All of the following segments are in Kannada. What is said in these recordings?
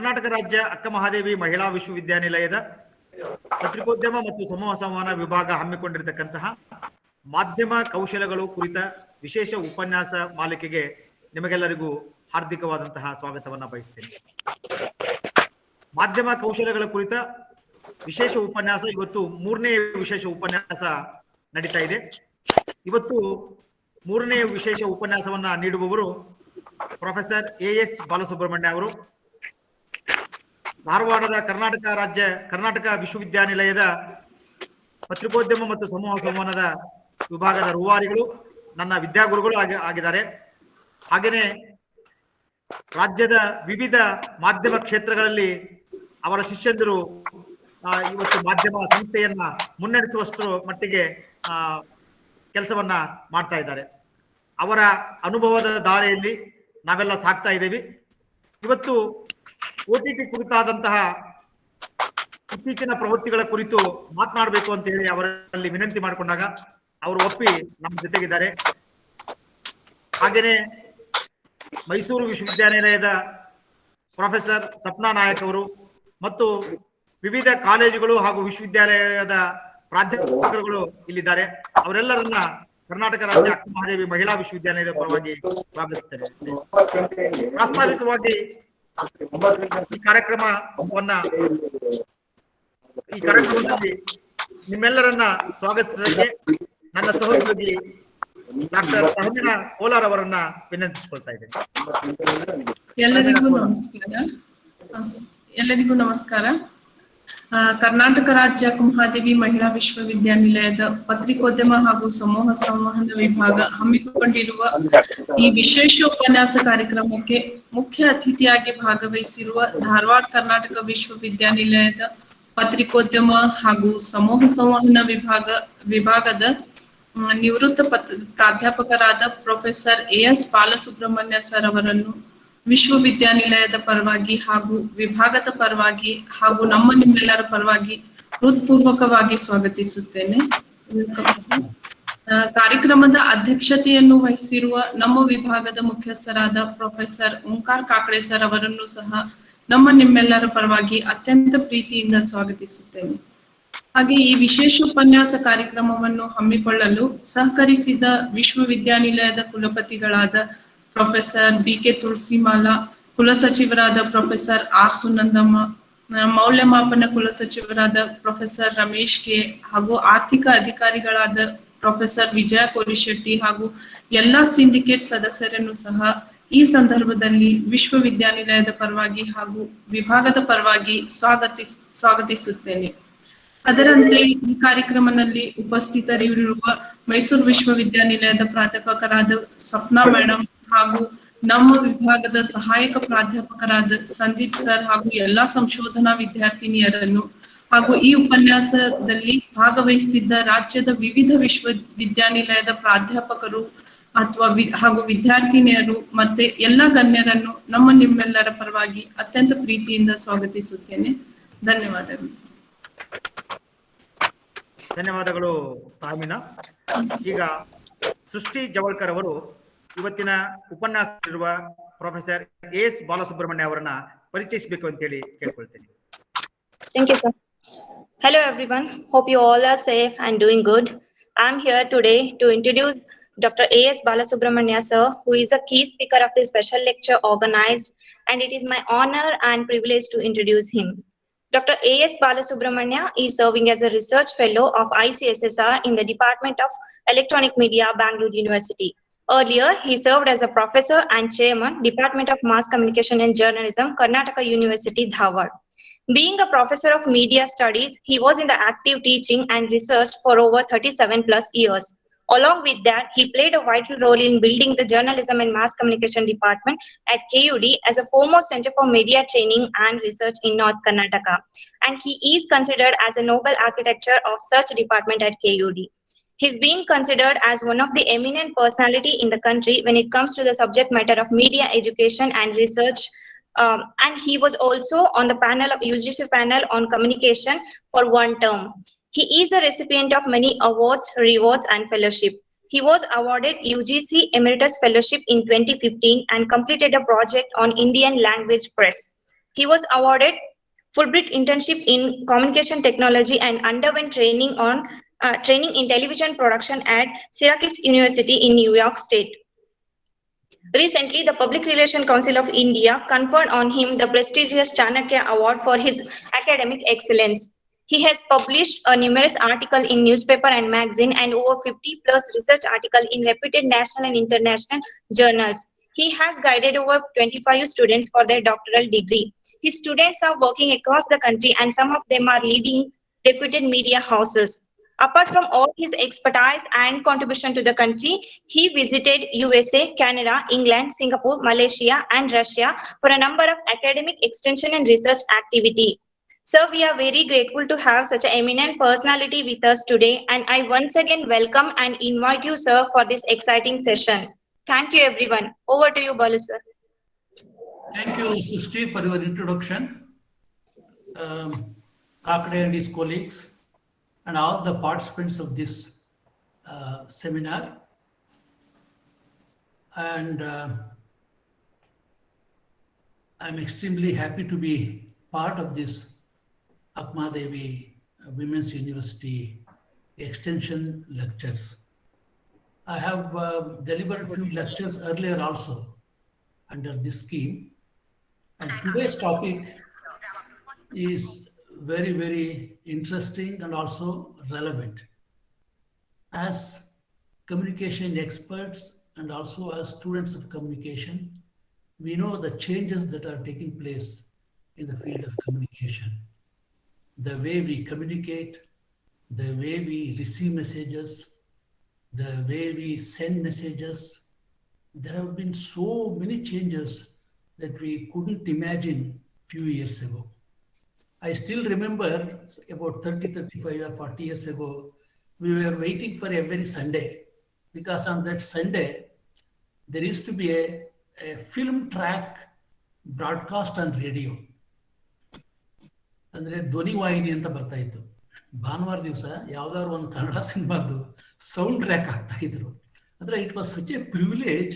ಕರ್ನಾಟಕ ರಾಜ್ಯ ಅಕ್ಕ ಮಹಾದೇವಿ ಮಹಿಳಾ ವಿಶ್ವವಿದ್ಯಾನಿಲಯದ ಪತ್ರಿಕೋದ್ಯಮ ಮತ್ತು ಸಮೂಹ ಸಂವಹನ ವಿಭಾಗ ಹಮ್ಮಿಕೊಂಡಿರತಕ್ಕಂತಹ ಮಾಧ್ಯಮ ಕೌಶಲ್ಯಗಳು ಕುರಿತ ವಿಶೇಷ ಉಪನ್ಯಾಸ ಮಾಲಿಕೆಗೆ ನಿಮಗೆಲ್ಲರಿಗೂ ಹಾರ್ದಿಕವಾದಂತಹ ಸ್ವಾಗತವನ್ನ ಬಯಸ್ತೇನೆ. ಮಾಧ್ಯಮ ಕೌಶಲ್ಯಗಳ ಕುರಿತ ವಿಶೇಷ ಉಪನ್ಯಾಸ ಇವತ್ತು ಮೂರನೇ ವಿಶೇಷ ಉಪನ್ಯಾಸ ನಡೀತಾ ಇದೆ. ಇವತ್ತು ಮೂರನೇ ವಿಶೇಷ ಉಪನ್ಯಾಸವನ್ನ ನೀಡುವವರು ಪ್ರೊಫೆಸರ್ ಎಎಸ್ ಬಾಲಸುಬ್ರಹ್ಮಣ್ಯ ಅವರು, ಧಾರವಾಡದ ಕರ್ನಾಟಕ ವಿಶ್ವವಿದ್ಯಾನಿಲಯದ ಪತ್ರಿಕೋದ್ಯಮ ಮತ್ತು ಸಮೂಹ ಸಂವಹನದ ವಿಭಾಗದ ರೂವಾರಿಗಳು, ನನ್ನ ವಿದ್ಯಾಗುರುಗಳು ಆಗಿದ್ದಾರೆ. ಹಾಗೆಯೇ ರಾಜ್ಯದ ವಿವಿಧ ಮಾಧ್ಯಮ ಕ್ಷೇತ್ರಗಳಲ್ಲಿ ಅವರ ಶಿಷ್ಯಂದಿರು ಇವತ್ತು ಮಾಧ್ಯಮ ಸಂಸ್ಥೆಯನ್ನ ಮುನ್ನಡೆಸುವಷ್ಟು ಮಟ್ಟಿಗೆ ಕೆಲಸವನ್ನ ಮಾಡ್ತಾ ಇದ್ದಾರೆ. ಅವರ ಅನುಭವದ ದಾರಿಯಲ್ಲಿ ನಾವೆಲ್ಲ ಸಾಕ್ತಾ ಇದ್ದೇವೆ. ಇವತ್ತು OTT ಕುರಿತಾದಂತಹ ಇತ್ತೀಚಿನ ಪ್ರವೃತ್ತಿಗಳ ಕುರಿತು ಮಾತನಾಡಬೇಕು ಅಂತ ಹೇಳಿ ಅವರಲ್ಲಿ ವಿನಂತಿ ಮಾಡಿಕೊಂಡಾಗ ಅವರು ಒಪ್ಪಿ ನಮ್ಮ ಜೊತೆಗಿದ್ದಾರೆ. ಹಾಗೆಯೇ ಮೈಸೂರು ವಿಶ್ವವಿದ್ಯಾನಿಲಯದ ಪ್ರೊಫೆಸರ್ ಸಪ್ನಾ ನಾಯಕ್ ಅವರು ಮತ್ತು ವಿವಿಧ ಕಾಲೇಜುಗಳು ಹಾಗೂ ವಿಶ್ವವಿದ್ಯಾಲಯದ ಪ್ರಾಧ್ಯಾಪಕರುಗಳು ಇಲ್ಲಿದ್ದಾರೆ. ಅವರೆಲ್ಲರನ್ನ ಕರ್ನಾಟಕ ರಾಜ್ಯ ಅಕ್ಕ ಮಹಾದೇವಿ ಮಹಿಳಾ ವಿಶ್ವವಿದ್ಯಾಲಯದ ಪರವಾಗಿ ಸ್ವಾಗತಿಸುತ್ತೇನೆ. ಪ್ರಾಸ್ತಾವಿಕವಾಗಿ ಈ ಕಾರ್ಯಕ್ರಮದಲ್ಲಿ ನಿಮ್ಮೆಲ್ಲರನ್ನ ಸ್ವಾಗತಿಸಿದ್ದಕ್ಕೆ ನನ್ನ ಸಹೋದ್ಯೋಗಿ ಡಾಕ್ಟರ್ ತಹಮೀನಾ ಕೋಲಾರ್ ಅವರನ್ನ ವಿನಂತಿಸಿಕೊಳ್ತಾ ಇದ್ದೇನೆ. ಎಲ್ಲರಿಗೂ ನಮಸ್ಕಾರ. ಕರ್ನಾಟಕ ರಾಜ್ಯ ಅಕ್ಕ ಮಹಾದೇವಿ ಮಹಿಳಾ ವಿಶ್ವವಿದ್ಯಾನಿಲಯದ ಪತ್ರಿಕೋದ್ಯಮ ಹಾಗೂ ಸಮೂಹ ಸಂವಹನ ವಿಭಾಗ ಹಮ್ಮಿಕೊಂಡಿರುವ ಈ ವಿಶೇಷ ಉಪನ್ಯಾಸ ಕಾರ್ಯಕ್ರಮಕ್ಕೆ ಮುಖ್ಯ ಅತಿಥಿಯಾಗಿ ಭಾಗವಹಿಸಿರುವ ಧಾರವಾಡ ಕರ್ನಾಟಕ ವಿಶ್ವವಿದ್ಯಾನಿಲಯದ ಪತ್ರಿಕೋದ್ಯಮ ಹಾಗೂ ಸಮೂಹ ಸಂವಹನ ವಿಭಾಗದ ನಿವೃತ್ತ ಪ್ರಾಧ್ಯಾಪಕರಾದ ಪ್ರೊಫೆಸರ್ ಎಎಸ್ ಬಾಲಸುಬ್ರಹ್ಮಣ್ಯ ಸರ್ ಅವರನ್ನು ವಿಶ್ವವಿದ್ಯಾನಿಲಯದ ಪರವಾಗಿ ಹಾಗೂ ವಿಭಾಗದ ಪರವಾಗಿ ಹಾಗೂ ನಿಮ್ಮೆಲ್ಲರ ಪರವಾಗಿ ಹೃತ್ಪೂರ್ವಕವಾಗಿ ಸ್ವಾಗತಿಸುತ್ತೇನೆ. ಕಾರ್ಯಕ್ರಮದ ಅಧ್ಯಕ್ಷತೆಯನ್ನು ವಹಿಸಿರುವ ನಮ್ಮ ವಿಭಾಗದ ಮುಖ್ಯಸ್ಥರಾದ ಪ್ರೊಫೆಸರ್ ಓಂಕಾರ ಕಾಕಡೆ ಸರ್ ಅವರನ್ನು ಸಹ ನಿಮ್ಮೆಲ್ಲರ ಪರವಾಗಿ ಅತ್ಯಂತ ಪ್ರೀತಿಯಿಂದ ಸ್ವಾಗತಿಸುತ್ತೇನೆ. ಹಾಗೆ ಈ ವಿಶೇಷ ಉಪನ್ಯಾಸ ಕಾರ್ಯಕ್ರಮವನ್ನು ಹಮ್ಮಿಕೊಳ್ಳಲು ಸಹಕರಿಸಿದ ವಿಶ್ವವಿದ್ಯಾನಿಲಯದ ಕುಲಪತಿಗಳಾದ ಪ್ರೊಫೆಸರ್ BK ತುಳಸಿಮಾಲಾ, ಕುಲಸಚಿವರಾದ ಪ್ರೊಫೆಸರ್ ಆರ್ ಸುನಂದಮ್ಮ, ಮೌಲ್ಯಮಾಪನ ಕುಲಸಚಿವರಾದ ಪ್ರೊಫೆಸರ್ ರಮೇಶ್ ಕೆ ಹಾಗೂ ಆರ್ಥಿಕ ಅಧಿಕಾರಿಗಳಾದ ಪ್ರೊಫೆಸರ್ ವಿಜಯ ಕೋರಿಶೆಟ್ಟಿ ಹಾಗೂ ಎಲ್ಲಾ ಸಿಂಡಿಕೇಟ್ ಸದಸ್ಯರನ್ನು ಸಹ ಈ ಸಂದರ್ಭದಲ್ಲಿ ವಿಶ್ವವಿದ್ಯಾನಿಲಯದ ಪರವಾಗಿ ಹಾಗೂ ವಿಭಾಗದ ಪರವಾಗಿ ಸ್ವಾಗತಿಸುತ್ತೇನೆ. ಅದರಂತೆ ಈ ಕಾರ್ಯಕ್ರಮದಲ್ಲಿ ಉಪಸ್ಥಿತರಿರುವ ಮೈಸೂರು ವಿಶ್ವವಿದ್ಯಾನಿಲಯದ ಪ್ರಾಧ್ಯಾಪಕರಾದ ಸಪ್ನಾ ಮೇಡಮ್ ಹಾಗೂ ನಮ್ಮ ವಿಭಾಗದ ಸಹಾಯಕ ಪ್ರಾಧ್ಯಾಪಕರಾದ ಸಂದೀಪ್ ಸರ್ ಹಾಗೂ ಎಲ್ಲಾ ಸಂಶೋಧನಾ ವಿದ್ಯಾರ್ಥಿನಿಯರನ್ನು ಹಾಗೂ ಈ ಉಪನ್ಯಾಸದಲ್ಲಿ ಭಾಗವಹಿಸಿದ್ದ ರಾಜ್ಯದ ವಿವಿಧ ವಿಶ್ವವಿದ್ಯಾನಿಲಯದ ಪ್ರಾಧ್ಯಾಪಕರು ಹಾಗೂ ವಿದ್ಯಾರ್ಥಿನಿಯರು ಮತ್ತೆ ಎಲ್ಲಾ ಗಣ್ಯರನ್ನು ನಿಮ್ಮೆಲ್ಲರ ಪರವಾಗಿ ಅತ್ಯಂತ ಪ್ರೀತಿಯಿಂದ ಸ್ವಾಗತಿಸುತ್ತೇನೆ. ಧನ್ಯವಾದಗಳು. ಧನ್ಯವಾದಗಳು ತಾಮಿನಾ. ಈಗ ಸೃಷ್ಟಿ ಜವಳ್ಕರ್ ಅವರು ಇವತ್ತಿನ ಉಪನ್ಯಾಸವಿರುವ ಪ್ರೊಫೆಸರ್ ಎಎಸ್ ಬಾಲಸುಬ್ರಹ್ಮಣ್ಯ ಅವರನ್ನ ಪರಿಚಯಿಸಬೇಕು ಅಂತ ಹೇಳಿ ಕೇಳ್ಕೊಳ್ತೇನೆ. Thank you, sir. Hello, everyone. Hope you all are safe and doing good. I'm here today to introduce Dr. A.S. Balasubramanya, sir, who is a key speaker of this special lecture organized, and it is my honor and privilege to introduce him. Dr. A.S. Balasubramanya is serving as a research fellow of ICSSR in the Department of Electronic Media, Bangalore University. Earlier, he served as a professor and chairman, Department of Mass Communication and Journalism, Karnataka University, Dharwad. Being a professor of media studies, he was in the active teaching and research for over 37 plus years. Along with that, he played a vital role in building the Journalism and Mass Communication Department at KUD as a foremost center for media training and research in North Karnataka. And he is considered as a noble architecture of such department at KUD. He's been considered as one of the eminent personality in the country when it comes to the subject matter of media education and research. And he was also on the UGC panel on communication for one term. He is a recipient of many awards, rewards, and fellowship. He was awarded UGC Emeritus Fellowship in 2015 and completed a project on Indian language press. He was awarded Fulbright internship in communication technology and underwent training in television production at Syracuse University in New York State. Recently, the Public Relations Council of India conferred on him the prestigious Chanakya Award for his academic excellence. He has published numerous articles in newspaper and magazine and over 50 plus research articles in reputed national and international journals. He has guided over 25 students for their doctoral degree. His students are working across the country and some of them are leading reputed media houses. Apart from all his expertise and contribution to the country, he visited USA, Canada, England, Singapore, Malaysia, and Russia for a number of academic extension and research activity. Sir, we are very grateful to have such an eminent personality with us today, and I once again welcome and invite you, sir, for this exciting session. Thank you, everyone. Over to you, Balu, sir. Thank you, Sushti, for your introduction. Kakade and his colleagues, and all the participants of this seminar. And I'm extremely happy to be part of this Akmadevi Women's University Extension lectures. I have delivered a few lectures earlier also under this scheme. And today's topic is very, very interesting and also relevant. As communication experts and also as students of communication, we know the changes that are taking place in the field of communication. The way we communicate, the way we receive messages, the way we send messages, there have been so many changes that we couldn't imagine a few years ago. I still remember about 30, 35 or 40 years ago, we were waiting for every Sunday because on that Sunday, there used to be a film track broadcast on radio. ಅಂದ್ರೆ ಧ್ವನಿವಾಹಿನಿ ಅಂತ ಬರ್ತಾ ಇತ್ತು. ಭಾನುವಾರ ದಿವಸ ಯಾವ್ದಾದ್ರು ಒಂದು ಕನ್ನಡ ಸಿನಿಮಾದ್ದು ಸೌಂಡ್ ಟ್ರ್ಯಾಕ್ ಆಗ್ತಾ ಇದ್ರು. ಅಂದ್ರೆ it was such A privilege,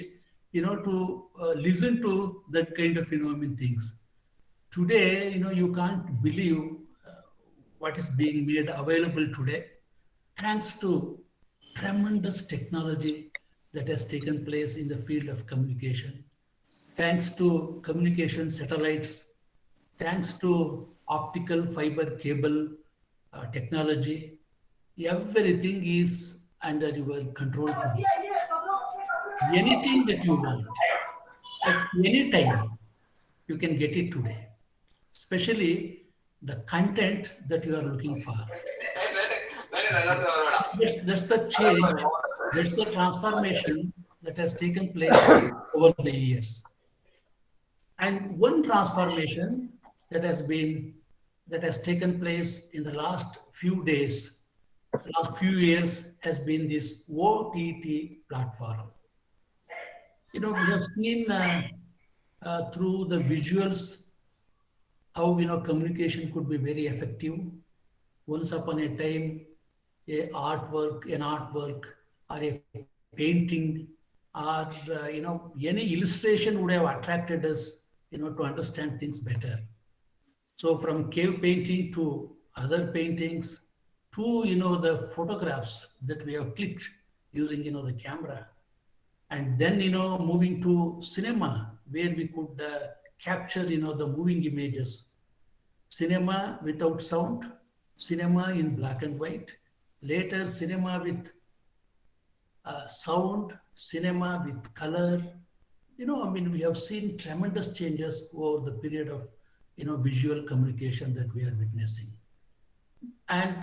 to listen to that kind of things. Today, you can't believe what is being made available today, thanks to tremendous technology that has taken place in the field of communication, thanks to communication satellites, thanks to optical fiber cable technology. Everything is under your control today. Anything that you want, at any time, you can get it today. Especially the content that you are looking for. That's the change, that's the transformation that has taken place over the years. And one transformation that has taken place in the last few days, the last few years, has been this OTT platform. We have seen through the visuals how communication could be very effective. Once upon a time, an artwork or a painting or any illustration would have attracted us to understand things better. So from cave painting to other paintings to the photographs that we have clicked using the camera, and then moving to cinema where we could capture the moving images, cinema without sound, cinema in black and white, later cinema with sound, cinema with color. We have seen tremendous changes over the period of visual communication that we are witnessing. And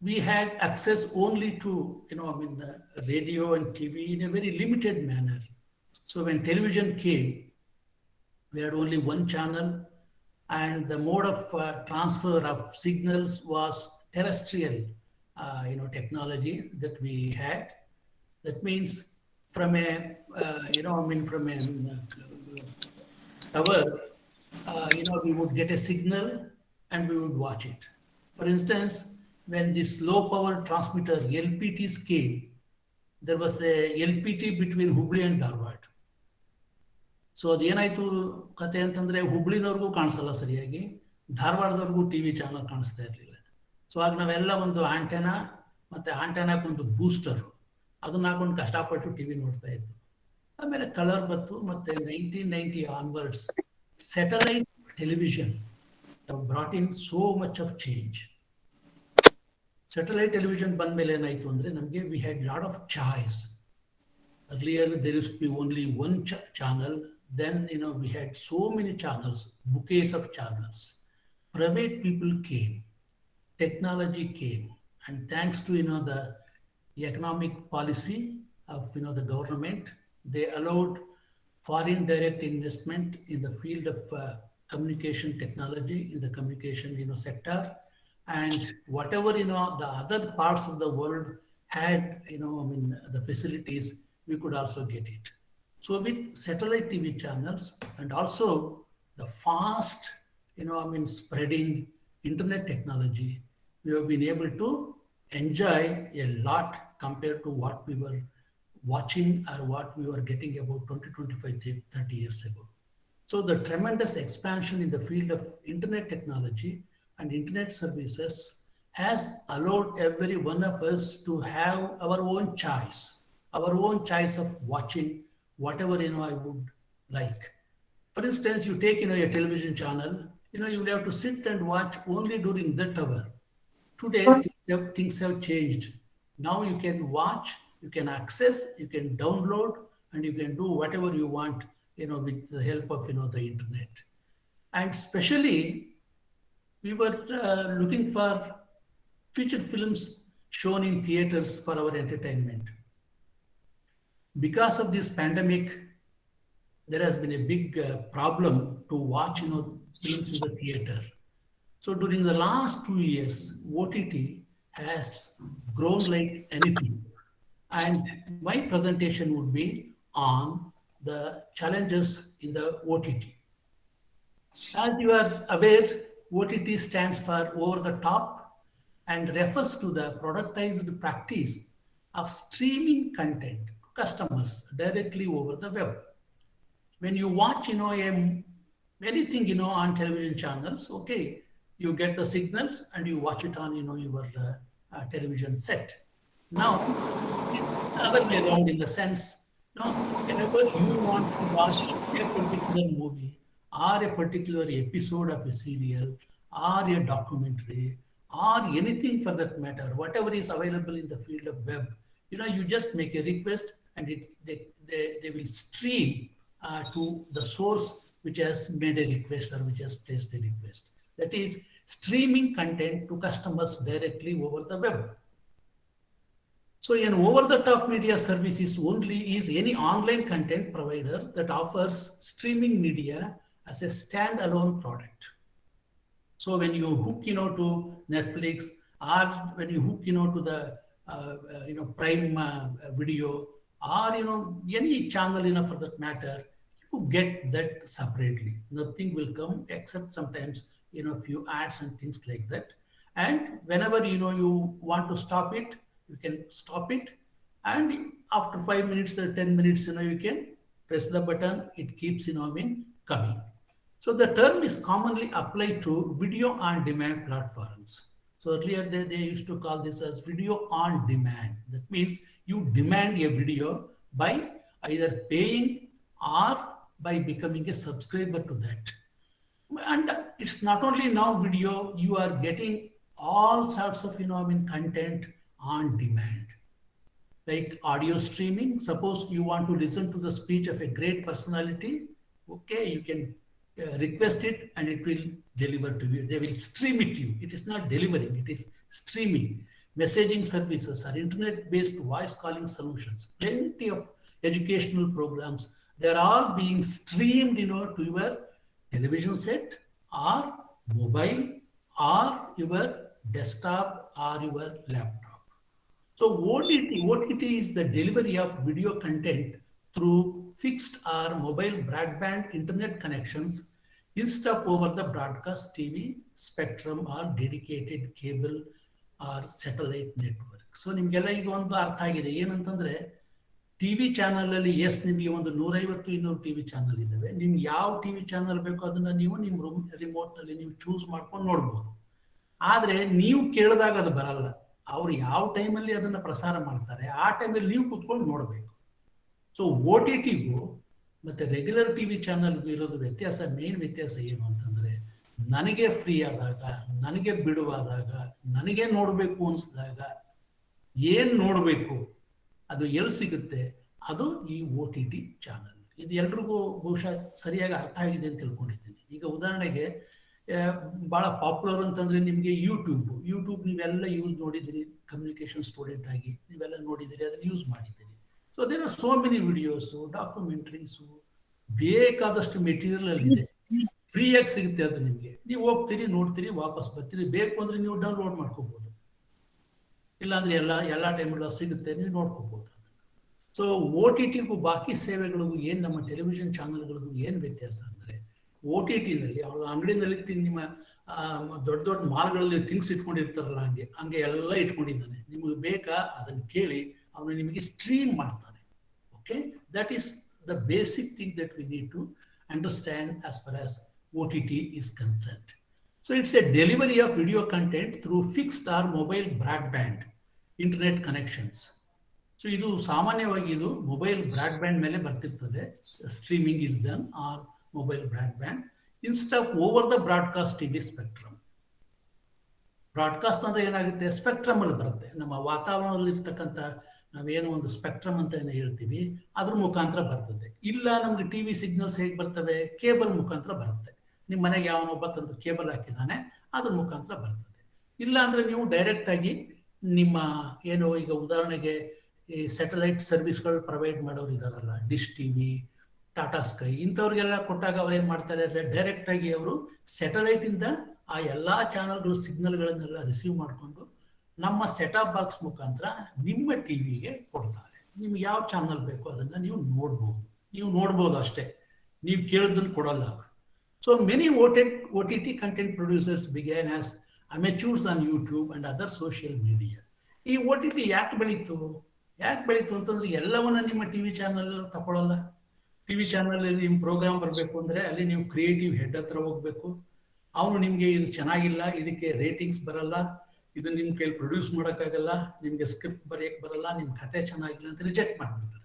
we had access only to radio and TV in a very limited manner. So when television came, we had only one channel, and the mode of transfer of signals was terrestrial technology that we had. That means from a tower, we would get a signal and we would watch it. For instance, when this low power transmitter LPTs came, there was a LPT between Hubli and Dharwad. So ಅದೇನಾಯ್ತು ಕತೆ ಅಂತಂದ್ರೆ ಹುಬ್ಳಿನವ್ರಿಗೂ ಕಾಣಿಸಲ್ಲ ಸರಿಯಾಗಿ, ಧಾರವಾಡದವ್ರಿಗೂ ಟಿವಿ ಚಾನಲ್ ಕಾಣಿಸ್ತಾ ಇರಲಿಲ್ಲ. ಸೊ ಆಗ ನಾವೆಲ್ಲ ಒಂದು ಆಂಟೆನಾ ಮತ್ತೆ ಆಂಟೆನಾಕ್ಕೊಂದು ಬೂಸ್ಟರ್ ಅದನ್ನ ಹಾಕೊಂಡು ಕಷ್ಟಪಟ್ಟು ಟಿವಿ ನೋಡ್ತಾ ಇದ್ದು. ಆಮೇಲೆ ಕಲರ್ ಬಂತು, ಮತ್ತೆ 1990 onwards satellite television brought in so much of change. Satellite television ಬಂದ್ಮೇಲೆ ಏನಾಯ್ತು ಅಂದ್ರೆ ನಮಗೆ we had lot of choice. Earlier there used to be only one channel. Then we had so many channels, bouquets of channels. Private people came, technology came, and thanks to the economic policy of the government, they allowed foreign direct investment in the field of communication technology, in the communication sector, and whatever the other parts of the world had the facilities, we could also get it. So with satellite TV channels and also the fast, spreading internet technology, we have been able to enjoy a lot compared to what we were watching or what we were getting about 20, 25, 30 years ago. So the tremendous expansion in the field of internet technology and internet services has allowed every one of us to have our own choice of watching whatever I would like. For instance, you take a television channel, you will have to sit and watch only during that hour. Today things have changed. Now you can watch, you can access, you can download, and you can do whatever you want with the help of the internet. And especially we were looking for feature films shown in theaters for our entertainment. Because of this pandemic, there has been a big problem to watch films in the theater. So during the last 2 years, OTT has grown like anything. And my presentation would be on the challenges in the OTT. As you are aware, OTT stands for over the top and refers to the productized practice of streaming content customers directly over the web. When you watch anything on television channels, okay, you get the signals and you watch it on your television set. Now it's the other way around, in the sense, whenever you want to watch a particular movie or a particular episode of a serial or a documentary or anything for that matter, whatever is available in the field of web, you just make a request and they will stream to the source which has made a request or which has placed a request. That is streaming content to customers directly over the web. So an over-the-top media service is any online content provider that offers streaming media as a standalone product. So when you hook to Netflix, or when you hook to the Prime Video, or any channel for that matter, you get that separately. Nothing will come except sometimes few ads and things like that. And whenever you want to stop it, you can stop it, and after 5 minutes or 10 minutes you can press the button. It keeps coming. So the term is commonly applied to video on demand platforms. So earlier they used to call this as video on demand. That means you demand a video by either paying or by becoming a subscriber to that. And it's not only now video, you are getting all sorts of content on demand, like audio streaming. Suppose you want to listen to the speech of a great personality, okay, you can request it and it will deliver to you. They will stream it to you. It is not delivering, it is streaming. Messaging services or internet-based voice calling solutions, plenty of educational programs, they're all being streamed to your television set or mobile or your desktop or your laptop. So OTT is the delivery of video content through fixed or mobile broadband internet connections instead of over the broadcast TV spectrum or dedicated cable or satellite network. So ನಿಮಗೆಲ್ಲ ಈಗ ಒಂದು ಅರ್ಥ ಆಗಿದೆ ಏನಂತಂದ್ರೆ ಟಿವಿ ಚಾನಲ್ ಅಲ್ಲಿ ನಿಮಗೆ ಒಂದು 150-200 ಟಿವಿ ಚಾನಲ್ ಇದಾವೆ. ನಿಮ್ಗೆ ಯಾವ ಟಿವಿ ಚಾನಲ್ ಬೇಕೋ ಅದನ್ನ ನೀವು ನಿಮ್ಮ ರಿಮೋಟ್ ನಲ್ಲಿ ನೀವು ಚೂಸ್ ಮಾಡ್ಕೊಂಡು ನೋಡ್ಬೋದು. ಆದ್ರೆ ನೀವು ಕೇಳಿದಾಗ ಅದು ಬರಲ್ಲ. ಅವ್ರು ಯಾವ ಟೈಮಲ್ಲಿ ಅದನ್ನ ಪ್ರಸಾರ ಮಾಡ್ತಾರೆ ಆ ಟೈಮಲ್ಲಿ ನೀವು ಕೂತ್ಕೊಂಡು ನೋಡ್ಬೇಕು. ಸೊ OTTಗೂ ಮತ್ತೆ ರೆಗ್ಯುಲರ್ ಟಿವಿ ಚಾನಲ್ಗೂ ಇರೋದು ವ್ಯತ್ಯಾಸ, ಮೇನ್ ವ್ಯತ್ಯಾಸ ಏನು ಅಂತಂದ್ರೆ, ನನಗೆ ಫ್ರೀ ಆದಾಗ, ನನಗೆ ಬಿಡುವಾದಾಗ, ನನಗೆ ನೋಡ್ಬೇಕು ಅನ್ಸಿದಾಗ ಏನ್ ನೋಡ್ಬೇಕು ಅದು ಎಲ್ಲಿ ಸಿಗುತ್ತೆ, ಅದು ಈ OTT ಚಾನಲ್. ಇದು ಎಲ್ರಿಗೂ ಬಹುಶಃ ಸರಿಯಾಗಿ ಅರ್ಥ ಆಗಿದೆ ಅಂತ ತಿಳ್ಕೊಂಡಿದ್ದೀನಿ. ಈಗ ಉದಾಹರಣೆಗೆ ಬಹಳ ಪಾಪ್ಯುಲರ್ ಅಂತಂದ್ರೆ ನಿಮ್ಗೆ ಯೂಟ್ಯೂಬ್ ನೀವೆಲ್ಲ ಯೂಸ್ ನೋಡಿದಿರಿ, ಕಮ್ಯುನಿಕೇಶನ್ ಸ್ಟೂಡೆಂಟ್ ಆಗಿ ನೀವೆಲ್ಲ ನೋಡಿದಿರಿ, ಅದನ್ನ ಯೂಸ್ ಮಾಡಿದ್ದೀರಿ. So there are so many videos, documentaries, ಬೇಕಾದಷ್ಟು ಮೆಟೀರಿಯಲ್ ಅಲ್ಲಿ ಇದೆ. ಫ್ರೀಯಾಗಿ ಸಿಗುತ್ತೆ ಅದು ನಿಮಗೆ. ನೀವು ಹೋಗ್ತೀರಿ, ನೋಡ್ತೀರಿ, ವಾಪಸ್ ಬರ್ತೀರಿ. ಬೇಕು ಅಂದ್ರೆ ನೀವು ಡೌನ್ಲೋಡ್ ಮಾಡ್ಕೋಬಹುದು, ಇಲ್ಲಾಂದ್ರೆ ಎಲ್ಲ ಟೈಮಲ್ಲೂ ಸಿಗುತ್ತೆ, ನೀವು ನೋಡ್ಕೋಬಹುದು. ಸೊ OTTಗೂ ಬಾಕಿ ಸೇವೆಗಳಿಗೂ ಏನು, ನಮ್ಮ ಟೆಲಿವಿಷನ್ ಚಾನಲ್ಗಳಿಗೂ ಏನು ವ್ಯತ್ಯಾಸ ಅಂದರೆ, OTTನಲ್ಲಿ ಅವ್ರ ಅಂಗಡಿನಲ್ಲಿ ನಿಮ್ಮ ದೊಡ್ಡ ದೊಡ್ಡ ಮಾಲ್ಗಳಲ್ಲಿ ಥಿಂಗ್ಸ್ ಇಟ್ಕೊಂಡಿರ್ತಾರಲ್ಲ, ಹಂಗೆ ಎಲ್ಲ ಇಟ್ಕೊಂಡಿದ್ದಾನೆ. ನಿಮಗೆ ಬೇಕಾ ಅದನ್ನು ಕೇಳಿ ಅವನು ನಿಮಗೆ ಸ್ಟ್ರೀಮ್ ಮಾಡ್ತಾನೆ. Okay, that is the basic thing that we need to understand as far as OTT is concerned. So it's a delivery of video content through fixed or mobile broadband internet connections. So ಇದು ಸಾಮಾನ್ಯವಾಗಿ ಇದು ಮೊಬೈಲ್ ಬ್ರಾಡ್ಬ್ಯಾಂಡ್ ಮೇಲೆ ಬರ್ತಿರ್ತದೆ. Streaming is done or mobile broadband instead of over the broadcast TV spectrum. Broadcast ಅಂದ್ರೆ ಏನಾಗುತ್ತೆ, ಸ್ಪೆಕ್ಟ್ರಮ್ ಅಲ್ಲಿ ಬರುತ್ತೆ. ನಮ್ಮ ವಾತಾವರಣದಲ್ಲಿ ಇರ್ತಕ್ಕಂಥ ನಾವೇನೋ ಒಂದು ಸ್ಪೆಕ್ಟ್ರಮ್ ಅಂತ ಏನೋ ಹೇಳ್ತೀವಿ, ಅದ್ರ ಮುಖಾಂತರ ಬರ್ತದೆ. ಇಲ್ಲ ನಮ್ಗೆ ಟಿವಿ ಸಿಗ್ನಲ್ಸ್ ಹೇಗೆ ಬರ್ತವೆ, ಕೇಬಲ್ ಮುಖಾಂತರ ಬರುತ್ತೆ. ನಿಮ್ಮ ಮನೆಗೆ ಯಾವನೊಬ್ಬ ತಂದು ಕೇಬಲ್ ಹಾಕಿದ್ದಾನೆ, ಅದ್ರ ಮುಖಾಂತರ ಬರ್ತದೆ. ಇಲ್ಲ ಅಂದ್ರೆ ನೀವು ಡೈರೆಕ್ಟ್ ಆಗಿ ನಿಮ್ಮ ಏನೋ, ಈಗ ಉದಾಹರಣೆಗೆ ಈ ಸ್ಯಾಟಲೈಟ್ ಸರ್ವಿಸ್ಗಳು ಪ್ರೊವೈಡ್ ಮಾಡೋರು ಇದಾರಲ್ಲ, ಡಿಶ್ ಟಿವಿ, ಟಾಟಾ ಸ್ಕೈ, ಇಂಥವ್ರಿಗೆಲ್ಲ ಕೊಟ್ಟಾಗ ಅವ್ರು ಏನ್ ಮಾಡ್ತಾರೆ, ಡೈರೆಕ್ಟ್ ಆಗಿ ಅವರು ಸ್ಯಾಟಲೈಟ್ ಇಂದ ಆ ಎಲ್ಲಾ ಚಾನಲ್ಗಳು ಸಿಗ್ನಲ್ಗಳನ್ನೆಲ್ಲ ರಿಸೀವ್ ಮಾಡಿಕೊಂಡು ನಮ್ಮ ಸೆಟಾಪ್ ಬಾಕ್ಸ್ ಮುಖಾಂತರ ನಿಮ್ಮ ಟಿವಿಗೆ ಕೊಡ್ತಾರೆ. ನಿಮ್ಗೆ ಯಾವ ಚಾನಲ್ ಬೇಕೋ ಅದನ್ನ ನೀವು ನೋಡ್ಬೋದು ಅಷ್ಟೇ, ನೀವು ಕೇಳಿದ್ದನ್ನು ಕೊಡಲ್ಲ ಅವರು. So many OTT content producers began as amateurs on YouTube and other social media. ಈ OTT ಯಾಕೆ ಬೆಳೀತು ಅಂತಂದ್ರೆ, ಎಲ್ಲವನ್ನ ನಿಮ್ಮ ಟಿವಿ ಚಾನಲ್ ತಗೊಳ್ಳಲ್ಲ. ಟಿವಿ ಚಾನಲ್ ನಿಮ್ಮ ಪ್ರೋಗ್ರಾಮ್ ಬರಬೇಕು ಅಂದ್ರೆ ಅಲ್ಲಿ ನೀವು ಕ್ರಿಯೇಟಿವ್ ಹೆಡ್ ಹತ್ರ ಹೋಗ್ಬೇಕು. ಅವನು ನಿಮ್ಗೆ ಇದು ಚೆನ್ನಾಗಿಲ್ಲ, ಇದಕ್ಕೆ ರೇಟಿಂಗ್ಸ್ ಬರಲ್ಲ, ಇದು ನಿಮ್ ಕೈಲಿ ಪ್ರೊಡ್ಯೂಸ್ ಮಾಡೋಕ್ಕಾಗಲ್ಲ, ನಿಮ್ಗೆ ಸ್ಕ್ರಿಪ್ಟ್ ಬರೆಯಕ್ಕೆ ಬರಲ್ಲ, ನಿಮ್ ಕತೆ ಚೆನ್ನಾಗಿಲ್ಲ ಅಂತ ರಿಜೆಕ್ಟ್ ಮಾಡ್ಬಿಡ್ತಾರೆ.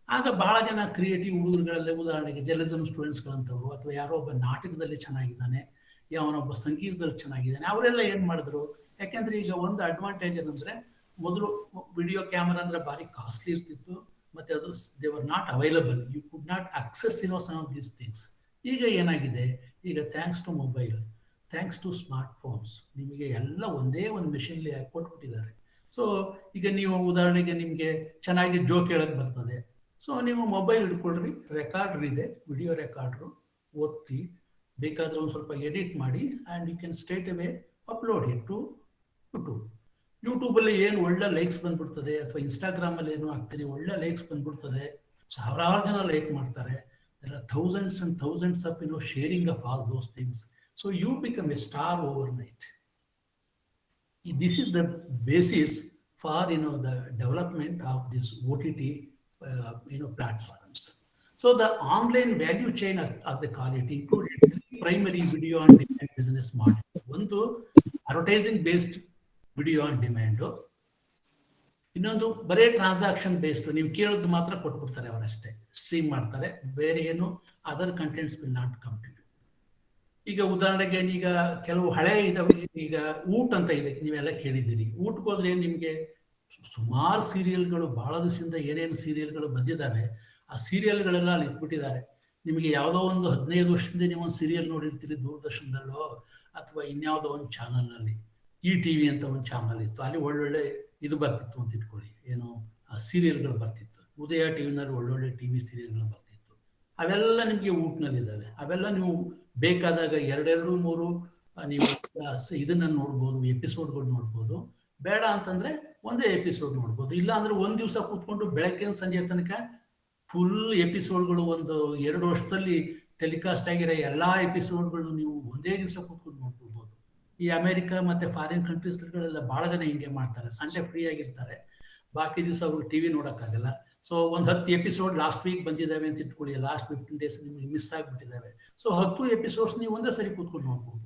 ಆಗ ಬಹಳ ಜನ ಕ್ರಿಯೇಟಿವ್ ಹುಡುಗರುಗಳಲ್ಲಿ, ಉದಾಹರಣೆಗೆ ಜರ್ನಲಿಸಮ್ ಸ್ಟೂಡೆಂಟ್ಸ್ಗಳಂತವ್ರು, ಅಥವಾ ಯಾರೋ ಒಬ್ಬ ನಾಟಕದಲ್ಲಿ ಚೆನ್ನಾಗಿದ್ದಾನೆ, ಯಾವನೊಬ್ಬ ಸಂಗೀತದಲ್ಲಿ ಚೆನ್ನಾಗಿದ್ದಾನೆ, ಅವರೆಲ್ಲ ಏನ್ ಮಾಡಿದ್ರು, ಯಾಕೆಂದ್ರೆ ಈಗ ಒಂದು ಅಡ್ವಾಂಟೇಜ್ ಏನಂದ್ರೆ, ಮೊದಲು ವಿಡಿಯೋ ಕ್ಯಾಮರಾ ಅಂದ್ರೆ ಭಾರಿ ಕಾಸ್ಟ್ಲಿ ಇರ್ತಿತ್ತು, ಮತ್ತೆ ಅದು they were not available, you could not access some of these things. ಈಗ ಏನಾಗಿದೆ, ಈಗ thanks to mobile, thanks to smart phones, ನಿಮಗೆ ಎಲ್ಲ ಒಂದೇ ಒಂದು ಮೆಷಿನ್ಲಿ ಕೊಟ್ಬಿಟ್ಟಿದ್ದಾರೆ. ಸೊ ಈಗ ನೀವು ಉದಾಹರಣೆಗೆ ನಿಮಗೆ ಚೆನ್ನಾಗಿ ಜೋಕ್ ಹೇಳಕ್ ಬರ್ತದೆ, ಸೊ ನೀವು ಮೊಬೈಲ್ ಹಿಡ್ಕೊಳ್ರಿ, ರೆಕಾರ್ಡರ್ ಇದೆ, ವಿಡಿಯೋ ರೆಕಾರ್ಡ್ರು, ಒತ್ತಿ ಬೇಕಾದ್ರೆ ಒಂದು ಸ್ವಲ್ಪ ಎಡಿಟ್ ಮಾಡಿ, and you can straight away upload it to YouTube. ಯೂಟ್ಯೂಬಲ್ಲಿ ಏನು ಒಳ್ಳೆ ಲೈಕ್ಸ್ ಬಂದ್ಬಿಡ್ತದೆ, ಅಥವಾ ಇನ್ಸ್ಟಾಗ್ರಾಮಲ್ಲಿ ಏನು ಹಾಕ್ತೀರಿ ಒಳ್ಳೆ ಲೈಕ್ಸ್ ಬಂದ್ಬಿಡ್ತದೆ, ಸಾವಿರಾರು ಜನ ಲೈಕ್ ಮಾಡ್ತಾರೆ. There are thousands and thousands of sharing of all those things. So you become a star overnight. This is the basis for the development of this OTT platforms. So the online value chain, as they call it, included 3 primary video on demand business model. ಒಂದು advertising based video on demand, ಇನ್ನೊಂದು ಬರೇ ಟ್ರಾನ್ಸಾಕ್ಷನ್ ಬೇಸ್ಡ್, ನೀವು ಕೇಳೋದು ಮಾತ್ರ ಕೊಟ್ಬಿಡ್ತಾರೆ ಅವರಷ್ಟೇ, ಸ್ಟ್ರೀಮ್ ಮಾಡ್ತಾರೆ, ಬೇರೆ ಏನು other contents will not come to you. ಈಗ ಉದಾಹರಣೆಗೆ ಈಗ ಕೆಲವು ಹಳೆ ಇದಾವೆ, ಈಗ ಊಟ ಅಂತ ಇದೆ, ನೀವೆಲ್ಲ ಕೇಳಿದ್ದೀರಿ. ಊಟಕ್ಕೆ ಹೋದ್ರೆ ನಿಮಗೆ ಸುಮಾರು ಸೀರಿಯಲ್ಗಳು, ಬಹಳ ದಿವಸದಿಂದ ಏನೇನು ಸೀರಿಯಲ್ಗಳು ಬಂದಿದ್ದಾವೆ, ಆ ಸೀರಿಯಲ್ಗಳೆಲ್ಲ ಅಲ್ಲಿ ಇಟ್ಬಿಟ್ಟಿದ್ದಾರೆ. ನಿಮಗೆ ಯಾವುದೋ ಒಂದು 15 ವರ್ಷದಿಂದ ನೀವು ಒಂದು ಸೀರಿಯಲ್ ನೋಡಿರ್ತೀರಿ ದೂರದರ್ಶನದಲ್ಲೋ, ಅಥವಾ ಇನ್ಯಾವುದೋ ಒಂದು ಚಾನಲ್ನಲ್ಲಿ, ETV ಅಂತ ಒಂದು ಚಾನಲ್ ಇತ್ತು, ಅಲ್ಲಿ ಒಳ್ಳೊಳ್ಳೆ ಇದು ಬರ್ತಿತ್ತು ಅಂತ ಇಟ್ಕೊಳ್ಳಿ, ಏನು ಆ ಸೀರಿಯಲ್ಗಳು ಬರ್ತಿತ್ತು. ಉದಯ ಟಿವಿನಲ್ಲಿ ಒಳ್ಳೊಳ್ಳೆ ಟಿವಿ ಸೀರಿಯಲ್ಗಳು ಬರ್ತಿತ್ತು. ಅವೆಲ್ಲ ನಿಮಗೆ ಊಟನಲ್ಲಿದ್ದಾವೆ. ಅವೆಲ್ಲ ನೀವು ಬೇಕಾದಾಗ 2-3 ನೀವು ಇದನ್ನ ನೋಡ್ಬೋದು, ಎಪಿಸೋಡ್ಗಳು ನೋಡ್ಬೋದು. ಬೇಡ ಅಂತಂದ್ರೆ ಒಂದೇ ಎಪಿಸೋಡ್ ನೋಡ್ಬೋದು. ಇಲ್ಲ ಅಂದ್ರೆ ಒಂದ್ ದಿವಸ ಕೂತ್ಕೊಂಡು ಬೆಳಗ್ಗೆ ಸಂಜೆ ತನಕ ಫುಲ್ ಎಪಿಸೋಡ್ಗಳು, ಒಂದು 2 ವರ್ಷದಲ್ಲಿ ಟೆಲಿಕಾಸ್ಟ್ ಆಗಿರೋ ಎಲ್ಲಾ ಎಪಿಸೋಡ್ಗಳು ನೀವು ಒಂದೇ ದಿವಸ ಕೂತ್ಕೊಂಡು ನೋಡ್ಕೋಬಹುದು. ಈ ಅಮೆರಿಕ ಮತ್ತೆ ಫಾರಿನ್ ಕಂಟ್ರೀಸ್ಗಳೆಲ್ಲ ಬಹಳ ಜನ ಹಿಂಗೆ ಮಾಡ್ತಾರೆ. ಸಂಡೇ ಫ್ರೀ ಆಗಿರ್ತಾರೆ, ಬಾಕಿ ದಿವಸ ಅವ್ರಿಗೆ ಟಿವಿ ನೋಡೋಕ್ಕಾಗಲ್ಲ. ಸೊ ಒಂದು 10 ಎಪಿಸೋಡ್ ಲಾಸ್ಟ್ ವೀಕ್ ಬಂದಿದ್ದಾವೆ ಅಂತ ಇಟ್ಕೊಳ್ಳಿ, ಲಾಸ್ಟ್ 15 ಡೇಸ್ ನಿಮಗೆ ಮಿಸ್ ಆಗಿಬಿಟ್ಟಿದ್ದಾವೆ. ಸೊ 10 ಎಪಿಸೋಡ್ಸ್ ನೀವು ಒಂದೇ ಸರಿ ಕೂತ್ಕೊಂಡು ನೋಡ್ಬೋದು.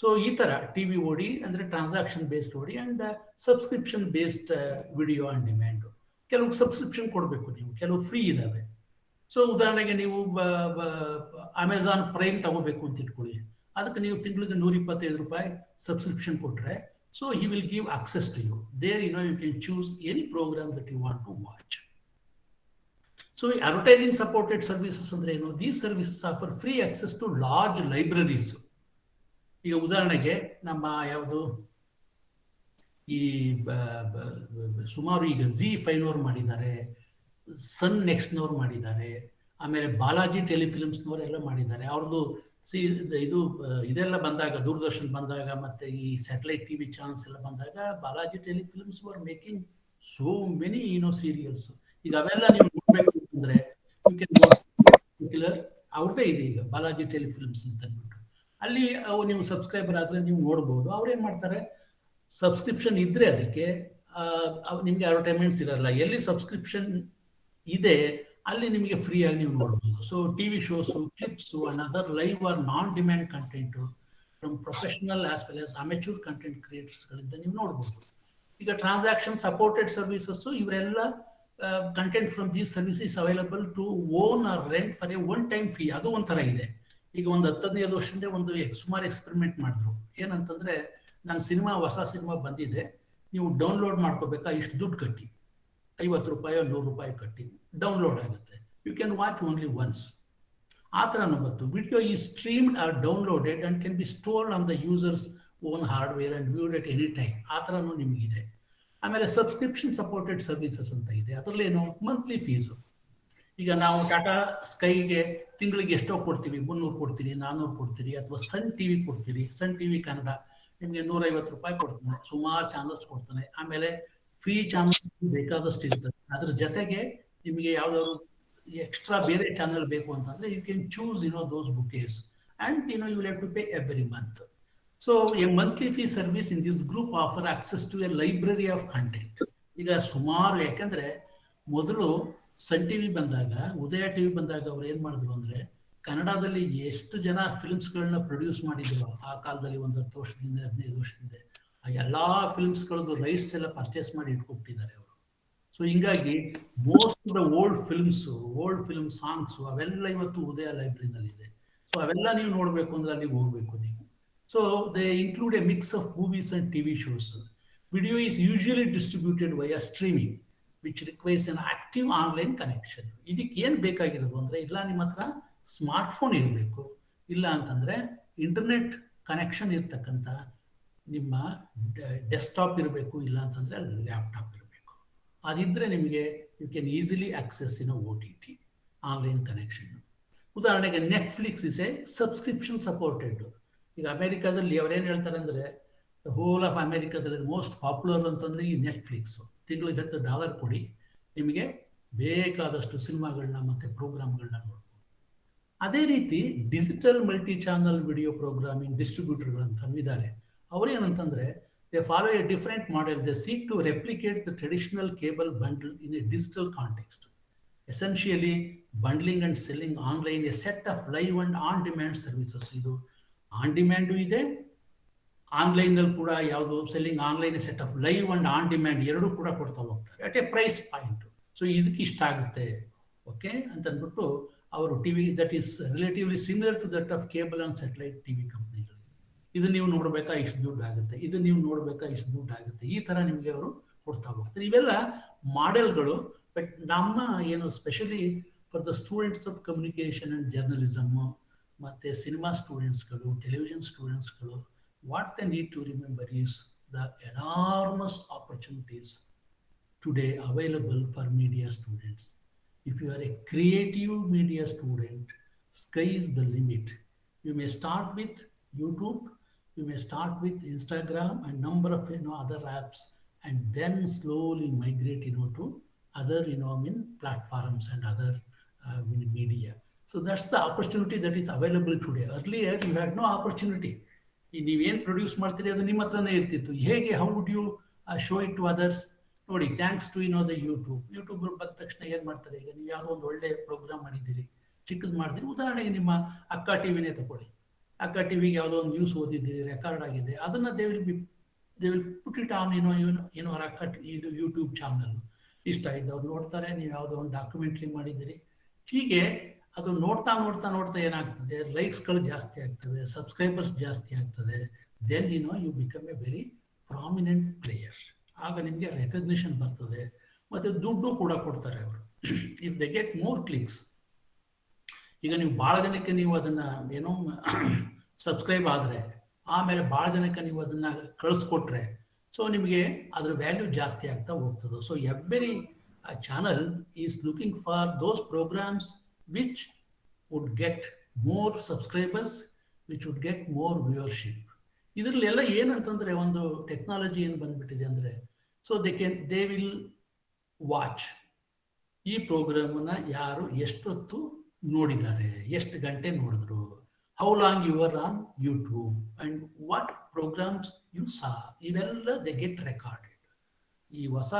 ಸೊ ಈ ತರ ಟಿವಿ ಓಡಿ ಅಂದ್ರೆ ಟ್ರಾನ್ಸಾಕ್ಷನ್ ಬೇಸ್ಡ್ ಓಡಿ and subscription based video on demand. ಕೆಲವು ಸಬ್ಸ್ಕ್ರಿಪ್ಷನ್ ಕೊಡಬೇಕು ನೀವು, ಕೆಲವು ಫ್ರೀ ಇದಾವೆ. ಸೊ ಉದಾಹರಣೆಗೆ ನೀವು ಅಮೆಝಾನ್ ಪ್ರೈಮ್ ತಗೋಬೇಕು ಅಂತ ಇಟ್ಕೊಳ್ಳಿ, ಅದಕ್ಕೆ ನೀವು ತಿಂಗಳಿಗೆ 125 ರೂಪಾಯಿ ಸಬ್ಸ್ಕ್ರಿಪ್ಷನ್ ಕೊಟ್ಟರೆ, so he will give access to you. There you can choose any programme that you want to watch. So advertising supported services ಅಂದ್ರೆ ಏನು? These services offer free access to large libraries. ಈಗ ಉದಾಹರಣೆಗೆ ನಮ್ಮ ಯಾವುದು ಈ ಸುಮಾರು ಈಗ ZEE5ನವ್ರು ಮಾಡಿದ್ದಾರೆ, ಸನ್ ನೆಕ್ಸ್ಟ್ನವ್ರು ಮಾಡಿದ್ದಾರೆ, ಆಮೇಲೆ ಬಾಲಾಜಿ ಟೆಲಿಫಿಲ್ಮ್ಸ್ನವರೆಲ್ಲ ಮಾಡಿದ್ದಾರೆ. ಅವ್ರದ್ದು ಇದೆಲ್ಲ ಬಂದಾಗ, ದೂರದರ್ಶನ್ ಬಂದಾಗ ಮತ್ತೆ ಈ ಸ್ಯಾಟಲೈಟ್ ಟಿವಿ ಚಾನಲ್ಸ್ ಎಲ್ಲ ಬಂದಾಗ, Balaji Telefilms were making so many serials. ಈಗ ಅವೆಲ್ಲ ನೀವು ನೋಡ್ಬೇಕು ಅಂದ್ರೆ ಯು ಕ್ಯಾನ್ ಅವ್ರದ್ದೇ ಇದೆ ಈಗ ಬಾಲಾಜಿ ಟೆಲಿಫಿಲ್ಮ್ಸ್ ಅಂತ ಅಂದ್ಬಿಟ್ಟು, ಅಲ್ಲಿ ನೀವು ಸಬ್ಸ್ಕ್ರೈಬರ್ ಆದ್ರೆ ನೀವು ನೋಡ್ಬೋದು. ಅವ್ರೇನ್ ಮಾಡ್ತಾರೆ, ಸಬ್ಸ್ಕ್ರಿಪ್ಷನ್ ಇದ್ರೆ ಅದಕ್ಕೆ ನಿಮ್ಗೆ ಅಡ್ವರ್ಟೈಸ್ಮೆಂಟ್ಸ್ ಇರಲ್ಲ. ಎಲ್ಲಿ ಸಬ್ಸ್ಕ್ರಿಪ್ಷನ್ ಇದೆ ಅಲ್ಲಿ ನಿಮಗೆ ಫ್ರೀ ಆಗಿ ನೀವು ನೋಡ್ಬೋದು. So TV shows, clips and other live or on demand content from professional as well as amateur content ಕ್ರಿಯೇಟರ್ಸ್ಗಳಿಂದ ನೀವು ನೋಡ್ಬೋದು. ಈಗ ಟ್ರಾನ್ಸಾಕ್ಷನ್ ಸಪೋರ್ಟೆಡ್ ಸರ್ವಿಸಸ್ಸು, ಇವರೆಲ್ಲ content from these services available to own or rent for a one time fee. ಅದು ಒಂಥರ ಇದೆ. ಈಗ ಒಂದು 10-15 ವರ್ಷದಿಂದ ಒಂದು ಸುಮಾರು ಎಕ್ಸ್ಪೆರಿಮೆಂಟ್ ಮಾಡಿದ್ರು. ಏನಂತಂದ್ರೆ, ನನ್ನ ಹೊಸ ಸಿನಿಮಾ ಬಂದಿದೆ, ನೀವು ಡೌನ್ಲೋಡ್ ಮಾಡ್ಕೋಬೇಕಾ, ಇಷ್ಟು ದುಡ್ಡು ಕಟ್ಟಿ, 50 ರೂಪಾಯಿ 100 ರೂಪಾಯಿ ಕಟ್ಟಿ ಡೌನ್ಲೋಡ್ ಆಗುತ್ತೆ. You can watch only once. ಆ ಥರನೂ ಬಂತು. ವಿಡಿಯೋ ಈ streamed or downloaded and can be stored on the user's own hardware and viewed at any time. ಆ ಥರನೂ ನಿಮಗಿದೆ. ಆಮೇಲೆ ಸಬ್ಸ್ಕ್ರಿಪ್ಷನ್ ಸಪೋರ್ಟೆಡ್ ಸರ್ವಿಸಸ್ ಅಂತ ಇದೆ. ಅದರಲ್ಲೇನು ಮಂತ್ಲಿ ಫೀಸು. ಈಗ ನಾವು ಟಾಟಾ ಸ್ಕೈಗೆ ತಿಂಗಳಿಗೆ ಎಷ್ಟೋ ಕೊಡ್ತೀವಿ, 300 ಕೊಡ್ತೀರಿ, 400 ಕೊಡ್ತೀರಿ, ಅಥವಾ ಸನ್ ಟಿವಿ ಕೊಡ್ತೀರಿ. ಸನ್ ಟಿವಿ ಕನ್ನಡ ನಿಮಗೆ 150 ರೂಪಾಯಿ ಕೊಡ್ತಾನೆ, ಸುಮಾರು ಚಾನಲ್ಸ್ ಕೊಡ್ತಾನೆ. ಆಮೇಲೆ ಫ್ರೀ ಚಾನಲ್ಸ್ ಬೇಕಾದಷ್ಟು ಇರ್ತದೆ. ಅದ್ರ ಜೊತೆಗೆ ನಿಮಗೆ ಯಾವ್ದಾದ್ರು ಎಕ್ಸ್ಟ್ರಾ ಬೇರೆ ಚಾನಲ್ ಬೇಕು ಅಂತಂದ್ರೆ you can choose those bouquets and you will have to pay every month. So a monthly fee service in this group offer access to a library of content. ಈಗ ಸುಮಾರು, ಯಾಕಂದ್ರೆ ಮೊದಲು ಸನ್ ಟಿವಿ ಬಂದಾಗ, ಉದಯ ಟಿವಿ ಬಂದಾಗ ಅವ್ರು ಏನ್ ಮಾಡಿದ್ರು ಅಂದ್ರೆ, ಕನ್ನಡದಲ್ಲಿ ಎಷ್ಟು ಜನ ಫಿಲ್ಮ್ಸ್ಗಳನ್ನ ಪ್ರೊಡ್ಯೂಸ್ ಮಾಡಿದ್ರು ಆ ಕಾಲದಲ್ಲಿ, ಒಂದು 10 ವರ್ಷದಿಂದ 15 ವರ್ಷದಿಂದ, ಆ ಎಲ್ಲಾ ಫಿಲ್ಮ್ಸ್ಗಳದ್ದು ರೈಟ್ಸ್ ಎಲ್ಲ ಪರ್ಚೇಸ್ ಮಾಡಿ ಇಟ್ಕೊಟ್ಟಿದ್ದಾರೆ ಅವರು. ಸೊ ಹಿಂಗಾಗಿ most of the old film songs ಅವೆಲ್ಲ ಇವತ್ತು ಉದಯ ಲೈಬ್ರರಿನಲ್ಲಿ ಇದೆ. ಸೊ ಅವೆಲ್ಲ ನೀವು ನೋಡ್ಬೇಕು ಅಂದ್ರೆ ಅಲ್ಲಿಗೆ ಹೋಗ್ಬೇಕು ನೀವು. So they include A mix of movies and TV shows. Video is usually distributed via streaming which requires N active online connection. ಇದಕ್ಕೆ ಏನು ಬೇಕಾಗಿರೋದು ಅಂದ್ರೆ, ಇಲ್ಲ ನಿಮ್ಮ ಹತ್ರ ಸ್ಮಾರ್ಟ್ ಫೋನ್ ಇರಬೇಕು, ಇಲ್ಲ ಅಂತಂದ್ರೆ ಇಂಟರ್ನೆಟ್ ಕನೆಕ್ಷನ್ ಇರ್ತಕ್ಕಂಥ ನಿಮ್ಮ ಡೆಸ್ಕ್ಟಾಪ್ ಇರಬೇಕು, ಇಲ್ಲ ಅಂತಂದ್ರೆ ಲ್ಯಾಪ್ಟಾಪ್ ಇರಬೇಕು. ಅದಿದ್ರೆ ನಿಮಗೆ you can easily access OTT online connection. ಉದಾಹರಣೆಗೆ Netflix is a subscription supported. ಈಗ ಅಮೆರಿಕಾದಲ್ಲಿ ಅವ್ರೇನು ಹೇಳ್ತಾರೆ ಅಂದ್ರೆ, ದ ಹೋಲ್ ಆಫ್ ಅಮೆರಿಕಾದಲ್ಲಿ ಮೋಸ್ಟ್ ಪಾಪ್ಯುಲರ್ ಅಂತಂದ್ರೆ ಈ ನೆಟ್ಫ್ಲಿಕ್ಸ್. ತಿಂಗಳಿಗೆ $10 ಕೊಡಿ, ನಿಮಗೆ ಬೇಕಾದಷ್ಟು ಸಿನಿಮಾಗಳನ್ನ ಮತ್ತೆ ಪ್ರೋಗ್ರಾಮ್ಗಳನ್ನ ನೋಡ್ಬೋದು. ಅದೇ ರೀತಿ digital multi channel video programming ಡಿಸ್ಟ್ರಿಬ್ಯೂಟರ್ಗಳಂತ ಇದ್ದಾರೆ. ಅವ್ರೇನಂತಂದ್ರೆ, they follow a different model. They seek to replicate the traditional cable bundle in a digital context. Essentially bundling and selling online a set of live and on demand services. ಇದು ಆನ್ ಡಿಮ್ಯಾಂಡು ಇದೆ, ಆನ್ಲೈನಲ್ಲಿ ಕೂಡ ಯಾವುದು selling online set of live and on demand ಎರಡೂ ಕೂಡ ಕೊಡ್ತಾ ಹೋಗ್ತಾರೆ at a price point. So ಇದಕ್ಕೆ ಇಷ್ಟ ಆಗುತ್ತೆ ಓಕೆ ಅಂತ ಅಂದ್ಬಿಟ್ಟು ಅವರು TV that is relatively similar to that of cable and satellite TV ಕಂಪ್ನಿಗಳಿಗೆ. ಇದು ನೀವು ನೋಡ್ಬೇಕಾ ಇಷ್ಟು ದುಡ್ಡು ಆಗುತ್ತೆ, ಇದು ನೀವು ನೋಡ್ಬೇಕಾ ಇಷ್ಟು ದುಡ್ಡು ಆಗುತ್ತೆ, ಈ ತರ ನಿಮಗೆ ಅವರು ಕೊಡ್ತಾ ಹೋಗ್ತಾರೆ. ಇವೆಲ್ಲ ಮಾಡೆಲ್ಗಳು. ಬಟ್ ನಮ್ಮ ಏನು specially for the students of communication and journalism ಮತ್ತೆ ಸಿನಿಮಾ ಸ್ಟೂಡೆಂಟ್ಸ್ಗಳು, ಟೆಲಿವಿಷನ್ ಸ್ಟೂಡೆಂಟ್ಸ್ಗಳು, what they need to remember is the enormous opportunities today available for media students. If you are a creative media student, sky is the limit. You may start with YouTube, you may start with Instagram and number of other apps, and then slowly migrate to other platforms and other media. So that's the opportunity that is available today. Earlier you had no opportunity. ನೀವೇನು ಪ್ರೊಡ್ಯೂಸ್ ಮಾಡ್ತೀರಿ ಅದು ನಿಮ್ಮ ಹತ್ರನೇ ಇರ್ತಿತ್ತು. ಹೇಗೆ how would you show it to others? ನೋಡಿ, ಥ್ಯಾಂಕ್ಸ್ ಟು ದ ಯೂಟ್ಯೂಬ್ ಬಂದ ತಕ್ಷಣ ಏನು ಮಾಡ್ತಾರೆ, ಈಗ ನೀವು ಯಾವುದೋ ಒಂದು ಒಳ್ಳೆ ಪ್ರೋಗ್ರಾಮ್ ಮಾಡಿದ್ದೀರಿ, ಚಿಕ್ಕದು ಮಾಡಿದಿರಿ, ಉದಾಹರಣೆಗೆ ನಿಮ್ಮ ಅಕ್ಕ ಟಿವಿನೇ ತಗೊಳ್ಳಿ. ಅಕ್ಕ ಟಿವಿಗೆ ಯಾವುದೋ ಒಂದು ನ್ಯೂಸ್ ಓದಿದ್ದೀರಿ, ರೆಕಾರ್ಡ್ ಆಗಿದೆ, ಅದನ್ನು they will put it on ಏನೋ ಅಕ್ಕ ಇದು ಯೂಟ್ಯೂಬ್ ಚಾನಲ್. ಇಷ್ಟ ಇದ್ದವ್ರು ನೋಡ್ತಾರೆ. ನೀವು ಯಾವುದೋ ಒಂದು ಡಾಕ್ಯುಮೆಂಟ್ರಿ ಮಾಡಿದ್ದೀರಿ, ಹೀಗೆ ಅದು ನೋಡ್ತಾ ಏನಾಗ್ತದೆ, ಲೈಕ್ಸ್ಗಳು ಜಾಸ್ತಿ ಆಗ್ತವೆ, ಸಬ್ಸ್ಕ್ರೈಬರ್ಸ್ ಜಾಸ್ತಿ ಆಗ್ತದೆ. Then you become a very prominent player. ಆಗ ನಿಮಗೆ ರೆಕಗ್ನಿಷನ್ ಬರ್ತದೆ, ಮತ್ತು ದುಡ್ಡು ಕೂಡ ಕೊಡ್ತಾರೆ ಅವರು. If they get more clicks, ಈಗ ನೀವು ಭಾಳ ಜನಕ್ಕೆ ನೀವು ಅದನ್ನು ಏನೋ ಸಬ್ಸ್ಕ್ರೈಬ್ ಆದರೆ, ಆಮೇಲೆ ಭಾಳ ಜನಕ್ಕೆ ನೀವು ಅದನ್ನು ಕಳಿಸ್ಕೊಟ್ರೆ, ಸೊ ನಿಮಗೆ ಅದರ ವ್ಯಾಲ್ಯೂ ಜಾಸ್ತಿ ಆಗ್ತಾ ಹೋಗ್ತದೆ. So every channel is looking for those programmes which would get more subscribers, which would get more viewership. ಇದರಲ್ಲೆಲ್ಲ ಏನಂತಂದರೆ, ಒಂದು ಟೆಕ್ನಾಲಜಿ ಏನು ಬಂದ್ಬಿಟ್ಟಿದೆ ಅಂದರೆ, ಸೊ ದೇ ವಿಲ್ ವಾಚ್ ಈ ಪ್ರೋಗ್ರಾಮನ್ನು ಯಾರು ಎಷ್ಟೊತ್ತು ನೋಡಿದ್ದಾರೆ, ಎಷ್ಟು ಗಂಟೆ ನೋಡಿದ್ರು, how long you are on YouTube and what programmes you saw, ಇವೆಲ್ಲ ದೆ ಗೆಟ್ ರೆಕಾರ್ಡೆಡ್. ಈ ಹೊಸ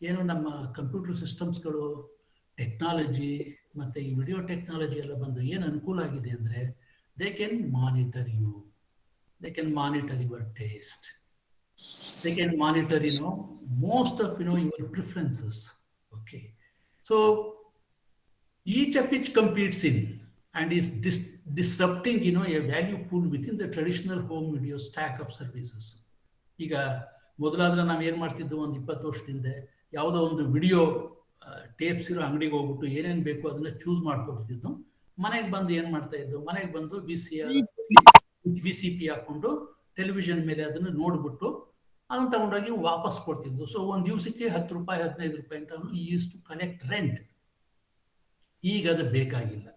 ಏನು ನಮ್ಮ ಕಂಪ್ಯೂಟರ್ ಸಿಸ್ಟಮ್ಸ್ಗಳು, ಟೆಕ್ನಾಲಜಿ ಮತ್ತು ಈ ವಿಡಿಯೋ ಟೆಕ್ನಾಲಜಿ ಎಲ್ಲ ಬಂದು ಏನು ಅನುಕೂಲ ಆಗಿದೆ ಅಂದರೆ, they can monitor you, they can monitor your taste, they can monitor most of your preferences. Okay, so each of which competes in and is disrupting a value pool within the traditional home video stack of services. ಈಗ ಮೊದಲಾದ್ರೆ ನಾವು ಏನು ಮಾಡ್ತಿದ್ವು, ಒಂದು 20 ವರ್ಷದಿಂದ ಯಾವುದೋ ಒಂದು ವಿಡಿಯೋ ಟೇಪ್ಸ್ ಇರೋ ಅಂಗಡಿಗೆ ಹೋಗ್ಬಿಟ್ಟು ಏನೇನು ಬೇಕು ಅದನ್ನ ಚೂಸ್ ಮಾಡ್ಕೊಡ್ತಿದ್ದು, ಮನೆಗೆ ಬಂದು ಏನು ಮಾಡ್ತಾ ಇದ್ದು, ಮನೆಗೆ ಬಂದು VCP ಹಾಕೊಂಡು ಟೆಲಿವಿಷನ್ ಮೇಲೆ ಅದನ್ನು ನೋಡ್ಬಿಟ್ಟು ಅದನ್ನು ತಗೊಂಡೋಗಿ ವಾಪಸ್ ಕೊಡ್ತಿದ್ದು. ಸೊ ಒಂದು ದಿವಸಕ್ಕೆ 10 ರೂಪಾಯಿ 15 ರೂಪಾಯಿ ಅಂತ ಯೂಸ್ ಟು ಕಲೆಕ್ಟ್ ರೆಂಟ್. ಈಗ ಅದು ಬೇಕಾಗಿಲ್ಲ.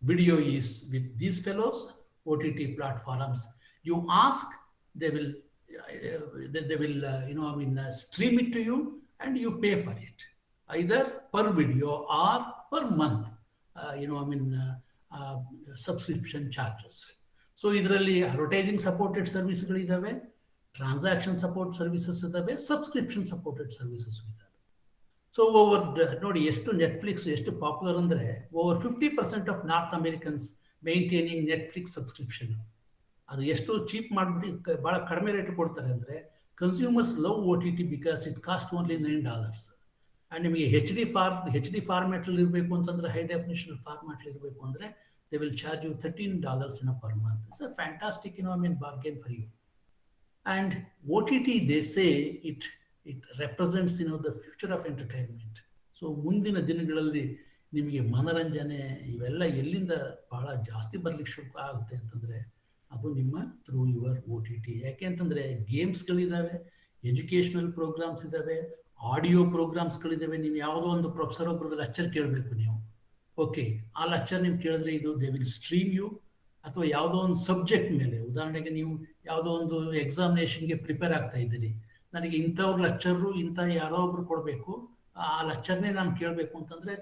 Video is with these fellows, OTT platforms. You ask, they will stream it to you and you pay for it, either per video or per month, subscription charges. So ಇದರಲ್ಲಿ ಅಡ್ವರ್ಟೈಸಿಂಗ್ ಸಪೋರ್ಟೆಡ್ ಸರ್ವಿಸ್ಗಳಿದ್ದಾವೆ, ಟ್ರಾನ್ಸಾಕ್ಷನ್ ಸಪೋರ್ಟ್ ಸರ್ವಿಸಸ್ ಇದ್ದಾವೆ, ಸಬ್ಸ್ಕ್ರಿಪ್ಷನ್ ಸಪೋರ್ಟೆಡ್ ಸರ್ವಿಸಸ್ ಇದ್ದಾವೆ. ಸೊ ನೋಡಿ ಎಷ್ಟು ನೆಟ್ಫ್ಲಿಕ್ಸ್ ಎಷ್ಟು ಪಾಪ್ಯುಲರ್ ಅಂದರೆ, over 50% of North Americans maintaining Netflix subscription. ಅದು ಎಷ್ಟು ಚೀಪ್ ಮಾಡಿಬಿಟ್ಟು ಭಾಳ ಕಡಿಮೆ ರೇಟ್ ಕೊಡ್ತಾರೆ ಅಂದರೆ, consumers love OTT because it cost only $9. And ನಿಮಗೆ HD ಫಾರ್ಮ್ಯಾಟಲ್ಲಿ ಇರಬೇಕು ಅಂತಂದರೆ, ಹೈ ಡೆಫಿನಿಷನ್ ಫಾರ್ಮ್ಯಾಟಲ್ಲಿ ಇರಬೇಕು ಅಂದರೆ, they will charge you $13 per month. It's a fantastic bargain for you. And OTT, they say it represents the future of entertainment. So ಮುಂದಿನ ದಿನಗಳಲ್ಲಿ ನಿಮಗೆ ಮನರಂಜನೆ ಇವೆಲ್ಲ ಎಲ್ಲಿಂದ ಬಹಳ ಜಾಸ್ತಿ ಬರ್ಲಿಕ್ಕೆ ಶುರು ಆಗುತ್ತೆ ಅಂತಂದರೆ, ಅದು ನಿಮ್ಮ ಥ್ರೂ ಯುವರ್ OTT. ಯಾಕೆ ಅಂತಂದರೆ ಗೇಮ್ಸ್ಗಳಿದ್ದಾವೆ, ಎಜುಕೇಷನಲ್ ಪ್ರೋಗ್ರಾಮ್ಸ್ ಇದ್ದಾವೆ, ಆಡಿಯೋ ಪ್ರೋಗ್ರಾಮ್ಸ್ಗಳಿದ್ದಾವೆ. ನೀವು ಯಾವುದೋ ಒಂದು ಪ್ರೊಫೆಸರ್ ಒಬ್ಬರದ್ದು ಲೆಕ್ಚರ್ ಕೇಳಬೇಕು ನೀವು, ಓಕೆ, ಆ ಲೆಕ್ಚರ್ ನೀವು ಕೇಳಿದ್ರೆ ಇದು ದೇ ವಿಲ್ ಸ್ಟ್ರೀಮ್ ಯು. ಅಥವಾ ಯಾವುದೋ ಒಂದು ಸಬ್ಜೆಕ್ಟ್ ಮೇಲೆ, ಉದಾಹರಣೆಗೆ ನೀವು ಯಾವುದೋ ಒಂದು ಎಕ್ಸಾಮಿನೇಷನ್ಗೆ ಪ್ರಿಪೇರ್ ಆಗ್ತಾ ಇದ್ದೀರಿ, ನನಗೆ ಇಂಥವ್ರ ಲೆಕ್ಚರು ಇಂಥ ಯಾರೋ ಒಬ್ರು ಕೊಡಬೇಕು, ಆ ಲೆಕ್ಚರ್ನೇ ನಾನು ಕೇಳಬೇಕು ಅಂತಂದರೆ,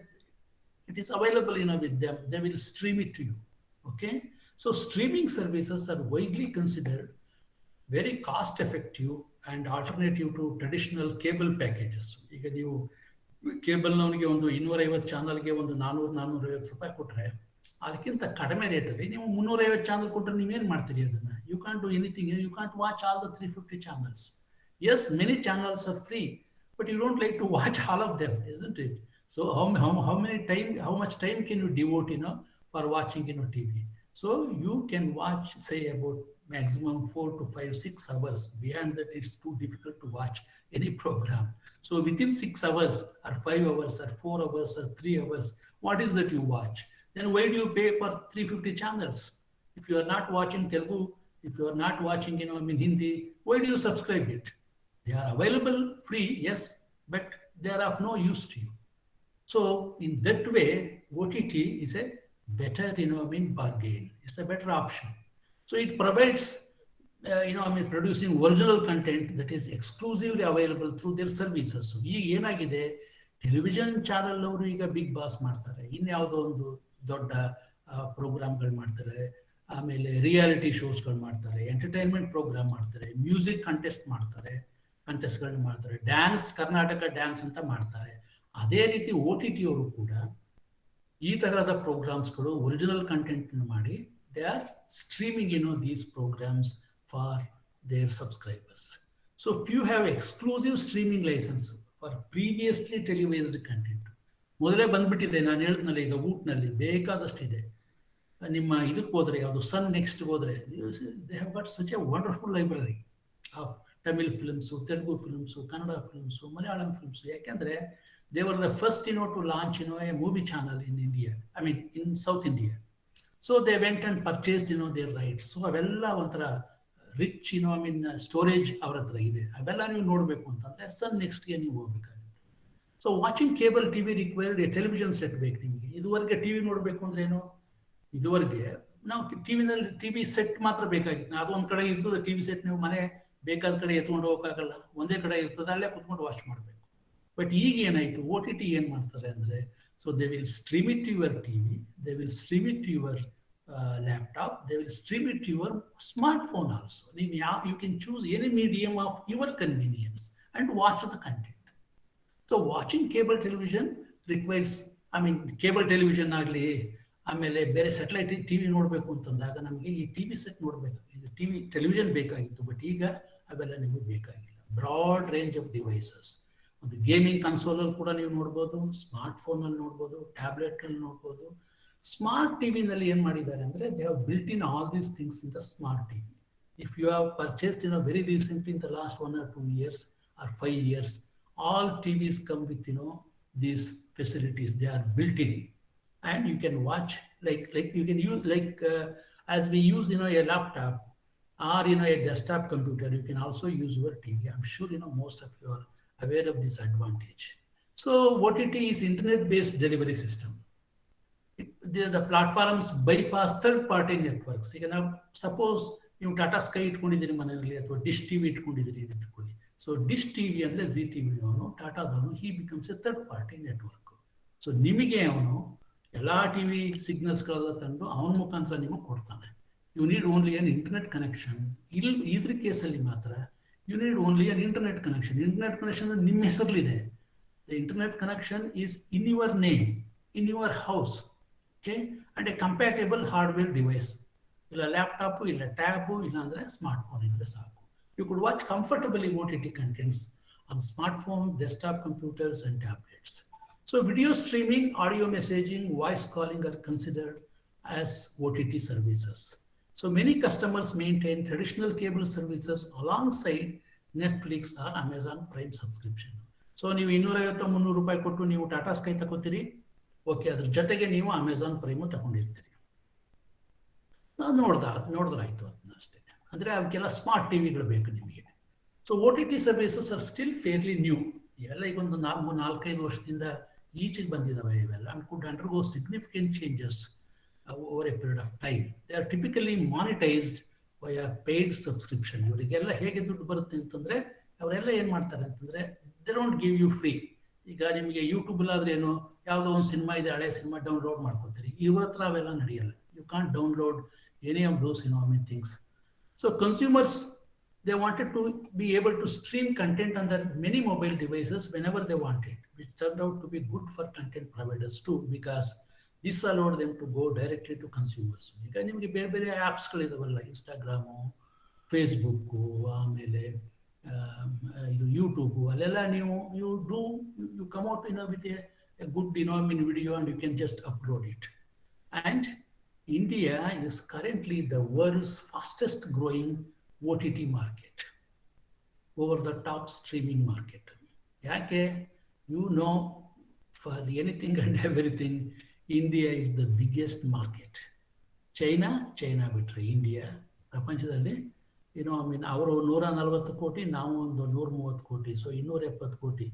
it is available with them, they will stream it to you. Okay, so streaming services are widely considered very cost effective and alternative to traditional cable packages. ಈಗ ನೀವು ಕೇಬಲ್ನವನಿಗೆ ಒಂದು 250 ಚಾನಲ್ಗೆ ಒಂದು 400-450 ರೂಪಾಯಿ ಕೊಟ್ಟರೆ, ಅದಕ್ಕಿಂತ ಕಡಿಮೆ ರೇಟಲ್ಲಿ ನೀವು 350 ಚಾನಲ್ ಕೊಟ್ಟರೆ ನೀವೇನು ಮಾಡ್ತೀರಿ ಅದನ್ನು? You can't do anything, you can't watch all the 350 channels. Yes, many channels are free, but you don't like to watch all of them, isn't it? So how much time can you devote for watching TV? So you can watch, say, about maximum 4 to 5, 6 hours. Beyond that, it's too difficult to watch any program. So within 6 hours or 5 hours or 4 hours or 3 hours, what is that you watch? Then why do you pay for 350 channels? If you are not watching Telugu, if you are not watching Hindi, why do you subscribe it? They are available free, yes, but they are of no use to you. So in that way, OTT is a better bargain. It's a better option. So it provides producing original content that is exclusively available through their services. So ಈಗ ಏನಾಗಿದೆ, ಟೆಲಿವಿಷನ್ ಚಾನಲ್ ಅವರು ಈಗ ಬಿಗ್ ಬಾಸ್ ಮಾಡ್ತಾರೆ, ಇನ್ಯಾವುದೋ ಒಂದು ದೊಡ್ಡ ಪ್ರೋಗ್ರಾಮ್ಗಳು ಮಾಡ್ತಾರೆ, ಆಮೇಲೆ ರಿಯಾಲಿಟಿ ಶೋಸ್ಗಳು ಮಾಡ್ತಾರೆ, ಎಂಟರ್ಟೈನ್ಮೆಂಟ್ ಪ್ರೋಗ್ರಾಮ್ ಮಾಡ್ತಾರೆ, ಮ್ಯೂಸಿಕ್ ಕಂಟೆಸ್ಟ್ ಮಾಡ್ತಾರೆ, ಕಂಟೆಸ್ಟ್ಗಳನ್ನ ಮಾಡ್ತಾರೆ. ಡ್ಯಾನ್ಸ್, ಕರ್ನಾಟಕ ಡ್ಯಾನ್ಸ್ ಅಂತ ಮಾಡ್ತಾರೆ. ಅದೇ ರೀತಿ OTT ಅವರು ಕೂಡ ಈ ತರಹದ ಪ್ರೋಗ್ರಾಮ್ಸ್ಗಳು ಒರಿಜಿನಲ್ ಕಂಟೆಂಟ್ ಮಾಡಿ they are streaming these programs for their subscribers. So few have exclusive streaming license for previously televised content. ಮೊದಲೇ ಬಂದ್ಬಿಟ್ಟಿದೆ, ನಾನು ಹೇಳಿದ್ನಲ್ಲ ಈಗ ಊಟ್ನಲ್ಲಿ ಬೇಕಾದಷ್ಟಿದೆ. ನಿಮ್ಮ ಇದಕ್ಕೆ ಹೋದರೆ ಯಾವುದು ಸನ್ ನೆಕ್ಸ್ಟ್ಗೆ ಹೋದರೆ they have got such A wonderful library of Tamil films, Telugu films, Kannada films, Malayalam films. ಯಾಕೆಂದರೆ they were the first to launch a movie channel in India, I mean in South India. So they went and purchased their rights. So avella onthara rich I mean storage avara hatra ide. Avella ನೀವು ನೋಡಬೇಕು ಅಂತಂದ್ರೆ ಸನ್ ನೆಕ್ಸ್ಟ್ ಗೆ ನೀವು ಹೋಗಬೇಕಾಗುತ್ತೆ. So watching cable TV required A television set ಬೇಕು ನಿಮಗೆ. ಇದುವರೆಗೆ ಟಿವಿ ನೋಡಬೇಕು ಅಂದ್ರೆ ಏನು, ಇದುವರೆಗೆ ನಾವು ಟಿವಿ ಸೆಟ್ ಮಾತ್ರ ಬೇಕಾಗಿತ್ತು. ಅದು ಒಂದ್ ಕಡೆ ಇರ್ತದೆ ಟಿವಿ ಸೆಟ್, ನೀವು ಮನೆ ಬೇಕಾದ ಕಡೆ ಎತ್ಕೊಂಡು ಹೋಗೋಕ್ಕಾಗಲ್ಲ, ಒಂದೇ ಕಡೆ ಇರ್ತದೆ, ಅಲ್ಲೇ ಕುತ್ಕೊಂಡು ವಾಚ್ ಮಾಡಬೇಕು. ಬಟ್ ಈಗ ಏನಾಯ್ತು, OTT ಏನು ಮಾಡ್ತಾರೆ ಅಂದರೆ, so they will stream it to your TV, they will stream it to your laptop, they will stream it to your smart phone also. ನೀವು you can choose any medium of your convenience and watch the content. So watching cable television requires, I mean cable television ಆಗಲಿ, ಆಮೇಲೆ ಬೇರೆ ಸ್ಯಾಟಲೈಟ್ ಟಿವಿ ನೋಡಬೇಕು ಅಂತಂದಾಗ ನಮಗೆ ಈ ಟಿವಿ ಸೆಟ್ ನೋಡಬೇಕು, ಇದು ಟೆಲಿವಿಷನ್ ಬೇಕಾಗಿತ್ತು. ಬಟ್ ಈಗ ಅವೆಲ್ಲ ನಿಮಗೆ ಬೇಕಾಗಿಲ್ಲ. ಬ್ರಾಡ್ ರೇಂಜ್ ಆಫ್ ಡಿವೈಸಸ್, ಒಂದು ಗೇಮಿಂಗ್ ಕನ್ಸೋಲಲ್ಲಿ ಕೂಡ ನೀವು ನೋಡ್ಬೋದು, ಸ್ಮಾರ್ಟ್ ಫೋನಲ್ಲಿ ನೋಡ್ಬೋದು, ಟ್ಯಾಬ್ಲೆಟ್ನಲ್ಲಿ ನೋಡ್ಬೋದು. ಸ್ಮಾರ್ಟ್ ಟಿವಿನಲ್ಲಿ ಏನು ಮಾಡಿದ್ದಾರೆ ಅಂದರೆ, they have built in all these things in the smart TV. If you have purchased very recently in the last 1 or 2 years or 5 years, all TVs come with these facilities. They are built in, and you can watch like you can use as we use a laptop or a desktop computer, you can also use your TV. I'm sure most of you are aware of this advantage. So OTT is internet-based delivery system. The platforms bypass third-party networks. ಈಗ ನಾವು ಸಪೋಸ್ ನೀವು ಟಾಟಾ ಸ್ಕೈ ಇಟ್ಕೊಂಡಿದ್ದೀರಿ ಮನೆಯಲ್ಲಿ, ಅಥವಾ ಡಿಶ್ ಟಿವಿ ಇಟ್ಕೊಂಡಿದ್ದೀರಿ ಇಟ್ಕೊಳ್ಳಿ. ಸೊ ಡಿಶ್ ಟಿವಿ ಅಂದರೆ ಜಿ ಟಿವಿದವನು, ಟಾಟಾದವನು, he becomes a third party network. So ನಿಮಗೆ ಅವನು ಎಲ್ಲ ಟಿವಿ ಸಿಗ್ನಲ್ಸ್ಗಳೆಲ್ಲ ತಂದು ಅವನ ಮುಖಾಂತರ ನಿಮಗೆ ಕೊಡ್ತಾನೆ. You need only an internet connection. ಇದ್ರ ಕೇಸಲ್ಲಿ ಮಾತ್ರ you need only an internet connection. Internet connection ನಿಮ್ಮ ಹೆಸರಲ್ಲಿದೆ. The internet connection is in your name, in your house, okay, and a compatible hardware device. ಇಲ್ಲ ಲ್ಯಾಪ್ಟಾಪ್, ಇಲ್ಲ ಟ್ಯಾಬು, ಇಲ್ಲ ಅಂದರೆ ಸ್ಮಾರ್ಟ್ಫೋನ್ ಇದ್ರೆ ಸಾಕು. You could watch comfortably OTT contents on smartphone, desktop computers and tablets. So video streaming, audio messaging, voice calling are considered as OTT services. So many customers maintain traditional cable services alongside Netflix or Amazon Prime subscription. So ನೀವು 250-300 ರೂಪಾಯಿ ಕೊಟ್ಟು ನೀವು ಟಾಟಾ ಸ್ಕೈ ತಗೋತೀರಿ, ಓಕೆ, ಅದ್ರ ಜೊತೆಗೆ ನೀವು ಅಮೆಝಾನ್ ಪ್ರೈಮು ತಗೊಂಡಿರ್ತೀರಿ. ನೋಡಿದ್ರಾಯ್ತು ಅದನ್ನ ಅಷ್ಟೇ. ಅಂದರೆ ಅವಕ್ಕೆಲ್ಲ ಸ್ಮಾರ್ಟ್ ಟಿವಿಗಳು ಬೇಕು ನಿಮಗೆ. So OTT services are still fairly new. ಇವೆಲ್ಲ ಈಗ ಒಂದು 4-5 ವರ್ಷದಿಂದ ಈಚೆಗೆ ಬಂದಿದ್ದಾವೆ ಇವೆಲ್ಲ, and could undergo significant changes over a period of time. They are typically monetized via paid subscription. ಇವರಿಗೆಲ್ಲ ಹೇಗೆ ದುಡ್ಡು ಬರುತ್ತೆ ಅಂತಂದರೆ, ಅವರೆಲ್ಲ ಏನು ಮಾಡ್ತಾರೆ ಅಂತಂದರೆ, they don't give you free. ಈಗ ನಿಮಗೆ ಯೂಟ್ಯೂಬಲ್ಲಾದ್ರೆ ಏನು, ಯಾವುದೋ ಒಂದು ಸಿನಿಮಾ ಇದೆ, ಹಳೆ ಸಿನಿಮಾ ಡೌನ್ಲೋಡ್ ಮಾಡ್ಕೊತೀರಿ. ಇವ್ರ ಹತ್ರ ಅವೆಲ್ಲ ನಡೆಯಲ್ಲ. You can't download any of those things. So consumers, they wanted to be able to stream content on their many mobile devices whenever they wanted, which turned out to be good for content providers too, because this allowed them to go directly to consumers. ಈಗ ನಿಮಗೆ ಬೇರೆ ಬೇರೆ ಆ್ಯಪ್ಸ್ಗಳಿದಾವಲ್ಲ, ಇನ್ಸ್ಟಾಗ್ರಾಮು, ಫೇಸ್ಬುಕ್ಕು, ಆಮೇಲೆ ಇದು ಯೂಟ್ಯೂಬು, ಅಲ್ಲೆಲ್ಲ ನೀವು you come out with a good video and you can just upload it. And India is currently the world's fastest growing OTT market, over the top streaming market. Yake, for anything and everything, India is the biggest market. China bitre India ಪ್ರಪಂಚದಲ್ಲಿ ಅವರು 140 ಕೋಟಿ, ನಾವು ಒಂದು 130 ಕೋಟಿ, ಸೊ 270 ಕೋಟಿ.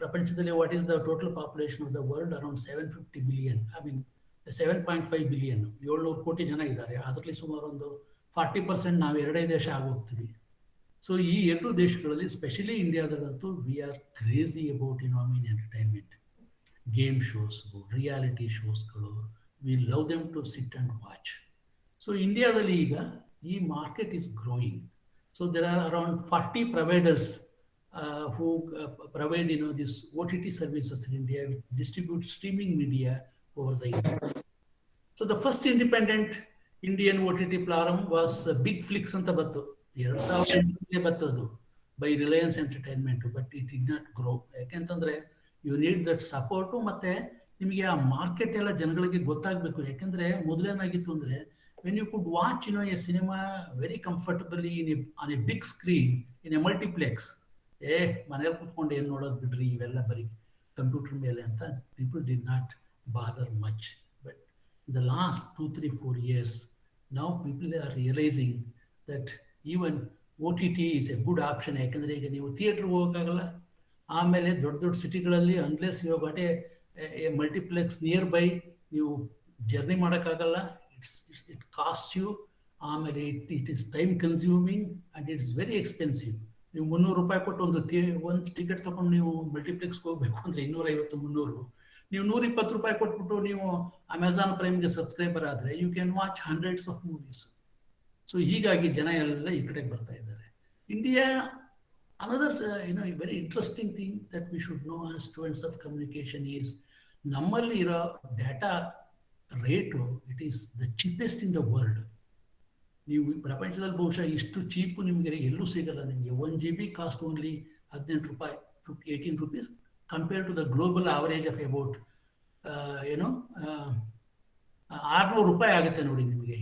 ಪ್ರಪಂಚದಲ್ಲಿ what is the total population of the world? Around 750 billion, I mean 7.5 billion, 700 ಕೋಟಿ ಜನ ಇದ್ದಾರೆ. ಅದರಲ್ಲಿ ಸುಮಾರು ಒಂದು 40% ನಾವು 2 ದೇಶ ಆಗೋಗ್ತೀವಿ. ಸೊ ಈ 2 ದೇಶಗಳಲ್ಲಿ, ಸ್ಪೆಷಲಿ ಇಂಡಿಯಾದಲ್ಲಂತೂ, we are crazy about entertainment, game ಶೋಸ್ಗಳು, ರಿಯಾಲಿಟಿ ಶೋಸ್ಗಳು. We love them to sit and watch. So ಇಂಡಿಯಾದಲ್ಲಿ ಈಗ ಈ market is growing. So there are around 40 providers who provide this OTT services in India, which distribute streaming media over the internet. So the first independent Indian OTT platform was Big Flix anta battu 2008 battu adu by Reliance Entertainment, but it did not grow. ಯಾಕೆಂತಂದ್ರೆ ಯು ನೀಡ್ ದಟ್ ಸಪೋರ್ಟ್, ಮತ್ತೆ ನಿಮಗೆ ಆ ಮಾರ್ಕೆಟ್ ಎಲ್ಲ ಜನಗಳಿಗೆ ಗೊತ್ತಾಗಬೇಕು. ಯಾಕಂದ್ರೆ ಮೊದಲೇನಾಗಿತ್ತು ಅಂದ್ರೆ when you could watch a cinema very comfortably on a big screen in a multiplex, ಮನೇಲಿ ಕೂತ್ಕೊಂಡು ಏನು ನೋಡೋದು ಬಿಡ್ರಿ, ಇವೆಲ್ಲ ಬರೀ ಕಂಪ್ಯೂಟರ್ ಮೇಲೆ ಅಂತ people did not bother much. But in the last 2, 3, 4 years, now people are realizing that even OTT is a good option. ಯಾಕಂದ್ರೆ ಈಗ ನೀವು ಥಿಯೇಟರ್ಗೆ ಹೋಗೋಕ್ಕಾಗಲ್ಲ, ಆಮೇಲೆ ದೊಡ್ಡ ದೊಡ್ಡ ಸಿಟಿಗಳಲ್ಲಿ unless you got a multiplex nearby, ನೀವು ಜರ್ನಿ ಮಾಡೋಕ್ಕಾಗಲ್ಲ. ಇಟ್ ಕಾಸ್ಟ್ ಯು, ಆಮೇಲೆ it is time consuming and it's very expensive. ನೀವು 300 ರೂಪಾಯಿ ಕೊಟ್ಟು ಒಂದು ಟಿಕೆಟ್ ತೊಗೊಂಡು ನೀವು ಮಲ್ಟಿಪ್ಲೆಕ್ಸ್ಗೆ ಹೋಗ್ಬೇಕು ಅಂದರೆ 250, 300. ನೀವು 120 ರೂಪಾಯಿ ಕೊಟ್ಬಿಟ್ಟು ನೀವು ಅಮೆಝಾನ್ ಪ್ರೈಮ್ಗೆ ಸಬ್ಸ್ಕ್ರೈಬರ್ ಆದರೆ you can watch hundreds of movies. So ಹೀಗಾಗಿ ಜನ ಎಲ್ಲ ಈ ಕಡೆಗೆ ಬರ್ತಾ ಇದ್ದಾರೆ. India, another very interesting thing that we should know as students of communication is ನಮ್ಮಲ್ಲಿ ಇರೋ data rate, it is the cheapest in the world. ನೀವು ಪ್ರಪಂಚದಲ್ಲಿ ಬಹುಶಃ ಇಷ್ಟು ಚೀಪು ನಿಮಗೆ ಎಲ್ಲೂ ಸಿಗಲ್ಲ. ನಿಮಗೆ 1 GB ಕಾಸ್ಟ್ ಓನ್ಲಿ 18 ರೂಪಾಯಿ, 18 rupees compare to the global average of about 600 ರೂಪಾಯಿ ಆಗುತ್ತೆ ನೋಡಿ ನಿಮಗೆ.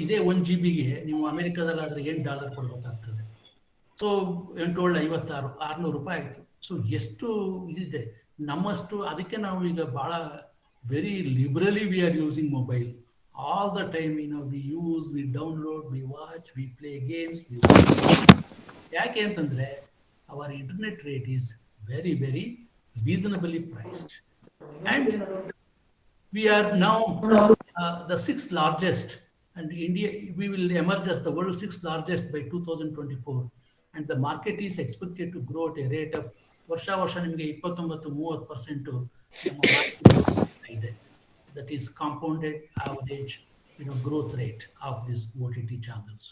ಇದೇ 1 GBಗೆ ನೀವು ಅಮೆರಿಕದಲ್ಲಾದರೆ $8 ಕೊಡಬೇಕಾಗ್ತದೆ. ಸೊ 856 600 ರೂಪಾಯಿ ಆಯಿತು. ಸೊ ಎಷ್ಟು ಇದಿದೆ ನಮ್ಮಷ್ಟು. ಅದಕ್ಕೆ ನಾವು ಈಗ ಭಾಳ very liberally we are using mobile all the time. We use, we download, we watch, we play games, we watch. ಯಾಕೆ ಅಂತಂದರೆ our internet rate is very very reasonably priced. And we are now the 6th largest, and India, we will emerge as the world's 6th largest by 2024, and the market is expected to grow at a rate of ವರ್ಷ ನಿಮಗೆ 29-30% ಇದೆ. That is compounded average growth rate of this OTT channels.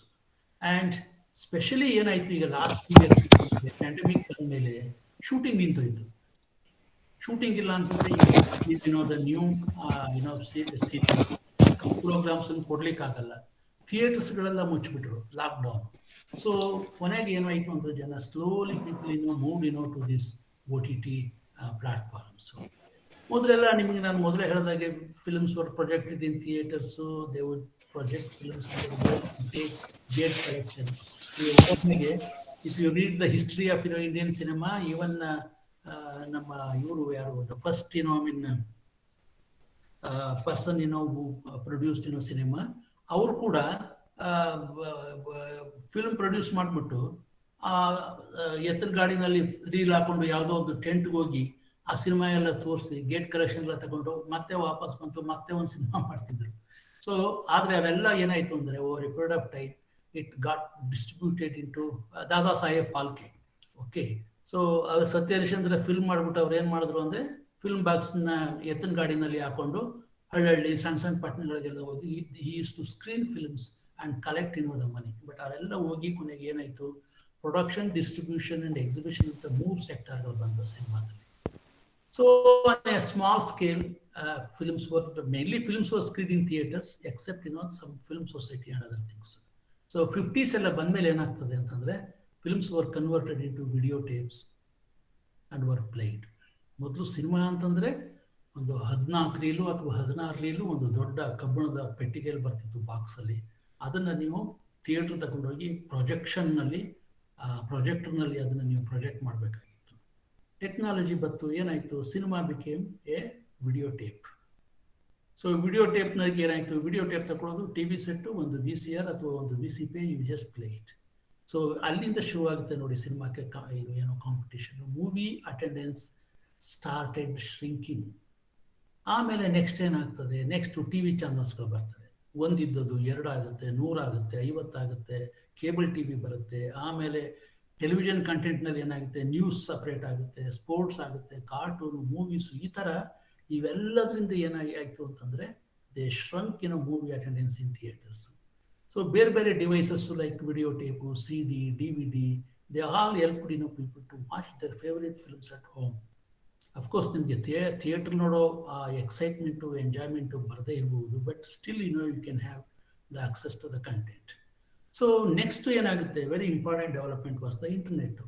And especially ಏನಾಯ್ತು ಈಗ ಲಾಸ್ಟ್ 2 years ಪ್ಯಾಂಡಮಿಕ್ ಬಂದಮೇಲೆ ಶೂಟಿಂಗ್ ನಿಂತೋಯ್ತು. ಶೂಟಿಂಗ್ ಇಲ್ಲ ಅಂತಂದ್ರೆ ದ ನ್ಯೂ ಸೀರೀಸ್ ಪ್ರೋಗ್ರಾಮ್ಸ್ ಕೊಡ್ಲಿಕ್ಕಾಗಲ್ಲ. ಥಿಯೇಟರ್ಸ್ಗಳೆಲ್ಲ ಮುಚ್ಚಿಬಿಟ್ರು ಲಾಕ್ಡೌನ್. ಸೊ ಕೊನೆಗೆ ಏನಾಯಿತು ಅಂದ್ರೆ ಜನ slowly people moved to this OTT platforms. ಮೊದಲೆಲ್ಲ ನಿಮಗೆ ನಾನು ಮೊದಲೇ ಹೇಳಿದಾಗೆ films were projected in theatres, they would project films take gate collection. ಉದಾಹರಣೆಗೆ if you read the history of Indian cinema, even ನಮ್ಮ ಇವರು ಯಾರು the first person who produced cinema, ಅವರು ಕೂಡ ಫಿಲ್ಮ್ ಪ್ರೊಡ್ಯೂಸ್ ಮಾಡಿಬಿಟ್ಟು ಎತ್ತಿನ ಗಾಡಿನಲ್ಲಿ ರೀಲ್ ಹಾಕೊಂಡು ಯಾವುದೋ ಒಂದು ಟೆಂಟ್ಗೆ ಹೋಗಿ ಆ ಸಿನಿಮಾ ಎಲ್ಲ ತೋರಿಸಿ ಗೇಟ್ ಕಲೆಕ್ಷನ್ ಎಲ್ಲ ತಗೊಂಡು ಮತ್ತೆ ವಾಪಸ್ ಬಂತು, ಮತ್ತೆ ಒಂದು ಸಿನಿಮಾ ಮಾಡ್ತಿದ್ರು. ಸೊ ಆದರೆ ಅವೆಲ್ಲ ಏನಾಯಿತು ಅಂದರೆ over A period of time it got distributed into Dada Saheb Phalke. Okay, so ಅವ್ರು ಸತ್ಯ ಹರಿಶ್ಚಂದ್ರ ಫಿಲ್ಮ್ ಮಾಡಿಬಿಟ್ಟು ಅವ್ರು ಏನು ಮಾಡಿದ್ರು ಅಂದರೆ ಫಿಲ್ಮ್ ಬಾಕ್ಸ್ನ ಎತ್ತಿನ ಗಾಡಿನಲ್ಲಿ ಹಾಕೊಂಡು ಹಳ್ಳಿ ಸಣ್ಣ ಪಟ್ಟಣಗಳಿಗೆಲ್ಲ ಹೋಗಿ he used to screen films and collect the money. But ಅವೆಲ್ಲ ಹೋಗಿ ಕೊನೆಗೆ ಏನಾಯಿತು, ಪ್ರೊಡಕ್ಷನ್, ಡಿಸ್ಟ್ರಿಬ್ಯೂಷನ್ ಆ್ಯಂಡ್ ಎಕ್ಸಿಬಿಷನ್ ಅಂತ 3 ಸೆಕ್ಟರ್ಗಳು ಬಂದವು ಸಿನಿಮಾದಲ್ಲಿ. So on A small scale mainly films were screened in theaters except some film society and other things. So 50s ಎಲ್ಲ ಬಂದಮೇಲೆ ಏನಾಗ್ತದೆ ಅಂತಂದರೆ films were converted into videotapes and were played. ಮೊದಲು ಸಿನಿಮಾ ಅಂತಂದರೆ ಒಂದು 14 ರೀಲು ಅಥವಾ 16 ರೀಲು ಒಂದು ದೊಡ್ಡ ಕಬ್ಬಿಣದ ಪೆಟ್ಟಿಗೆಯಲ್ಲಿ ಬರ್ತಿತ್ತು ಬಾಕ್ಸಲ್ಲಿ. ಅದನ್ನು ನೀವು ಥಿಯೇಟ್ರ್ ತಗೊಂಡೋಗಿ ಪ್ರೊಜೆಕ್ಟರ್ನಲ್ಲಿ ಅದನ್ನು ನೀವು ಪ್ರೊಜೆಕ್ಟ್ ಮಾಡಬೇಕಾಗಿತ್ತು. ಟೆಕ್ನಾಲಜಿ ಬಂತು, ಏನಾಯಿತು, cinema became a video tape. So video ಟೇಪ್ನಲ್ಲಿ ಏನಾಯಿತು, ವಿಡಿಯೋ ಟೇಪ್ ತಗೊಳ್ಳೋದು, TV ಸೆಟ್ಟು, ಒಂದು VCR ಅಥವಾ ಒಂದು VCP, you just play it. So ಅಲ್ಲಿಂದ ಶುರು ಆಗುತ್ತೆ ನೋಡಿ ಸಿನಿಮಾಕ್ಕೆ competition. Movie attendance started shrinking. ಆಮೇಲೆ ನೆಕ್ಸ್ಟ್ ಏನಾಗ್ತದೆ, ನೆಕ್ಸ್ಟು TV ಚಾನಲ್ಸ್ಗಳು ಬರ್ತವೆ. ಒಂದಿದ್ದದು 2 ಆಗುತ್ತೆ, 100 ಆಗುತ್ತೆ, 50 ಆಗುತ್ತೆ, ಕೇಬಲ್ TV ಬರುತ್ತೆ. ಆಮೇಲೆ ಟೆಲಿವಿಷನ್ ಕಂಟೆಂಟ್ನಲ್ಲಿ ಏನಾಗುತ್ತೆ, ನ್ಯೂಸ್ ಸಪ್ರೇಟ್ ಆಗುತ್ತೆ, ಸ್ಪೋರ್ಟ್ಸ್ ಆಗುತ್ತೆ, ಕಾರ್ಟೂನು, ಮೂವೀಸು, ಈ ಥರ ಇವೆಲ್ಲದರಿಂದ ಏನಾಗಿ ಆಯಿತು ಅಂತಂದರೆ they shrunk movie attendance in theatres. So ಬೇರೆ devices like video tape, CD, DVD, they all helped people to watch their favorite films at home. Of course, ನಿಮಗೆ ಥಿಯೇಟರ್ ನೋಡೋ ಎಕ್ಸೈಟ್ಮೆಂಟು ಎಂಜಾಯ್ಮೆಂಟು ಬರದೇ ಇರ್ಬೋದು, but still you can have the access to the content. So next ಏನಾಗುತ್ತೆ, very important development was the internet.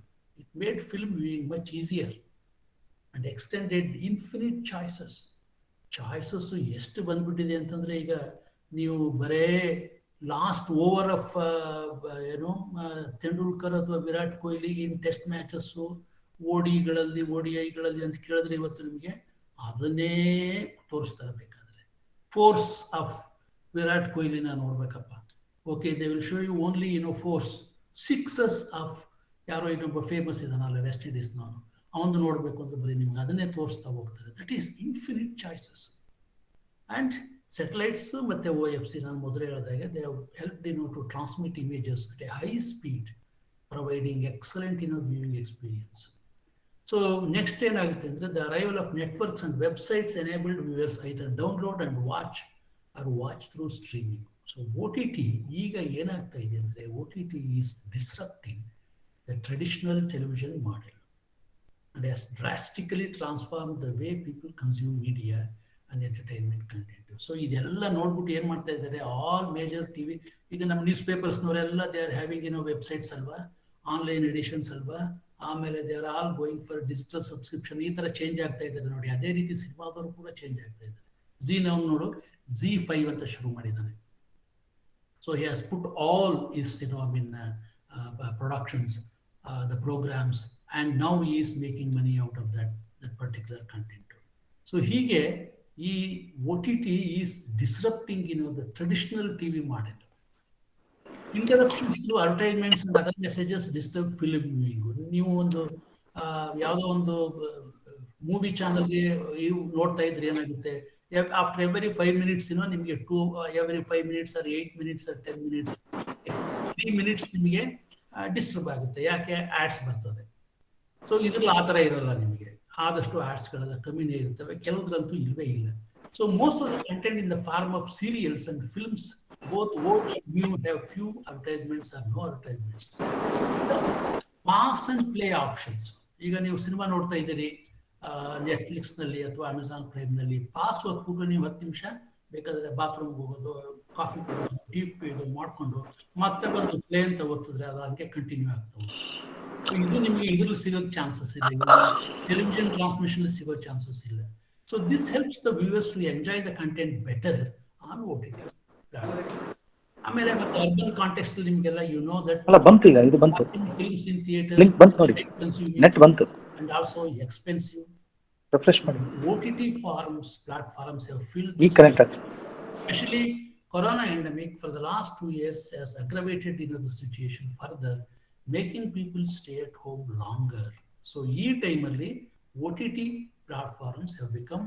It made film viewing much easier and extended infinite choices ಎಷ್ಟು ಬಂದ್ಬಿಟ್ಟಿದೆ ಅಂತಂದ್ರೆ, ಈಗ ನೀವು ಬರೇ ಲಾಸ್ಟ್ ಓವರ್ ಆಫ್ ತೆಂಡೂಲ್ಕರ್ ಅಥವಾ Virat Kohli in test matches ODIಗಳಲ್ಲಿ ಅಂತ ಕೇಳಿದ್ರೆ ಇವತ್ತು ನಿಮಗೆ ಅದನ್ನೇ ತೋರಿಸ್ತಾರೆ. ಬೇಕಾದ್ರೆ ಫೋರ್ಸ್ ಆಫ್ ವಿರಾಟ್ ಕೊಹ್ಲಿನ ನೋಡ್ಬೇಕಪ್ಪ, okay, they will show you only fours sixes of ಯಾರೋ ಇನ್ನೊಬ್ಬ ಫೇಮಸ್ ಇದಾನಲ್ಲ ವೆಸ್ಟ್ ಇಂಡೀಸ್ನವನು, ಅವನು ನೋಡಬೇಕು ಅಂತ ಬರೀ ನಿಮ್ಗೆ ಅದನ್ನೇ ತೋರಿಸ್ತಾ ಹೋಗ್ತಾರೆ. That is infinite choices. And satellites ಮತ್ತು OFC ನಾನು ಮೊದಲೇ ಹೇಳಿದಾಗೆ they help to transmit images at a high speed, providing excellent viewing experience. So next ಏನಾಗುತ್ತೆ ಅಂದರೆ, the arrival of networks and websites enabled viewers either download and watch through streaming. So OTT ಈಗ ಏನಾಗ್ತಾ ಇದೆ ಅಂದರೆ, OTT is disrupting the traditional television model and has drastically transformed the way people consume media and entertainment content. So ಇದೆಲ್ಲ ನೋಡ್ಬಿಟ್ಟು ಏನು ಮಾಡ್ತಾ ಇದ್ದಾರೆ, ಆಲ್ ಮೇಜರ್ TV, ಈಗ ನಮ್ಮ ನ್ಯೂಸ್ ಪೇಪರ್ಸ್ನವರೆಲ್ಲ ದೇ ಆರ್ ಹ್ಯಾವಿಂಗ್ ವೆಬ್ಸೈಟ್ಸ್ ಅಲ್ವಾ, ಆನ್ಲೈನ್ ಎಡಿಷನ್ಸ್ ಅಲ್ವಾ, ಆಮೇಲೆ they are all going for digital subscription. ಈ ಥರ ಚೇಂಜ್ ಆಗ್ತಾ ಇದ್ದಾರೆ ನೋಡಿ. ಅದೇ ರೀತಿ ಸಿನಿಮಾದವರು ಕೂಡ ಚೇಂಜ್ ಆಗ್ತಾ ಇದ್ದಾರೆ. ನಾವು ನೋಡು ZEE5 ಅಂತ ಶುರು ಮಾಡಿದ್ದಾನೆ. So he has put all is productions, the programs, and now he is making money out of that particular content. So hige OTT is disrupting the traditional TV model. Interruptions through advertisements and other messages disturb film viewing. ನೀವು ಒಂದು ಯಾವುದೋ ಒಂದು ಮೂವಿ ಚಾನಲ್ಗೆ ನೋಡ್ತಾ ಇದ್ರೆ ಏನಾಗುತ್ತೆ, after every 5 minutes ನಿಮಗೆ every 5 minutes or 8 minutes or 10 minutes 3 minutes ನಿಮಗೆ ಡಿಸ್ಟರ್ಬ್ ಆಗುತ್ತೆ. ಯಾಕೆ? ಆಡ್ಸ್ ಬರ್ತದೆ. ಸೊ ಇದ್ರಲ್ಲಿ ಆ ಥರ ಇರೋಲ್ಲ. ನಿಮಗೆ ಆದಷ್ಟು ಆಡ್ಸ್ಗಳೆಲ್ಲ ಕಮ್ಮಿನೇ ಇರ್ತವೆ, ಕೆಲವುದ್ರಂತೂ ಇಲ್ಲವೇ ಇಲ್ಲ. So most of the content in the form of serials and films both old and new have few advertisements or no advertisements. Plus pause and play options. ಈಗ ನೀವು ಸಿನಿಮಾ ನೋಡ್ತಾ ಇದ್ದೀರಿ ನೆಟ್ಫ್ಲಿಕ್ಸ್ನಲ್ಲಿ ಅಥವಾ ಅಮೆಝಾನ್ ಪ್ರೈಮ್ನಲ್ಲಿ, ಪಾಸ್ ಹೊತ್ಬಿಟ್ಟು ನೀವು 10 ನಿಮಿಷ ಬೇಕಾದರೆ ಬಾತ್ರೂಮ್ಗೆ ಹೋಗೋದು, ಕಾಫಿ ಕುಡಿಯೋದು, ಟೀ ಕುಡಿಯೋದು ಮಾಡಿಕೊಂಡು ಮತ್ತೆ ಬಂದು ಪ್ಲೇ ಅಂತ ಓದ್ತಿದ್ರೆ ಅದು ಹಂಗೆ ಕಂಟಿನ್ಯೂ ಆಗ್ತಾ ಹೋಗುತ್ತೆ. ಸೊ ಇದು ನಿಮಗೆ ಇದ್ರಲ್ಲಿ ಸಿಗೋಕ್ಕೆ ಚಾನ್ಸಸ್ ಇಲ್ಲ, ಟೆಲಿವಿಷನ್ ಟ್ರಾನ್ಸ್ಮಿಷನ್ ಸಿಗೋ ಚಾನ್ಸಸ್ ಇಲ್ಲ. So this helps the viewers to enjoy the content better on OTT platform. ಆಮೇಲೆ ಮತ್ತೆ ಅರ್ಬನ್ ಕಾಂಟೆಕ್ಸ್ಟ್ ನಿಮಗೆಲ್ಲ films in theatres and also expensive. Refresh ಮಾಡಿ. OTT platforms have filled ಈ ಕರೆಕ್ಟ್ ಆಯ್ತು. Especially corona endemic for the last 2 years has aggravated the situation further, making people stay at home longer. So ಈ ಟೈಮಲ್ಲಿ OTT platforms have become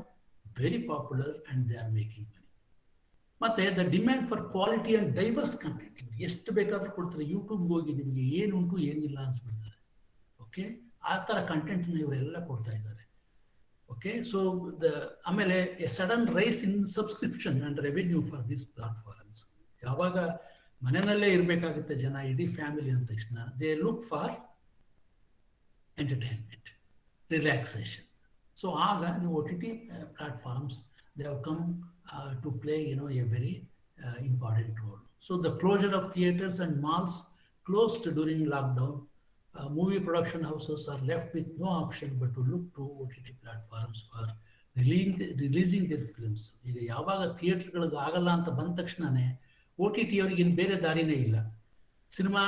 very popular and they are making money. ಮತ್ತೆ the demand for quality and diverse content, ಎಷ್ಟು ಬೇಕಾದ್ರೂ ಕೊಡ್ತಾರೆ. ಯೂಟ್ಯೂಬ್ಗೆ ಹೋಗಿ ನಿಮಗೆ ಏನುಂಟು ಏನಿಲ್ಲ ಅನ್ಸ್ಬಿಡ್ತದೆ. ಓಕೆ, ಆ ಥರ ಕಂಟೆಂಟ್ನ ಇವರೆಲ್ಲ ಕೊಡ್ತಾ ಇದ್ದಾರೆ. ಓಕೆ, ಸೊ ಆಮೇಲೆ a sudden rise in subscription and revenue for this platforms. ಯಾವಾಗ ಮನೆಯಲ್ಲೇ ಇರಬೇಕಾಗುತ್ತೆ ಜನ, ಇಡೀ ಫ್ಯಾಮಿಲಿ ಅಂದ ತಕ್ಷಣ they look for entertainment, relaxation. So ಆಗ the OTT platforms, they have come to play a very important role. So the closure of theaters and malls closed during lockdown, movie production houses are left with no option but to look to OTT platforms for releasing their films. ಈಗ ಯಾವಾಗ ಥಿಯೇಟರ್ಗಳಿಗೆ ಆಗಲ್ಲ ಅಂತ ಬಂದ ತಕ್ಷಣನೇ OTT ಅವ್ರಿಗೆ ಇನ್ನು ಬೇರೆ ದಾರಿನೇ ಇಲ್ಲ. ಸಿನಿಮಾ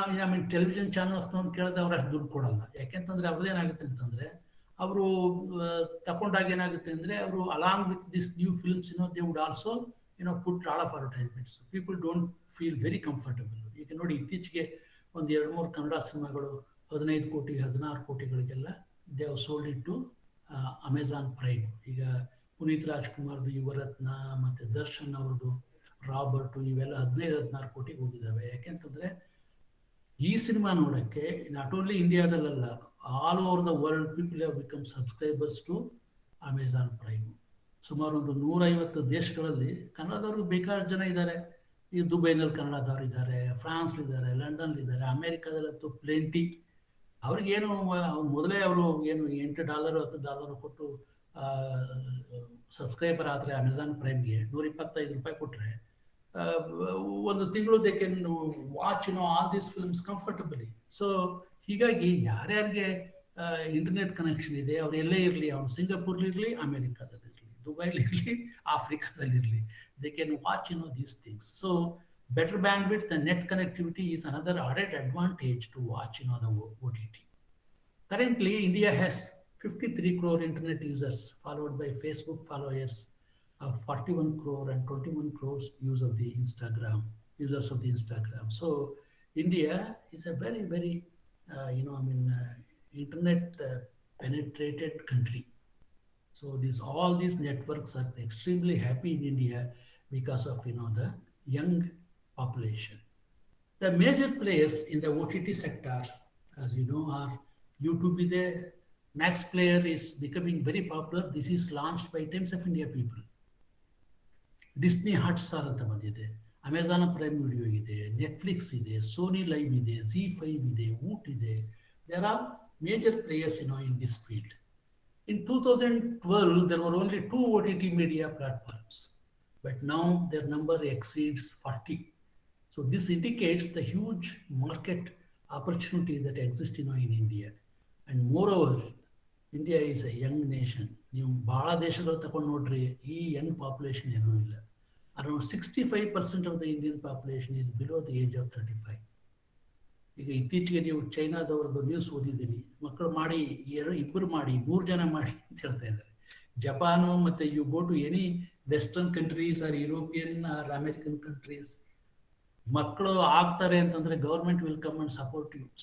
ಟೆಲಿವಿಷನ್ ಚಾನಲ್ಸ್ನವ್ರು ಕೇಳಿದ್ರೆ ಅವ್ರು ಅಷ್ಟು ದುಡ್ಡು ಕೊಡಲ್ಲ. ಯಾಕೆಂತಂದ್ರೆ ಅವ್ರದ್ದೇನಾಗುತ್ತೆ ಅಂತಂದ್ರೆ, ಅವರು ತಗೊಂಡಾಗ ಏನಾಗುತ್ತೆ ಅಂದರೆ, ಅವರು along with this new films they would also put lot of advertisements. People don't feel very comfortable. ಈಗ ನೋಡಿ, ಇತ್ತೀಚೆಗೆ ಒಂದು 2-3 ಕನ್ನಡ ಸಿನಿಮಾಗಳು 15 ಕೋಟಿ 16 ಕೋಟಿಗಳಿಗೆಲ್ಲ they have sold it to Amazon Prime. ಈಗ ಪುನೀತ್ ರಾಜ್ಕುಮಾರ್ದು ಯುವರತ್ನ ಮತ್ತು ದರ್ಶನ್ ಅವ್ರದ್ದು ರಾಬರ್ಟು ಇವೆಲ್ಲ 15-16 ಕೋಟಿಗೆ ಹೋಗಿದ್ದಾವೆ. ಯಾಕೆಂತಂದರೆ ಈ ಸಿನಿಮಾ ನೋಡೋಕ್ಕೆ ನಾಟ್ ಓನ್ಲಿ ಇಂಡಿಯಾದಲ್ಲ, all over the world people have become subscribers to Amazon Prime. ಸುಮಾರು ಒಂದು 150 ದೇಶಗಳಲ್ಲಿ ಕನ್ನಡದವ್ರಿಗೆ ಬೇಕಾದ ಜನ ಇದ್ದಾರೆ. ಈ ದುಬೈನಲ್ಲಿ ಕನ್ನಡದವ್ರು ಇದ್ದಾರೆ, ಫ್ರಾನ್ಸ್ಲಿದ್ದಾರೆ, ಲಂಡನ್ಲಿದ್ದಾರೆ, ಅಮೇರಿಕಾದಲ್ಲಂತೂ ಪ್ಲೆಂಟಿ. ಅವ್ರಿಗೇನು ಮೊದಲೇ ಅವರು ಏನು $8 $10 ಕೊಟ್ಟು ಸಬ್ಸ್ಕ್ರೈಬರ್ ಆದರೆ ಅಮೆಝಾನ್ ಪ್ರೈಮ್ಗೆ $125 ಕೊಟ್ಟರೆ ಒಂದು ತಿಂಗಳು they can watch all these films comfortably. So ಹೀಗಾಗಿ ಯಾರ್ಯಾರಿಗೆ ಇಂಟರ್ನೆಟ್ ಕನೆಕ್ಷನ್ ಇದೆ ಅವ್ರು ಎಲ್ಲೇ ಇರಲಿ, ಅವ್ನು ಸಿಂಗಾಪುರ್ಲಿರಲಿ, ಅಮೇರಿಕಾದಲ್ಲಿರಲಿ, ದುಬೈಲಿರಲಿ, ಆಫ್ರಿಕಾದಲ್ಲಿರಲಿ, they can watch these things. So better bandwidth and net connectivity is another added advantage to watch the OTT. Currently, India has 53 crore internet users, followed by Facebook followers of 41 crore and 21 crores users of the Instagram. So India is a very, very, internet penetrated country. So all these networks are extremely happy in India because of, the young population. The major players in the OTT sector, as you know, are YouTube. Max Player is becoming very popular. This is launched by Times of India people. Disney Hotstar anta bandide, Amazon Prime Video ide, Netflix ide, Sony Live ide, Z5 ide, Woot ide. There are major players, in this field. In 2012, there were only 2 OTT media platforms, but now their number exceeds 40. So this indicates the huge market opportunity that exists in India. And moreover, India is a young nation. ನೀವು ಭಾಳ ದೇಶಗಳು ತಗೊಂಡು ನೋಡ್ರಿ, ಈ ಯಂಗ್ ಪಾಪ್ಯುಲೇಷನ್ ಎಲ್ಲೂ ಇಲ್ಲ. Around 65% of the Indian population is below the age of 35. ಈಗ ಇತ್ತೀಚೆಗೆ ನೀವು ಚೈನಾದವ್ರದ್ದು ನ್ಯೂಸ್ ಓದಿದ್ದೀರಿ, ಮಕ್ಕಳು ಮಾಡಿ 2 ಮಾಡಿ 3 ಜನ ಮಾಡಿ ಅಂತ ಹೇಳ್ತಾ ಇದ್ದಾರೆ. ಜಪಾನು ಮತ್ತು you go to any western countries or European or American countries, ಮಕ್ಕಳು ಆಗ್ತಾರೆ ಅಂತಂದ್ರೆ government will come and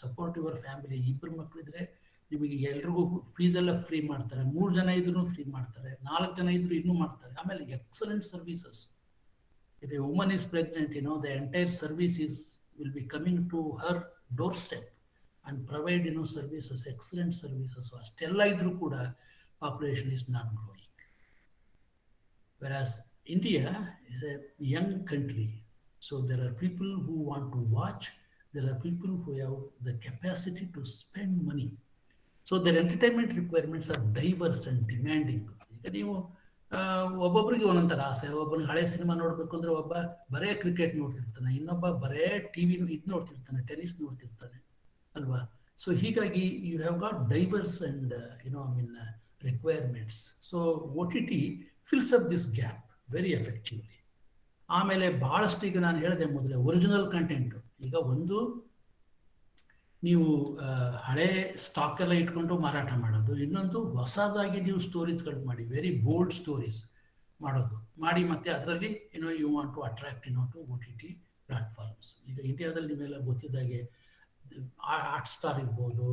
support your family. 2 ಮಕ್ಕಳಿದ್ರೆ ನಿಮಗೆ ಎಲ್ರಿಗೂ ಫೀಸ್ ಎಲ್ಲ ಫ್ರೀ ಮಾಡ್ತಾರೆ, 3 ಜನ ಇದ್ರೂ ಫ್ರೀ ಮಾಡ್ತಾರೆ, 4 ಜನ ಇದ್ರು ಇನ್ನೂ ಮಾಡ್ತಾರೆ. ಆಮೇಲೆ excellent services. If a woman is pregnant, the entire service will be coming to her doorstep and provide services, excellent services. ಅಷ್ಟೆಲ್ಲ ಇದ್ರೂ ಕೂಡ population is not growing. Whereas India is a young country. So there are people who want to watch, there are people who have the capacity to spend money. So their entertainment requirements are diverse and demanding. ಈಗ ನೀವು ಒಬ್ಬೊಬ್ಬರಿಗೆ ಒಂದೊಂಥರ ಆಸೆ. ಒಬ್ಬನಿಗೆ ಹಳೆ ಸಿನಿಮಾ ನೋಡಬೇಕು ಅಂದರೆ ಒಬ್ಬ ಬರೇ ಕ್ರಿಕೆಟ್ ನೋಡ್ತಿರ್ತಾನೆ, ಇನ್ನೊಬ್ಬ ಬರೇ ಟಿವಿ ಇದು ನೋಡ್ತಿರ್ತಾನೆ, ಟೆನ್ನಿಸ್ ನೋಡ್ತಿರ್ತಾನೆ ಅಲ್ವಾ. ಸೊ ಹೀಗಾಗಿ you have got diverse and requirements. So OTT fills up this gap very effectively. ಆಮೇಲೆ ಭಾಳಷ್ಟು ಈಗ ನಾನು ಹೇಳಿದೆ ಮೊದಲೇ ಒರಿಜಿನಲ್ ಕಂಟೆಂಟು. ಈಗ ಒಂದು ನೀವು ಹಳೆ ಸ್ಟಾಕ್ ಎಲ್ಲ ಇಟ್ಕೊಂಡು ಮಾರಾಟ ಮಾಡೋದು, ಇನ್ನೊಂದು ಹೊಸದಾಗಿ ನೀವು ಸ್ಟೋರೀಸ್ಗಳು ಮಾಡಿ, ವೆರಿ ಬೋಲ್ಡ್ ಸ್ಟೋರೀಸ್ ಮಾಡೋದು ಮಾಡಿ, ಮತ್ತೆ ಅದರಲ್ಲಿ you want to attract to OTT platforms. ಈಗ ಇಂಡಿಯಾದಲ್ಲಿ ನೀವೆಲ್ಲ ಗೊತ್ತಿದ್ದಾಗೆ ಹಾಟ್ಸ್ಟಾರ್ ಇರ್ಬೋದು,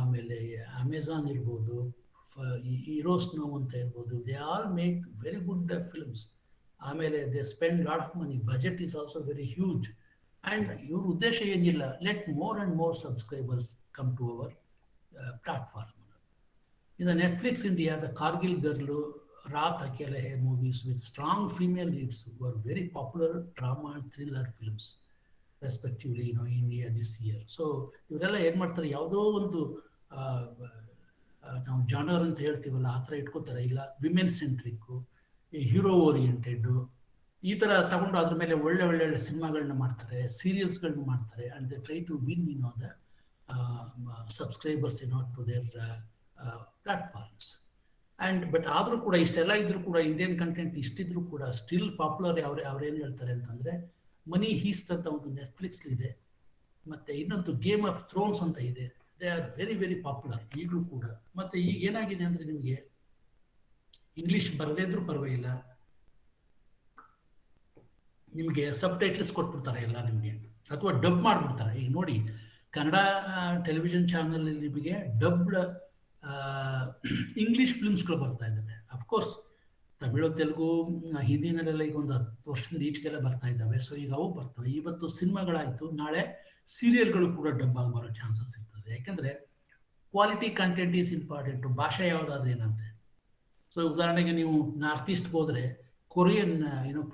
ಆಮೇಲೆ ಅಮೆಝಾನ್ ಇರ್ಬೋದು, ಹೀರೋಸ್ ನೌ ಅಂತ ಇರ್ಬೋದು, they all make very good films. ಆಮೇಲೆ they spend lot of money, budget is also very huge. And ಇವ್ರ ಉದ್ದೇಶ ಏನಿಲ್ಲ, let more and more subscribers come to our platform. In the Netflix India, the Kargil girl, Raat Akeli Hai movies with strong female leads were very popular drama and thriller films respectively India this year. So ಇವರೆಲ್ಲ ಏನು ಮಾಡ್ತಾರೆ, ಯಾವುದೋ ಒಂದು ನಾವು ಜಾನರ್ ಅಂತ ಹೇಳ್ತೀವಲ್ಲ ಆ ಥರ ಇಟ್ಕೋತಾರೆ. ಇಲ್ಲ ವಿಮೆನ್ ಸೆಂಟ್ರಿಕ್ಕು, ಹೀರೋ ಓರಿಯೆಂಟೆಡ್, ಈ ಥರ ತಗೊಂಡು ಅದ್ರ ಮೇಲೆ ಒಳ್ಳೆ ಸಿನಿಮಾಗಳನ್ನ ಮಾಡ್ತಾರೆ, ಸೀರಿಯಲ್ಸ್ಗಳನ್ನ ಮಾಡ್ತಾರೆ. And they try to win the subscribers to their platforms. And but ಆದರೂ ಕೂಡ ಇಷ್ಟೆಲ್ಲ ಇದ್ರೂ ಕೂಡ, ಇಂಡಿಯನ್ ಕಂಟೆಂಟ್ ಇಷ್ಟಿದ್ರೂ ಕೂಡ ಸ್ಟಿಲ್ ಪಾಪ್ಯುಲರ್. ಅವ್ರೇನು ಹೇಳ್ತಾರೆ ಅಂತಂದರೆ, ಮನಿ ಹೀಸ್ಟ್ ಅಂತ ಒಂದು ನೆಟ್ಫ್ಲಿಕ್ಸ್ಲಿದೆ, ಮತ್ತು ಇನ್ನೊಂದು ಗೇಮ್ ಆಫ್ ಥ್ರೋನ್ಸ್ ಅಂತ ಇದೆ. They are very very popular ಈಗಲೂ ಕೂಡ. ಮತ್ತು ಈಗ ಏನಾಗಿದೆ ಅಂದರೆ, ನಿಮಗೆ ಇಂಗ್ಲೀಷ್ ಬರದೇ ಇದ್ರೂ ಪರವಾಗಿಲ್ಲ, ನಿಮಗೆ ಸಬ್ ಟೈಟ್ಲ್ಸ್ ಕೊಟ್ಬಿಡ್ತಾರೆ ಎಲ್ಲ ನಿಮಗೆ, ಅಥವಾ ಡಬ್ ಮಾಡಿಬಿಡ್ತಾರೆ. ಈಗ ನೋಡಿ, ಕನ್ನಡ ಟೆಲಿವಿಷನ್ ಚಾನಲ್ ನಿಮಗೆ ಡಬ್ಡ್ ಇಂಗ್ಲೀಷ್ ಫಿಲ್ಮ್ಸ್ಗಳು ಬರ್ತಾ ಇದ್ದಾವೆ. ಅಫ್ಕೋರ್ಸ್ ತಮಿಳು, ತೆಲುಗು, ಹಿಂದಿನಲ್ಲೆಲ್ಲ ಈಗ ಒಂದು 10 ವರ್ಷದಿಂದ ಈಚೆಗೆಲ್ಲ ಬರ್ತಾ ಇದ್ದಾವೆ. ಸೊ ಈಗ ಅವು ಬರ್ತವೆ. ಇವತ್ತು ಸಿನಿಮಾಗಳಾಯಿತು, ನಾಳೆ ಸೀರಿಯಲ್ಗಳು ಕೂಡ ಡಬ್ ಆಗಿ ಬರೋ ಚಾನ್ಸಸ್ ಇರ್ತದೆ. ಯಾಕೆಂದರೆ ಕ್ವಾಲಿಟಿ ಕಂಟೆಂಟ್ ಈಸ್ ಇಂಪಾರ್ಟೆಂಟು. ಭಾಷೆ ಯಾವುದಾದ್ರೂ ಏನಂತೆ. ಸೊ ಉದಾಹರಣೆಗೆ ನೀವು ನಾರ್ತ್ ಈಸ್ಟ್ಗೆ ಹೋದರೆ, Korean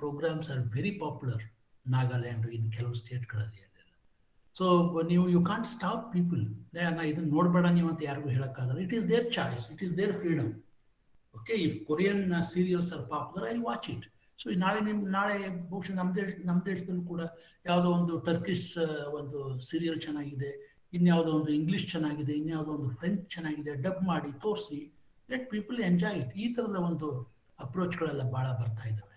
programmes are very popular. Nagaland in ಕೆಲವು ಸ್ಟೇಟ್ಗಳಲ್ಲಿ. ಸೊ ನೀವು ಯು ಕಾಂಟ್ ಸ್ಟಾಪ್ ಪೀಪಲ್. ನಾ ಇದನ್ನ ನೋಡಬೇಡ ನೀವು ಅಂತ ಯಾರಿಗೂ ಹೇಳೋಕ್ಕಾಗಲ್ಲ. It is their choice, it is their freedom. Okay, if Korean serials are popular, I watch it. So ನಾಳೆ ಬಹುಶಃ ನಮ್ಮ ದೇಶದಲ್ಲೂ ಕೂಡ ಯಾವುದೋ ಒಂದು ಟರ್ಕಿಶ್ ಒಂದು ಸೀರಿಯಲ್ ಚೆನ್ನಾಗಿದೆ, ಇನ್ಯಾವುದೋ ಒಂದು ಇಂಗ್ಲಿಷ್ ಚೆನ್ನಾಗಿದೆ, ಇನ್ಯಾವುದೋ ಒಂದು ಫ್ರೆಂಚ್ ಚೆನ್ನಾಗಿದೆ, ಡಬ್ ಮಾಡಿ ತೋರಿಸಿ, ಲೆಟ್ ಪೀಪಲ್ ಎಂಜಾಯ್ ಇಟ್. ಈ ಥರದ ಒಂದು ಅಪ್ರೋಚ್ಗಳೆಲ್ಲ ಭಾಳ ಬರ್ತಾ ಇದ್ದಾವೆ.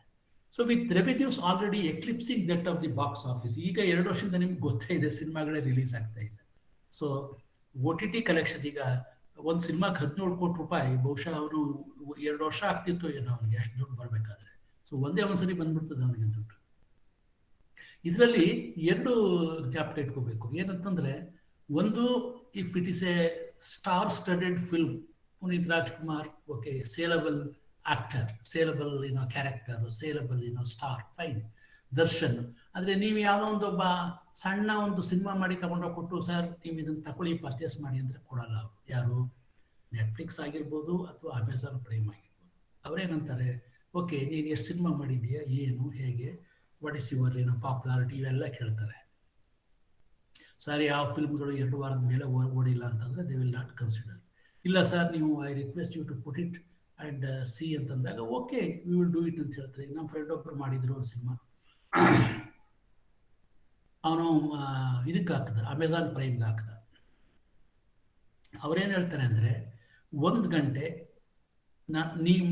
So with revenues already eclipsing that of the box office. ಈಗ 2 ವರ್ಷದಿಂದ ನಿಮ್ಗೆ ಗೊತ್ತೇ ಇದೆ ಸಿನಿಮಾಗಳೇ ರಿಲೀಸ್ ಆಗ್ತಾ ಇದೆ. ಸೊ OTT ಕಲೆಕ್ಷನ್ ಈಗ ಒಂದು ಸಿನಿಮಾಗೆ 17 ಕೋಟಿ ರೂಪಾಯಿ, ಬಹುಶಃ ಅವನು 2 ವರ್ಷ ಆಗ್ತಿತ್ತು ಏನೋ ಅವನಿಗೆ ಅಷ್ಟು ದುಡ್ಡು ಬರಬೇಕಾದ್ರೆ. ಸೊ ಒಂದ್ಸರಿ ಬಂದ್ಬಿಡ್ತದೆ ಅವನಿಗೆ ದುಡ್ಡು. ಇದರಲ್ಲಿ 2 ಜ್ಞಾಪಕ ಇಟ್ಕೋಬೇಕು. ಏನಂತಂದ್ರೆ, ಒಂದು, if it is A star studded film, Puneeth Rajkumar, okay, saleable actor, saleable character, saleable star, fine. Darshan ಅಂದ್ರೆ ನೀವು ಯಾವುದೋ ಒಬ್ಬ ಸಣ್ಣ ಒಂದು ಸಿನಿಮಾ ಮಾಡಿ ತಗೊಂಡೋಗಿ ಕೊಟ್ಟು, ಸರ್ ನೀವು ಇದನ್ನ ತಗೊಳ್ಳಿ, ಪರ್ಚೇಸ್ ಮಾಡಿ ಅಂದ್ರೆ ಕೊಡಲ್ಲ ಅವರು. ಯಾರು? ನೆಟ್ಫ್ಲಿಕ್ಸ್ ಆಗಿರ್ಬೋದು ಅಥವಾ ಅಮೆಝಾನ್ ಪ್ರೈಮ್ ಆಗಿರ್ಬೋದು. ಅವರೇನಂತಾರೆ, ಓಕೆ ನೀನು ಎಷ್ಟು ಸಿನಿಮಾ ಮಾಡಿದ್ದೀಯಾ, ಏನು, ಹೇಗೆ, ವಾಟ್ ಇಸ್ ಯುವರ್ ಪಾಪ್ಯುಲಾರಿಟಿ, ಇವೆಲ್ಲ ಕೇಳ್ತಾರೆ. ಸರ್ ಯಾವ ಫಿಲ್ಮ್ಗಳು 2 ವಾರದ ಮೇಲೆ ಓಡಿಲ್ಲ ಅಂತಂದ್ರೆ ದೇ ವಿಲ್ ನಾಟ್ ಕನ್ಸಿಡರ್. ಇಲ್ಲ ಸರ್ ನೀವು I request you to put it and see ಅಂತಂದಾಗ, okay we will do it ಅಂತ ಹೇಳ್ತಾರೆ. ನಮ್ಮ ಫ್ರೆಂಡ್ ಒಬ್ಬರು ಮಾಡಿದ್ರು ಒಂದು ಸಿನಿಮಾ, ಅವನು ಇದಕ್ಕೆ ಹಾಕಿದ, ಅಮೆಝಾನ್ ಪ್ರೈಮ್ಗೆ ಹಾಕಿದ. ಅವ್ರೇನು ಹೇಳ್ತಾರೆ ಅಂದರೆ, 1 ಗಂಟೆ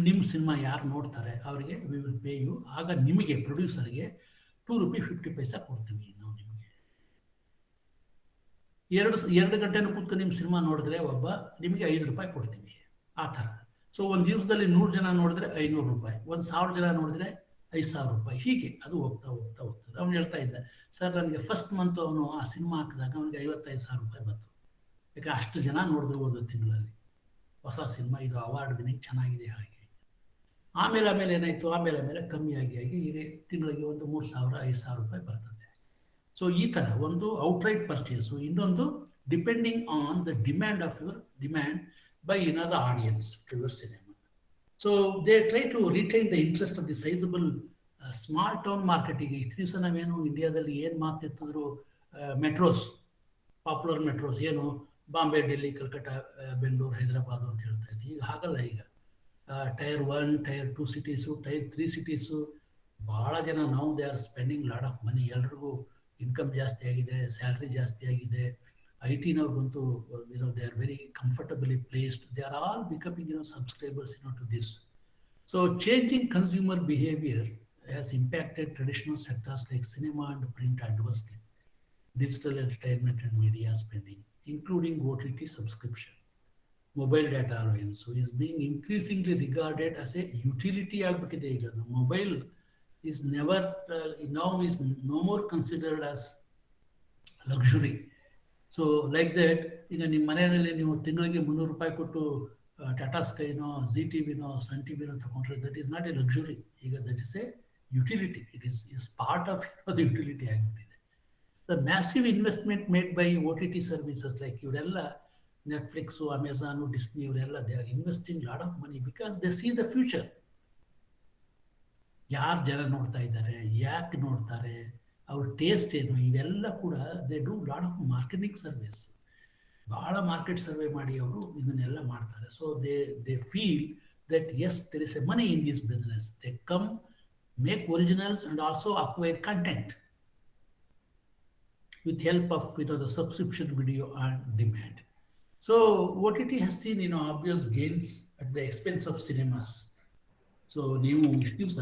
ನಿಮ್ಮ ಸಿನಿಮಾ ಯಾರು ನೋಡ್ತಾರೆ ಅವರಿಗೆ ವಿ ವಿಲ್ ಪೇ ಯು. ಆಗ ನಿಮಗೆ ಪ್ರೊಡ್ಯೂಸರ್ಗೆ ₹2.50 ಕೊಡ್ತೀವಿ ನಾವು ನಿಮಗೆ. 2 ಗಂಟೆನೂ ಕೂತ್ಕೊಂಡು ನಿಮ್ಮ ಸಿನಿಮಾ ನೋಡಿದ್ರೆ ನಿಮಗೆ ₹5 ಕೊಡ್ತೀವಿ, ಆ ಥರ. ಸೊ ಒಂದು ದಿವಸದಲ್ಲಿ 100 ಜನ ನೋಡಿದ್ರೆ ₹500, 1000 ಜನ ನೋಡಿದ್ರೆ ₹5000, ಹೀಗೆ ಅದು ಹೋಗ್ತಾ ಹೋಗ್ತದೆ. ಅವ್ನು ಹೇಳ್ತಾ ಇದ್ದ, ಸರ್ ನನಗೆ ಫಸ್ಟ್ ಮಂತ್ ಅವನು ಆ ಸಿನಿಮಾ ಹಾಕಿದಾಗ ಅವನಿಗೆ ₹55,000 ಬಂತು. ಯಾಕೆ ಅಷ್ಟು ಜನ ನೋಡಿದ್ರು ಒಂದು ತಿಂಗಳಲ್ಲಿ. ಹೊಸ ಸಿನಿಮಾ, ಇದು ಅವಾರ್ಡ್ ವಿನಿಂಗ್, ಚೆನ್ನಾಗಿದೆ, ಹಾಗೆ. ಆಮೇಲೆ ಏನಾಯಿತು, ಆಮೇಲೆ ಕಮ್ಮಿ ಆಗಿ ಈಗ ತಿಂಗಳಿಗೆ ಒಂದು ₹3,000, ₹5,000 ಬರ್ತದೆ. ಸೊ ಈ ಥರ ಒಂದು ಔಟ್ರೈಟ್ ಪರ್ಚೇಸು, ಇನ್ನೊಂದು depending on the demand by another audience to your cinema. So they try to retain the interest of the sizable small town marketing. ಇಷ್ಟು ದಿವಸ ನಾವೇನು ಇಂಡಿಯಾದಲ್ಲಿ ಏನು ಮಾತಾಡ್ತಿದ್ರು, ಮೆಟ್ರೋಸ್, ಪಾಪ್ಯುಲರ್ ಮೆಟ್ರೋಸ್, ಏನು ಬಾಂಬೆ, ಡೆಲ್ಲಿ, ಕಲ್ಕಟ್ಟ, ಬೆಂಗಳೂರು, ಹೈದರಾಬಾದ್ ಅಂತ ಹೇಳ್ತಾ ಇದ್ವಿ. ಈಗ ಹಾಗಲ್ಲ. ಈಗ tyre 1, tyre 2 cities, tyre 3 cities, ಭಾಳ ಜನ ನಾವು they are spending lot of ಮನಿ. ಎಲ್ರಿಗೂ ಇನ್ಕಮ್ ಜಾಸ್ತಿ ಆಗಿದೆ, ಸ್ಯಾಲ್ರಿ ಜಾಸ್ತಿ ಆಗಿದೆ. IT-ನವ್ರಿಗಂತೂ they are very comfortably placed. They are all becoming subscribers to this. So changing consumer behavior has impacted traditional sectors like cinema and print adversely. Digital entertainment and media spending, including OTT subscription, mobile data allowance, so is being increasingly regarded as a utility. The mobile is never now is no more considered as luxury. So like that, ಈಗ ನಿಮ್ಮ ಮನೆಯಲ್ಲಿ ನೀವು ತಿಂಗಳಿಗೆ ₹300 ಕೊಟ್ಟು ಟಾಟಾ ಸ್ಕೈನೋ, ZTVನೋ, ಸನ್ ಟಿವಿನೋ ತಗೊಂಡ್ರೆ that is not a luxury. ಈಗ that is a utility. It is part of the utility ಆಗಿಬಿಟ್ಟಿದೆ. The massive investment made by OTT services like ಇವರೆಲ್ಲ, ನೆಟ್ಫ್ಲಿಕ್ಸು, ಅಮೆಝಾನು, ಡಿಸ್ನಿ, ಇವರೆಲ್ಲ they are investing lot of money because they see the future. ಯಾರು ಜನ ನೋಡ್ತಾ ಇದ್ದಾರೆ, ಯಾಕೆ ನೋಡ್ತಾರೆ, ಅವ್ರ ಟೇಸ್ಟ್ ಏನು, ಇವೆಲ್ಲ ಕೂಡ they do lot of marketing service. ಭಾಳ ಮಾರ್ಕೆಟ್ ಸರ್ವೆ ಮಾಡಿ ಅವರು ಇದನ್ನೆಲ್ಲ ಮಾಡ್ತಾರೆ. So they feel that yes there is a money in this business. They come, make originals and also acquire content with help of the subscription video on demand. So OTT has seen obvious gains at the expense of cinemas. So ನೀವು ಇಷ್ಟು ದಿವಸ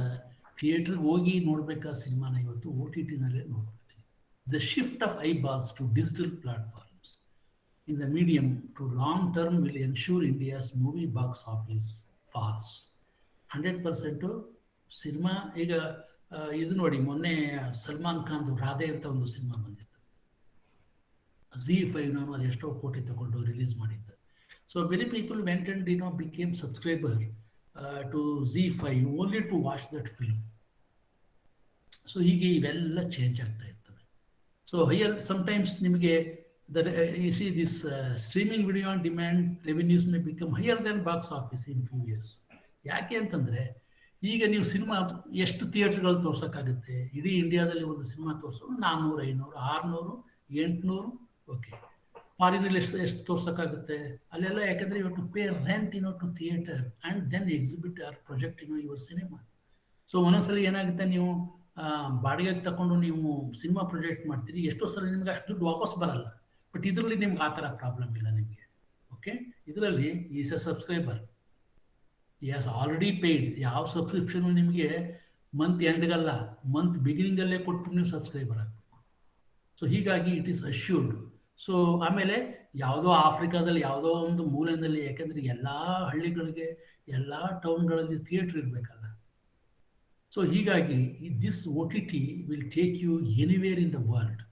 ಥಿಯೇಟ್ರಿಗೆ ಹೋಗಿ ನೋಡ್ಬೇಕಾ ಸಿನಿಮಾನ ಇವತ್ತು OTT-ನಲ್ಲೇ ನೋಡ್ಬಿಡ್ತೀನಿ. The shift of eyeballs to digital platforms in the medium to long term will ensure India's movie box office falls. 100% cinema. ಈಗ ಇದು ನೋಡಿ, ಮೊನ್ನೆ ಸಲ್ಮಾನ್ ಖಾನ್ದು ರಾಧೆ ಅಂತ ಒಂದು ಸಿನಿಮಾ ಬಂದಿತ್ತು. ZEE5 ಅದು ಎಷ್ಟೋ ಕೋಟಿ ತಗೊಂಡು ರಿಲೀಸ್ ಮಾಡಿದ್ದು. So very people went and became subscriber to ZEE5 only to watch that film. So ಹೀಗೆ ಇವೆಲ್ಲ ಚೇಂಜ್ ಆಗ್ತಾ ಇರ್ತವೆ. ಸೊ ಹಿಯರ್ ಸಮ್ಟೈಮ್ಸ್ ನಿಮಗೆ you see this streaming video on demand revenues may become higher than box office in few years. ಯಾಕೆ ಅಂತಂದರೆ ಈಗ ನೀವು ಸಿನಿಮಾ ಎಷ್ಟು ಥಿಯೇಟರ್ಗಳು ತೋರ್ಸೋಕ್ಕಾಗುತ್ತೆ? ಇಡೀ ಇಂಡಿಯಾದಲ್ಲಿ ಒಂದು ಸಿನಿಮಾ ತೋರಿಸೋದು 400, 500, 600, 800. ಓಕೆ, ಫಾರಿನಲ್ಲಿ ಎಷ್ಟು ತೋರ್ಸೋಕ್ಕಾಗುತ್ತೆ ಅಲ್ಲೆಲ್ಲ? ಯಾಕಂದರೆ you to pay rent to theatre and then exhibit or project your cinema. So ಒಂದೊಂದ್ಸಲ ಏನಾಗುತ್ತೆ, ನೀವು ಬಾಡಿಗೆಗೆ ತಗೊಂಡು ನೀವು ಸಿನಿಮಾ ಪ್ರೊಜೆಕ್ಟ್ ಮಾಡ್ತೀರಿ, ಎಷ್ಟೋ ಸಲ ನಿಮ್ಗೆ ಅಷ್ಟು ದುಡ್ಡು ವಾಪಸ್ ಬರಲ್ಲ. ಬಟ್ ಇದರಲ್ಲಿ ನಿಮ್ಗೆ ಆ ಥರ ಪ್ರಾಬ್ಲಮ್ ಇಲ್ಲ ನಿಮಗೆ. ಓಕೆ, ಇದರಲ್ಲಿ is a subscriber, as already paid. ಯಾವ ಸಬ್ಸ್ಕ್ರಿಪ್ಷನು ನಿಮಗೆ ಮಂತ್ ಎಂಡ್ಗಲ್ಲ, ಮಂತ್ ಬಿಗಿನಿಂಗಲ್ಲೇ ಕೊಟ್ಟು ನೀವು ಸಬ್ಸ್ಕ್ರೈಬರ್ ಆಗಬೇಕು. ಸೊ ಹೀಗಾಗಿ ಇಟ್ ಈಸ್ ಅಶ್ಯೂರ್ಡ್. ಸೊ ಆಮೇಲೆ ಯಾವುದೋ ಆಫ್ರಿಕಾದಲ್ಲಿ ಯಾವುದೋ ಒಂದು ಮೂಲೆಯಲ್ಲಿ, ಯಾಕೆಂದರೆ ಎಲ್ಲ ಹಳ್ಳಿಗಳಿಗೆ ಎಲ್ಲ ಟೌನ್ಗಳಲ್ಲಿ ಥಿಯೇಟ್ರ್ ಇರಬೇಕಲ್ಲ. ಸೊ ಹೀಗಾಗಿ this OTT will take you anywhere in the world.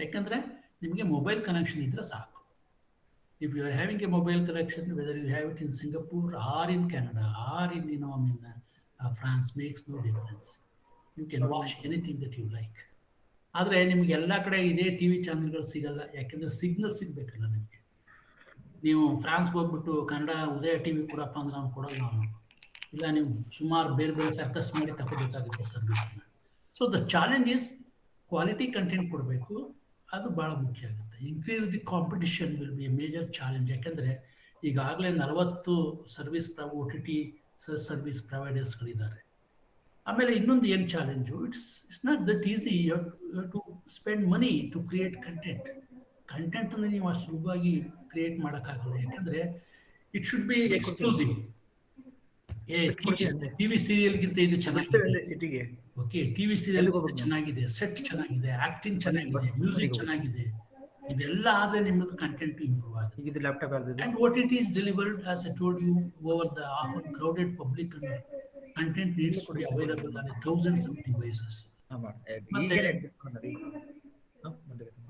ಯಾಕಂದರೆ ನಿಮಗೆ ಮೊಬೈಲ್ ಕನೆಕ್ಷನ್ ಇದ್ದರೆ ಸಾಕು. If you are having a mobile connection, whether you have it in Singapore or in Canada or in France, makes no difference. You can watch anything that you like. ಆದರೆ ನಿಮ್ಗೆ ಎಲ್ಲ ಕಡೆ ಇದೇ TV ಚಾನಲ್ಗಳು ಸಿಗಲ್ಲ, ಯಾಕೆಂದರೆ ಸಿಗ್ನಲ್ ಸಿಗಬೇಕಲ್ಲ ನಿಮಗೆ. ನೀವು ಫ್ರಾನ್ಸ್ಗೆ ಹೋಗ್ಬಿಟ್ಟು ಕನ್ನಡ ಉದಯ TV ಕೊಡಪ್ಪ ಅಂದ್ರೆ ಅವ್ನು ಕೊಡಲ್ಲ, ಅವನು ಇಲ್ಲ. ನೀವು ಸುಮಾರು ಬೇರೆ ಬೇರೆ ಸರ್ಕಸ್ ಮಾಡಿ ತಗೋಬೇಕಾಗುತ್ತೆ ಸರ್ವಿಸ್ನ. So the challenge is quality content ಕೊಡಬೇಕು, ಅದು ಭಾಳ ಮುಖ್ಯ ಆಗುತ್ತೆ. Increase the competition will be A major challenge. ಯಾಕೆಂದರೆ ಈಗಾಗಲೇ 40 ಸರ್ವಿಸ್ OTT ಸರ್ವಿಸ್ ಪ್ರೊವೈಡರ್ಸ್ಗಳಿದ್ದಾರೆ. ಆಮೇಲೆ ಇನ್ನೊಂದು ಏನು challenge, it's not that easy. You to spend money to create content. ಕಂಟೆಂಟನ್ನು ನೀವು ಅಷ್ಟು ಸುಲಭವಾಗಿ ಕ್ರಿಯೇಟ್ ಮಾಡೋಕ್ಕಾಗಲ್ಲ, ಯಾಕಂದರೆ it should be exclusive. TV ಸೀರಿಯಲ್ಗಿಂತ ಇದು ಚೆನ್ನಾಗಿದೆ. ಓಕೆ, TV ಸೀರಿಯಲ್ ಚೆನ್ನಾಗಿದೆ, ಸೆಟ್ ಚೆನ್ನಾಗಿದೆ, ಆಕ್ಟಿಂಗ್ ಚೆನ್ನಾಗಿದೆ, ಮ್ಯೂಸಿಕ್ ಚೆನ್ನಾಗಿದೆ, ಇದೆಲ್ಲ ಆದರೆ ನಿಮ್ಮದು ಕಂಟೆಂಟ್ ಇಂಪ್ರೂವ್ ಆಗುತ್ತೆ. And OTT is delivered, as I told you, over the often crowded public, and content needs to be available on thousands of devices.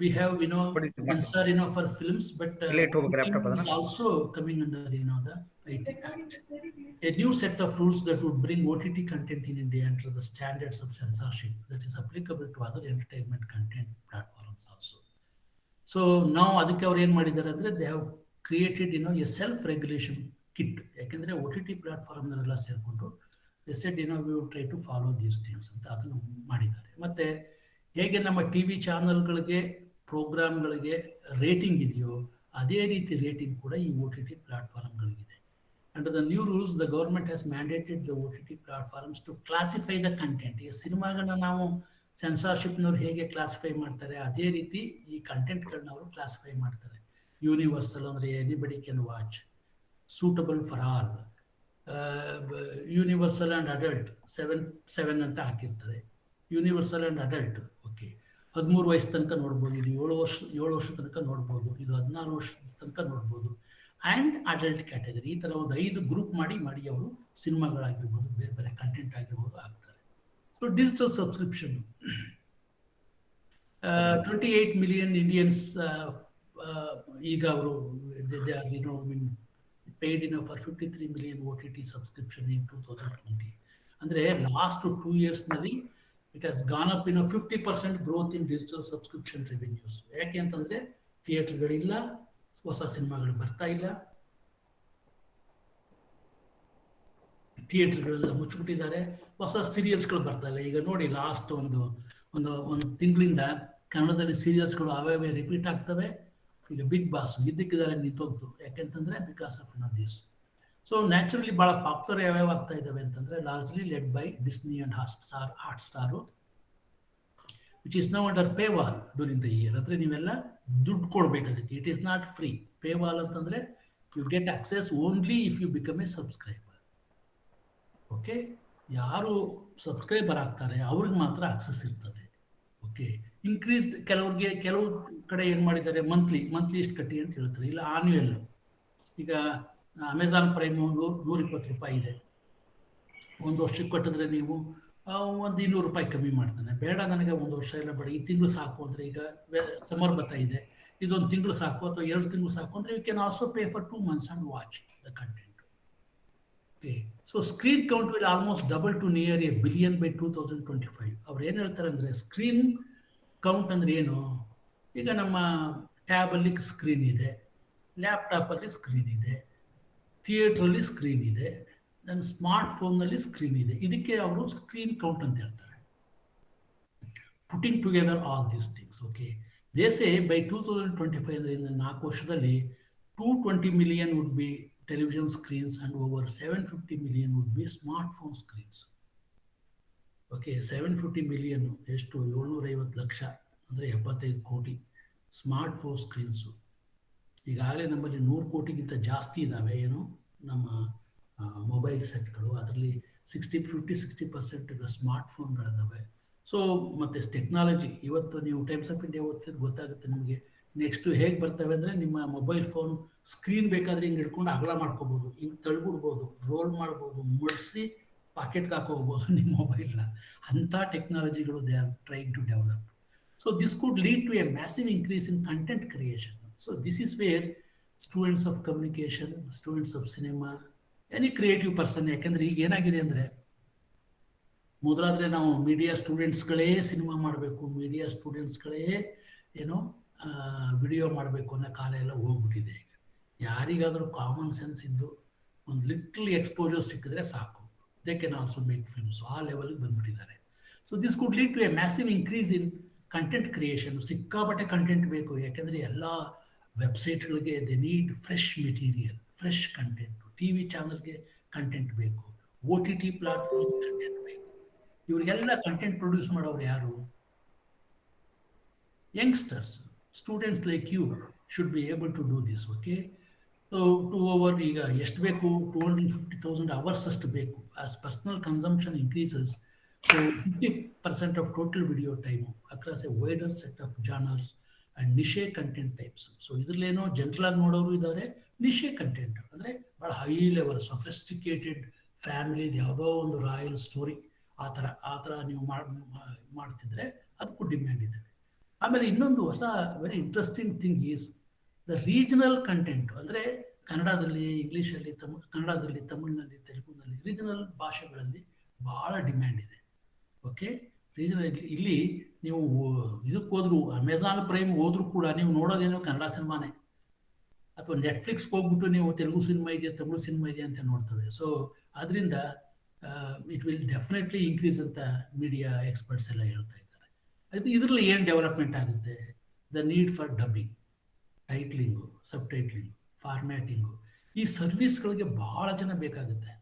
We have censor for films, but is also coming under the IT Act. A new set of rules that would bring OTT content in India under the standards of censorship that is applicable to other entertainment content platforms also. So now ಅದಕ್ಕೆ ಅವ್ರು ಏನು ಮಾಡಿದ್ದಾರೆ ಅಂದರೆ, they have created a self-regulation kit. ಯಾಕೆಂದರೆ OTT ಪ್ಲಾಟ್ಫಾರ್ಮ್ನವರೆಲ್ಲ ಸೇರಿಕೊಂಡು they said we will try to follow these things ಅಂತ ಅದನ್ನು ಮಾಡಿದ್ದಾರೆ. ಮತ್ತು ಹೇಗೆ ನಮ್ಮ TV ಚಾನಲ್ಗಳಿಗೆ ಪ್ರೋಗ್ರಾಮ್ಗಳಿಗೆ ರೇಟಿಂಗ್ ಇದೆಯೋ ಅದೇ ರೀತಿ ರೇಟಿಂಗ್ ಕೂಡ ಈ OTT ಪ್ಲಾಟ್ಫಾರ್ಮ್ಗಳಿಗಿದೆ. Under the new rules, the government has mandated the OTT platforms to classify the content. ಈ ಸಿನಿಮಾಗಳನ್ನ ನಾವು ಸೆನ್ಸಾರ್ಶಿಪ್ನವ್ರು ಹೇಗೆ ಕ್ಲಾಸಿಫೈ ಮಾಡ್ತಾರೆ ಅದೇ ರೀತಿ ಈ ಕಂಟೆಂಟ್ಗಳನ್ನ ಅವರು ಕ್ಲಾಸಿಫೈ ಮಾಡ್ತಾರೆ. ಯೂನಿವರ್ಸಲ್ ಅಂದರೆ anybody can watch, suitable for all, universal and adult 7 ಅಂತ ಹಾಕಿರ್ತಾರೆ. ಯೂನಿವರ್ಸಲ್ ಆ್ಯಂಡ್ ಅಡಲ್ಟ್, ಓಕೆ, 13 ವಯಸ್ಸು ತನಕ ನೋಡ್ಬೋದು, ಇದು 7 ವರ್ಷ ತನಕ ನೋಡ್ಬೋದು, ಇದು 16 ವರ್ಷದ ತನಕ ನೋಡ್ಬೋದು. ಆ್ಯಂಡ್ ಅಡಲ್ಟ್ ಕ್ಯಾಟಗರಿ, ಈ ಥರ ಒಂದು 5 ಗ್ರೂಪ್ ಮಾಡಿ ಅವರು ಸಿನಿಮಾಗಳಾಗಿರ್ಬೋದು, ಬೇರೆ ಬೇರೆ ಕಂಟೆಂಟ್ ಆಗಿರ್ಬೋದು ಆಗ್ತಾರೆ. So digital subscription 28 million Indians ಈಗ ಅವರು they R paid for 53 million OTT subscription in 2020. ಅಂದರೆ last 2 yearsನಲ್ಲಿ it has gone up 50% growth in digital subscription revenues. ಯಾಕೆ ಅಂತಂದರೆ ಥಿಯೇಟರ್ಗಳಿಲ್ಲ, ಹೊಸ ಸಿನಿಮಾಗಳು ಬರ್ತಾ ಇಲ್ಲ, ಥಿಯೇಟರ್ಗಳೆಲ್ಲ ಮುಚ್ಚಿಬಿಟ್ಟಿದ್ದಾರೆ, ಹೊಸ ಸೀರಿಯಲ್ಸ್ಗಳು ಬರ್ತಾ ಇಲ್ಲ. ಈಗ ನೋಡಿ, ಲಾಸ್ಟ್ ಒಂದು ತಿಂಗಳಿಂದ ಕನ್ನಡದಲ್ಲಿ ಸೀರಿಯಲ್ಸ್ಗಳು ಅವೇ ರಿಪೀಟ್ ಆಗ್ತವೆ. ಈಗ ಬಿಗ್ ಬಾಸ್ ಇದ್ದಕ್ಕಿದ್ದಾರೆ ನಿಂತೋಗ್ತು, ಯಾಕೆಂತಂದರೆ because of this. So naturally ಭಾಳ ಪಾಪ್ಯುಲರ್ ಯಾವ್ಯಾವ ಆಗ್ತಾ ಇದ್ದಾವೆ ಅಂತಂದರೆ largely led by Disney and Hotstar, which is now under paywall during the year. ಅಂದರೆ ನೀವೆಲ್ಲ ದುಡ್ಡು ಕೊಡಬೇಕು ಅದಕ್ಕೆ. It is not free. Paywall ಅಂತಂದರೆ you get access only if you become a subscriber. Okay, ಯಾರು ಸಬ್ಸ್ಕ್ರೈಬರ್ ಆಗ್ತಾರೆ ಅವ್ರಿಗೆ ಮಾತ್ರ ಆಕ್ಸೆಸ್ ಇರ್ತದೆ. ಓಕೆ, ಇನ್ಕ್ರೀಸ್ಡ್ ಕೆಲವು ಕಡೆ ಏನು ಮಾಡಿದ್ದಾರೆ, ಮಂತ್ಲಿ ಇಷ್ಟು ಕಟ್ಟಿ ಅಂತ ಹೇಳ್ತಾರೆ, ಇಲ್ಲ ಆನ್ಯುಯಲ್. ಈಗ ಅಮೆಝಾನ್ ಪ್ರೈಮು $120 ಇದೆ. 1 ವರ್ಷಕ್ಕೆ ಕಟ್ಟಿದ್ರೆ ನೀವು ಒಂದು $200 ಕಮ್ಮಿ ಮಾಡ್ತಾನೆ. ಬೇಡ ನನಗೆ 1 ವರ್ಷ ಇಲ್ಲ, ಬೇಡ ಈ ತಿಂಗಳು ಸಾಕು ಅಂದರೆ, ಈಗ ಸಮರ್ ಬರ್ತಾ ಇದೆ, ಇದೊಂದು ತಿಂಗಳು ಸಾಕು ಅಥವಾ 2 ತಿಂಗಳು ಸಾಕು ಅಂದರೆ you can also pay for 2 months and watch the content. Okay, so screen count will almost double to near 1 billion by 2025. ಅವ್ರು ಏನು ಹೇಳ್ತಾರೆ ಅಂದರೆ, ಸ್ಕ್ರೀನ್ ಕೌಂಟ್ ಅಂದರೆ ಏನು? ಈಗ ನಮ್ಮ ಟ್ಯಾಬಲ್ಲಿ ಸ್ಕ್ರೀನ್ ಇದೆ, ಲ್ಯಾಪ್ಟಾಪಲ್ಲಿ ಸ್ಕ್ರೀನ್ ಇದೆ, ಥಿಯೇಟ್ರಲ್ಲಿ ಸ್ಕ್ರೀನ್ ಇದೆ, ನನ್ನ ಸ್ಮಾರ್ಟ್ ಫೋನ್ನಲ್ಲಿ ಸ್ಕ್ರೀನ್ ಇದೆ. ಇದಕ್ಕೆ ಅವರು ಸ್ಕ್ರೀನ್ ಕೌಂಟ್ ಅಂತ ಹೇಳ್ತಾರೆ. Putting together all these things. Okay, they say by 2025 ಅಂದರೆ ಇನ್ನು 4 ವರ್ಷದಲ್ಲಿ 220 million would be television screens and over 750 million would be smartphone screens. Okay, 750 million ಎಷ್ಟು, 750 ಲಕ್ಷ ಅಂದರೆ 75 ಕೋಟಿ ಸ್ಮಾರ್ಟ್ ಫೋನ್ ಸ್ಕ್ರೀನ್ಸು. ಈಗಾಗಲೇ ನಮ್ಮಲ್ಲಿ 100 ಕೋಟಿಗಿಂತ ಜಾಸ್ತಿ ಇದ್ದಾವೆ ಏನು ನಮ್ಮ ಮೊಬೈಲ್ ಸೆಟ್ಗಳು. ಅದರಲ್ಲಿ 50-60% ಈಗ ಸ್ಮಾರ್ಟ್ ಫೋನ್ಗಳಿದ್ದಾವೆ. ಸೊ ಮತ್ತು ಟೆಕ್ನಾಲಜಿ ಇವತ್ತು ನೀವು ಟೈಮ್ಸ್ ಆಫ್ ಇಂಡಿಯಾ ಓದ್ತಿದ್ರೆ ಗೊತ್ತಾಗುತ್ತೆ ನಿಮಗೆ. ನೆಕ್ಸ್ಟು ಹೇಗೆ ಬರ್ತವೆ ಅಂದರೆ ನಿಮ್ಮ ಮೊಬೈಲ್ ಫೋನ್ ಸ್ಕ್ರೀನ್ ಬೇಕಾದರೆ ಹಿಂಗೆ ಹಿಡ್ಕೊಂಡು ಅಗಲ ಮಾಡ್ಕೋಬೋದು, ಹಿಂಗೆ ತಳ್ಬಿಡ್ಬೋದು, ರೋಲ್ ಮಾಡ್ಬೋದು, ಮುಡಿಸಿ ಪಾಕೆಟ್ಗೆ ಹಾಕೋಬೋದು ನಿಮ್ಮ ಮೊಬೈಲ್ನ. ಅಂಥ ಟೆಕ್ನಾಲಜಿಗಳು they are trying to develop. So this could lead to a massive increase in content creation. So this is where students of communication, students of cinema, any creative person, ಯಾಕೆಂದರೆ ಈಗ ಏನಾಗಿದೆ ಅಂದರೆ ಮೊದಲಾದರೆ ನಾವು ಮೀಡಿಯಾ ಸ್ಟೂಡೆಂಟ್ಸ್ಗಳೇ ಸಿನಿಮಾ ಮಾಡಬೇಕು, ಮೀಡಿಯಾ ಸ್ಟೂಡೆಂಟ್ಸ್ಗಳೇ ಏನೋ ವಿಡಿಯೋ ಮಾಡಬೇಕು ಅನ್ನೋ ಕಾಲ ಎಲ್ಲ ಹೋಗ್ಬಿಟ್ಟಿದೆ. ಈಗ ಯಾರಿಗಾದರೂ ಕಾಮನ್ ಸೆನ್ಸ್ ಇದ್ದು ಒಂದು ಲಿಟ್ಲ್ ಎಕ್ಸ್ಪೋಜರ್ ಸಿಕ್ಕಿದ್ರೆ ಸಾಕು, they can also make films, ಆ ಲೆವೆಲ್ಗೆ ಬಂದ್ಬಿಟ್ಟಿದ್ದಾರೆ. So this could lead to a massive increase in content creation. ಸಿಕ್ಕಾಪಟ್ಟೆ ಕಂಟೆಂಟ್ ಬೇಕು, ಯಾಕೆಂದರೆ ಎಲ್ಲ ವೆಬ್ಸೈಟ್ಗಳಿಗೆ they need fresh material, fresh content. T V ಚಾನಲ್ಗೆ ಕಂಟೆಂಟ್ ಬೇಕು, OTT ಪ್ಲಾಟ್ಫಾರ್ಮ್ ಕಂಟೆಂಟ್ ಬೇಕು. ಇವರಿಗೆಲ್ಲ ಕಂಟೆಂಟ್ ಪ್ರೊಡ್ಯೂಸ್ ಮಾಡೋರು ಯಾರು? Youngsters, students like you should be able to do this. Okay, so 2 hour ಈಗ ಎಷ್ಟು ಬೇಕು? 250,000 hours ಅಷ್ಟು ಬೇಕು. As personal consumption increases to 50% of total video time across a wider set of genres and niche content types. So ಇದರಲ್ಲೇನೋ ಜನರಲ್ ಆಗಿ ನೋಡೋರು ಇದ್ದಾರೆ, ನಿಶೆ ಕಂಟೆಂಟ್ ಅಂದರೆ ಭಾಳ ಹೈ ಲೆವೆಲ್ ಸೊಫಿಸ್ಟಿಕೇಟೆಡ್ ಫ್ಯಾಮಿಲಿದು ಯಾವುದೋ ಒಂದು ರಾಯಲ್ ಸ್ಟೋರಿ ಆ ಥರ ನೀವು ಮಾಡ್ತಿದ್ರೆ ಅದಕ್ಕೂ ಡಿಮ್ಯಾಂಡ್ ಇದೆ. ಆಮೇಲೆ ಇನ್ನೊಂದು ಹೊಸ very interesting thing is the regional content. ಅಂದರೆ ಕನ್ನಡದಲ್ಲಿ, ಇಂಗ್ಲೀಷಲ್ಲಿ, ಕನ್ನಡದಲ್ಲಿ, ತಮಿಳಿನಲ್ಲಿ, ತೆಲುಗುನಲ್ಲಿ, ರೀಜನಲ್ ಭಾಷೆಗಳಲ್ಲಿ ಭಾಳ ಡಿಮ್ಯಾಂಡ್ ಇದೆ. ಓಕೆ, ರೀಜನಲ್ ಇಲ್ಲಿ ನೀವು ಇದಕ್ಕೆ ಹೋದ್ರು, ಅಮೆಝಾನ್ ಪ್ರೈಮ್ ಹೋದ್ರೂ ಕೂಡ ನೀವು ನೋಡೋದೇನೋ ಕನ್ನಡ ಸಿನಿಮಾನೇ, ಅಥವಾ ನೆಟ್ಫ್ಲಿಕ್ಸ್ಗೆ ಹೋಗ್ಬಿಟ್ಟು ನೀವು ತೆಲುಗು ಸಿನಿಮಾ ಇದೆಯಾ, ತಮಿಳು ಸಿನಿಮಾ ಇದೆಯಾ ಅಂತ ನೋಡ್ತವೆ. ಸೊ ಅದರಿಂದ ಇಟ್ ವಿಲ್ ಡೆಫಿನೆಟ್ಲಿ ಇನ್ಕ್ರೀಸ್ ಅಂತ ಮೀಡಿಯಾ ಎಕ್ಸ್ಪರ್ಟ್ಸ್ ಎಲ್ಲ ಹೇಳ್ತಾ ಇದ್ದಾರೆ. ಅದು ಇದರಲ್ಲಿ ಏನು ಡೆವಲಪ್ಮೆಂಟ್ ಆಗುತ್ತೆ? The need for dubbing, titling, subtitling, formatting, ಈ ಸರ್ವಿಸ್ಗಳಿಗೆ ಭಾಳ ಜನ ಬೇಕಾಗುತ್ತೆ.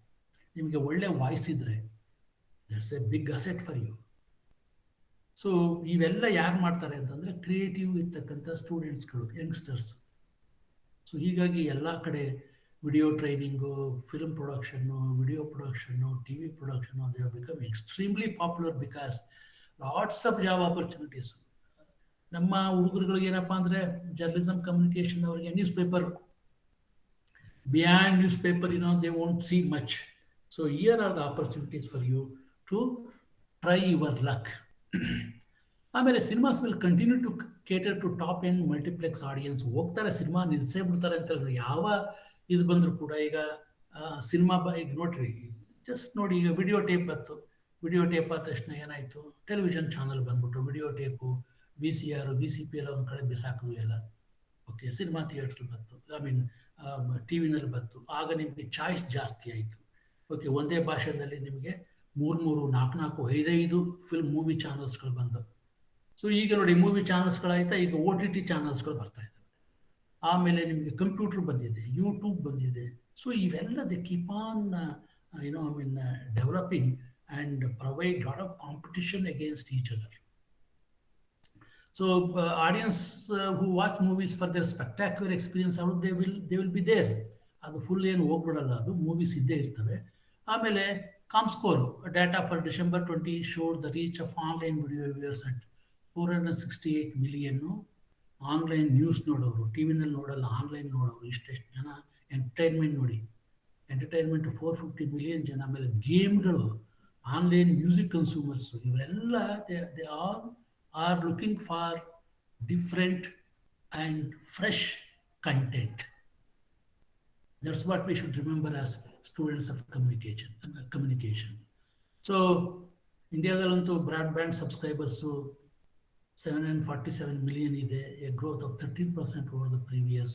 ನಿಮಗೆ ಒಳ್ಳೆ ವಾಯ್ಸ್ ಇದ್ದರೆ that's a big asset for you. So ಇವೆಲ್ಲ ಯಾರು ಮಾಡ್ತಾರೆ ಅಂತಂದರೆ ಕ್ರಿಯೇಟಿವ್ ಇರ್ತಕ್ಕಂಥ ಸ್ಟೂಡೆಂಟ್ಸ್ಗಳು, ಯಂಗ್ಸ್ಟರ್ಸ್. ಸೊ ಹೀಗಾಗಿ ಎಲ್ಲ ಕಡೆ video training, film production, video production, T V production, they have become extremely popular because lots of job opportunities. ನಮ್ಮ ಹುಡುಗರುಗಳಿಗೆ ಏನಪ್ಪ ಅಂದರೆ ಜರ್ನಲಿಸಮ್, ಕಮ್ಯುನಿಕೇಷನ್, ಅವರಿಗೆ newspaper, beyond newspaper, they won't see much. So here are the opportunities for you to try your luck. ಆಮೇಲೆ cinemas will continue to cater to top end multiplex audience. ಹೋಗ್ತಾರೆ, ಸಿನಿಮಾ ನಿಲ್ಲಿಸೇ ಬಿಡ್ತಾರೆ ಅಂತ ಹೇಳಿದ್ರು. ಯಾವ ಇದು ಬಂದರೂ ಕೂಡ ಈಗ ಸಿನಿಮಾ ಈಗ ನೋಡ್ರಿ, ಜಸ್ಟ್ ನೋಡಿ, ಈಗ ವಿಡಿಯೋ ಟೇಪ್ ಬಂತು. ವಿಡಿಯೋ ಟೇಪ್ ಆದ ತಕ್ಷಣ ಏನಾಯಿತು? ಟೆಲಿವಿಷನ್ ಚಾನಲ್ ಬಂದ್ಬಿಟ್ಟು ವಿಡಿಯೋ ಟೇಪು, VCR, VCP ಎಲ್ಲ ಒಂದು ಕಡೆ ಬಿಸಾಕೋದು ಎಲ್ಲ. ಓಕೆ, ಸಿನಿಮಾ ಥಿಯೇಟ್ರಲ್ಲಿ ಬಂತು, ಟಿ ವಿನಲ್ಲಿ ಬಂತು. ಆಗ ನಿಮಗೆ ಚಾಯ್ಸ್ ಜಾಸ್ತಿ ಆಯಿತು. ಓಕೆ, ಒಂದೇ ಭಾಷೆಯಲ್ಲಿ ನಿಮಗೆ 3, 4, 5 ಫಿಲ್ಮ್ ಮೂವಿ ಚಾನಲ್ಸ್ಗಳು ಬಂದವು. ಸೊ ಈಗ ನೋಡಿ, ಮೂವಿ ಚಾನಲ್ಸ್ಗಳಾಯ್ತಾ, ಈಗ OTT ಚಾನಲ್ಸ್ಗಳು ಬರ್ತಾ ಇದ್ದಾವೆ. ಆಮೇಲೆ ನಿಮಗೆ ಕಂಪ್ಯೂಟರ್ ಬಂದಿದೆ, ಯೂಟ್ಯೂಬ್ ಬಂದಿದೆ. ಸೊ ಇವೆಲ್ಲ they keep on developing and provide lot of competition against each other. So audience who watch movies for their spectacular experience, ಅವರು ದೇ ವಿಲ್ ಬಿ ದೇರ್. ಅದು ಫುಲ್ ಏನು ಹೋಗ್ಬಿಡಲ್ಲ, ಅದು ಮೂವೀಸ್ ಇದ್ದೇ ಇರ್ತವೆ. ಆಮೇಲೆ Comscore data for December 20 showed the reach of online video viewers at 468 million. Online news ನೋಡೋರು, ಟಿ ವಿನಲ್ಲಿ ನೋಡಲ್ಲ, ಆನ್ಲೈನ್ ನೋಡೋರು ಇಷ್ಟೆಷ್ಟು ಜನ. ಎಂಟರ್ಟೈನ್ಮೆಂಟ್ ನೋಡಿ, ಎಂಟರ್ಟೈನ್ಮೆಂಟ್ 450 million ಜನ. ಆಮೇಲೆ ಗೇಮ್ಗಳು, ಆನ್ಲೈನ್ ಮ್ಯೂಸಿಕ್ ಕನ್ಸ್ಯೂಮರ್ಸು, ಇವರೆಲ್ಲ they are looking for different and fresh content. That's what we should remember as students of communication. So ಇಂಡಿಯಾದಲ್ಲಂತೂ ಬ್ರಾಡ್ಬ್ಯಾಂಡ್ ಸಬ್ಸ್ಕ್ರೈಬರ್ಸು 747 million ಇದೆ, a growth of 13% over the previous.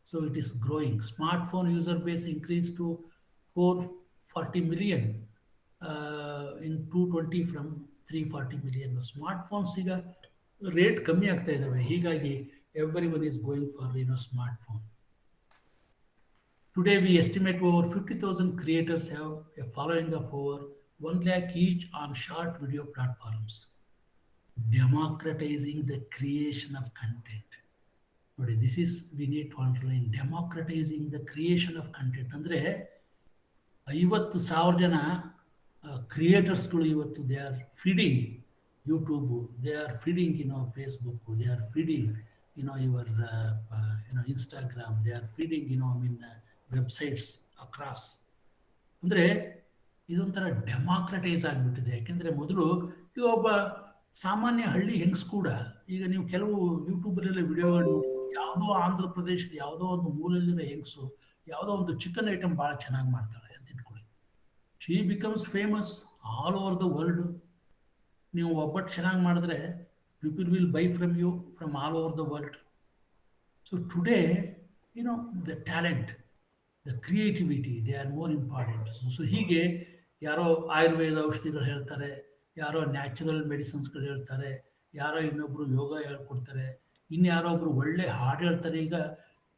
So it is growing. Smartphone user base increased to 40 million in 220 from 340 million. Smartphones ಈಗ ರೇಟ್ ಕಮ್ಮಿ ಆಗ್ತಾ ಇದಾವೆ, ಹೀಗಾಗಿ everyone is going for smartphone. Today we estimate over 50,000 creators have a following of over 1 lakh each on short video platforms. Democratizing the creation of content. This is, we need to underline, democratizing the creation of content. ಅಂದ್ರೆ 50,000 ಜನ ಕ್ರಿಯೇಟರ್ಸ್ಗಳು ಇವತ್ತು they are feeding YouTube, they are feeding Facebook, they are feeding your Instagram, they are feeding websites across. ಅಂದರೆ ಇದೊಂಥರ ಡೆಮಾಕ್ರಟೈಸ್ ಆಗಿಬಿಟ್ಟಿದೆ. ಯಾಕೆಂದರೆ ಮೊದಲು ಈಗ ಒಬ್ಬ ಸಾಮಾನ್ಯ ಹಳ್ಳಿ ಹೆಂಗ್ಸ್ ಕೂಡ, ಈಗ ನೀವು ಕೆಲವು ಯೂಟ್ಯೂಬಲ್ಲೆಲ್ಲ ವಿಡಿಯೋಗಳು ಯಾವುದೋ ಆಂಧ್ರ ಪ್ರದೇಶದ ಯಾವುದೋ ಒಂದು ಮೂಲಲ್ಲಿರೋ ಹೆಂಗಸು ಯಾವುದೋ ಒಂದು ಚಿಕನ್ ಐಟಮ್ ಭಾಳ ಚೆನ್ನಾಗಿ ಮಾಡ್ತಾಳೆ ಅಂತ ಇಟ್ಕೊಳ್ಳಿ. She becomes famous all over the world. ನೀವು ಒಬ್ಬಟ್ಟು ಚೆನ್ನಾಗಿ ಮಾಡಿದ್ರೆ people will buy from you from all over the world. So today the talent, the creativity, they are more important. So ಹೀಗೆ ಯಾರೋ ಆಯುರ್ವೇದ ಔಷಧಿಗಳು ಹೇಳ್ತಾರೆ, ಯಾರೋ ನ್ಯಾಚುರಲ್ ಮೆಡಿಸಿನ್ಸ್ಗಳು ಹೇಳ್ತಾರೆ, ಯಾರೋ ಇನ್ನೊಬ್ರು ಯೋಗ ಹೇಳ್ಕೊಡ್ತಾರೆ, ಇನ್ಯಾರೋ ಒಬ್ರು ಒಳ್ಳೆ ಹಾಡು ಹೇಳ್ತಾರೆ. ಈಗ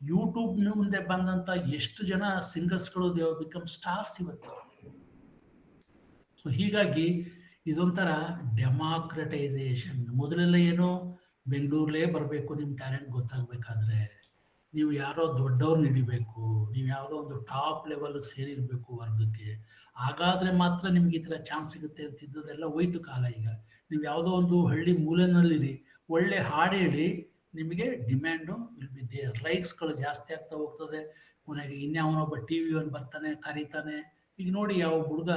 ಯೂಟ್ಯೂಬ್ ಮುಂದೆ ಬಂದಂಥ ಎಷ್ಟು ಜನ ಸಿಂಗರ್ಸ್ಗಳು ದೇ ಬಿಕಮ್ ಸ್ಟಾರ್ಸ್ ಇವತ್ತು. ಸೊ ಹೀಗಾಗಿ ಇದೊಂಥರ ಡೆಮಾಕ್ರಟೈಸೇಷನ್. ಮೊದಲೆಲ್ಲ ಏನೋ ಬೆಂಗಳೂರಲ್ಲೇ ಬರಬೇಕು ನಿಮ್ಮ ಟ್ಯಾಲೆಂಟ್ ಗೊತ್ತಾಗಬೇಕಾದ್ರೆ, ನೀವು ಯಾರೋ ದೊಡ್ಡವ್ರನ್ನ ಹಿಡಿಬೇಕು, ನೀವು ಯಾವುದೋ ಒಂದು ಟಾಪ್ ಲೆವೆಲ್ಗೆ ಸೇರಿರಬೇಕು ವರ್ಗಕ್ಕೆ, ಹಾಗಾದರೆ ಮಾತ್ರ ನಿಮ್ಗೆ ಈ ಥರ ಚಾನ್ಸ್ ಸಿಗುತ್ತೆ ಅಂತಿದ್ದದೆಲ್ಲ ಹೋಯ್ತು ಕಾಲ. ಈಗ ನೀವು ಯಾವುದೋ ಒಂದು ಹಳ್ಳಿ ಮೂಲೆನಲ್ಲಿರಿ, ಒಳ್ಳೆ ಹಾಡು ಹೇಳಿ, ನಿಮಗೆ ಡಿಮ್ಯಾಂಡು ವಿಲ್ ಬಿ ದೇರ್, ಲೈಕ್ಸ್ಗಳು ಜಾಸ್ತಿ ಆಗ್ತಾ ಹೋಗ್ತದೆ. ಕೊನೆಗೆ ಇನ್ಯಾವನೊಬ್ಬ ಟಿ ವಿಯವನು ಬರ್ತಾನೆ, ಕರೀತಾನೆ. ಈಗ ನೋಡಿ, ಯಾವ ಹುಡುಗ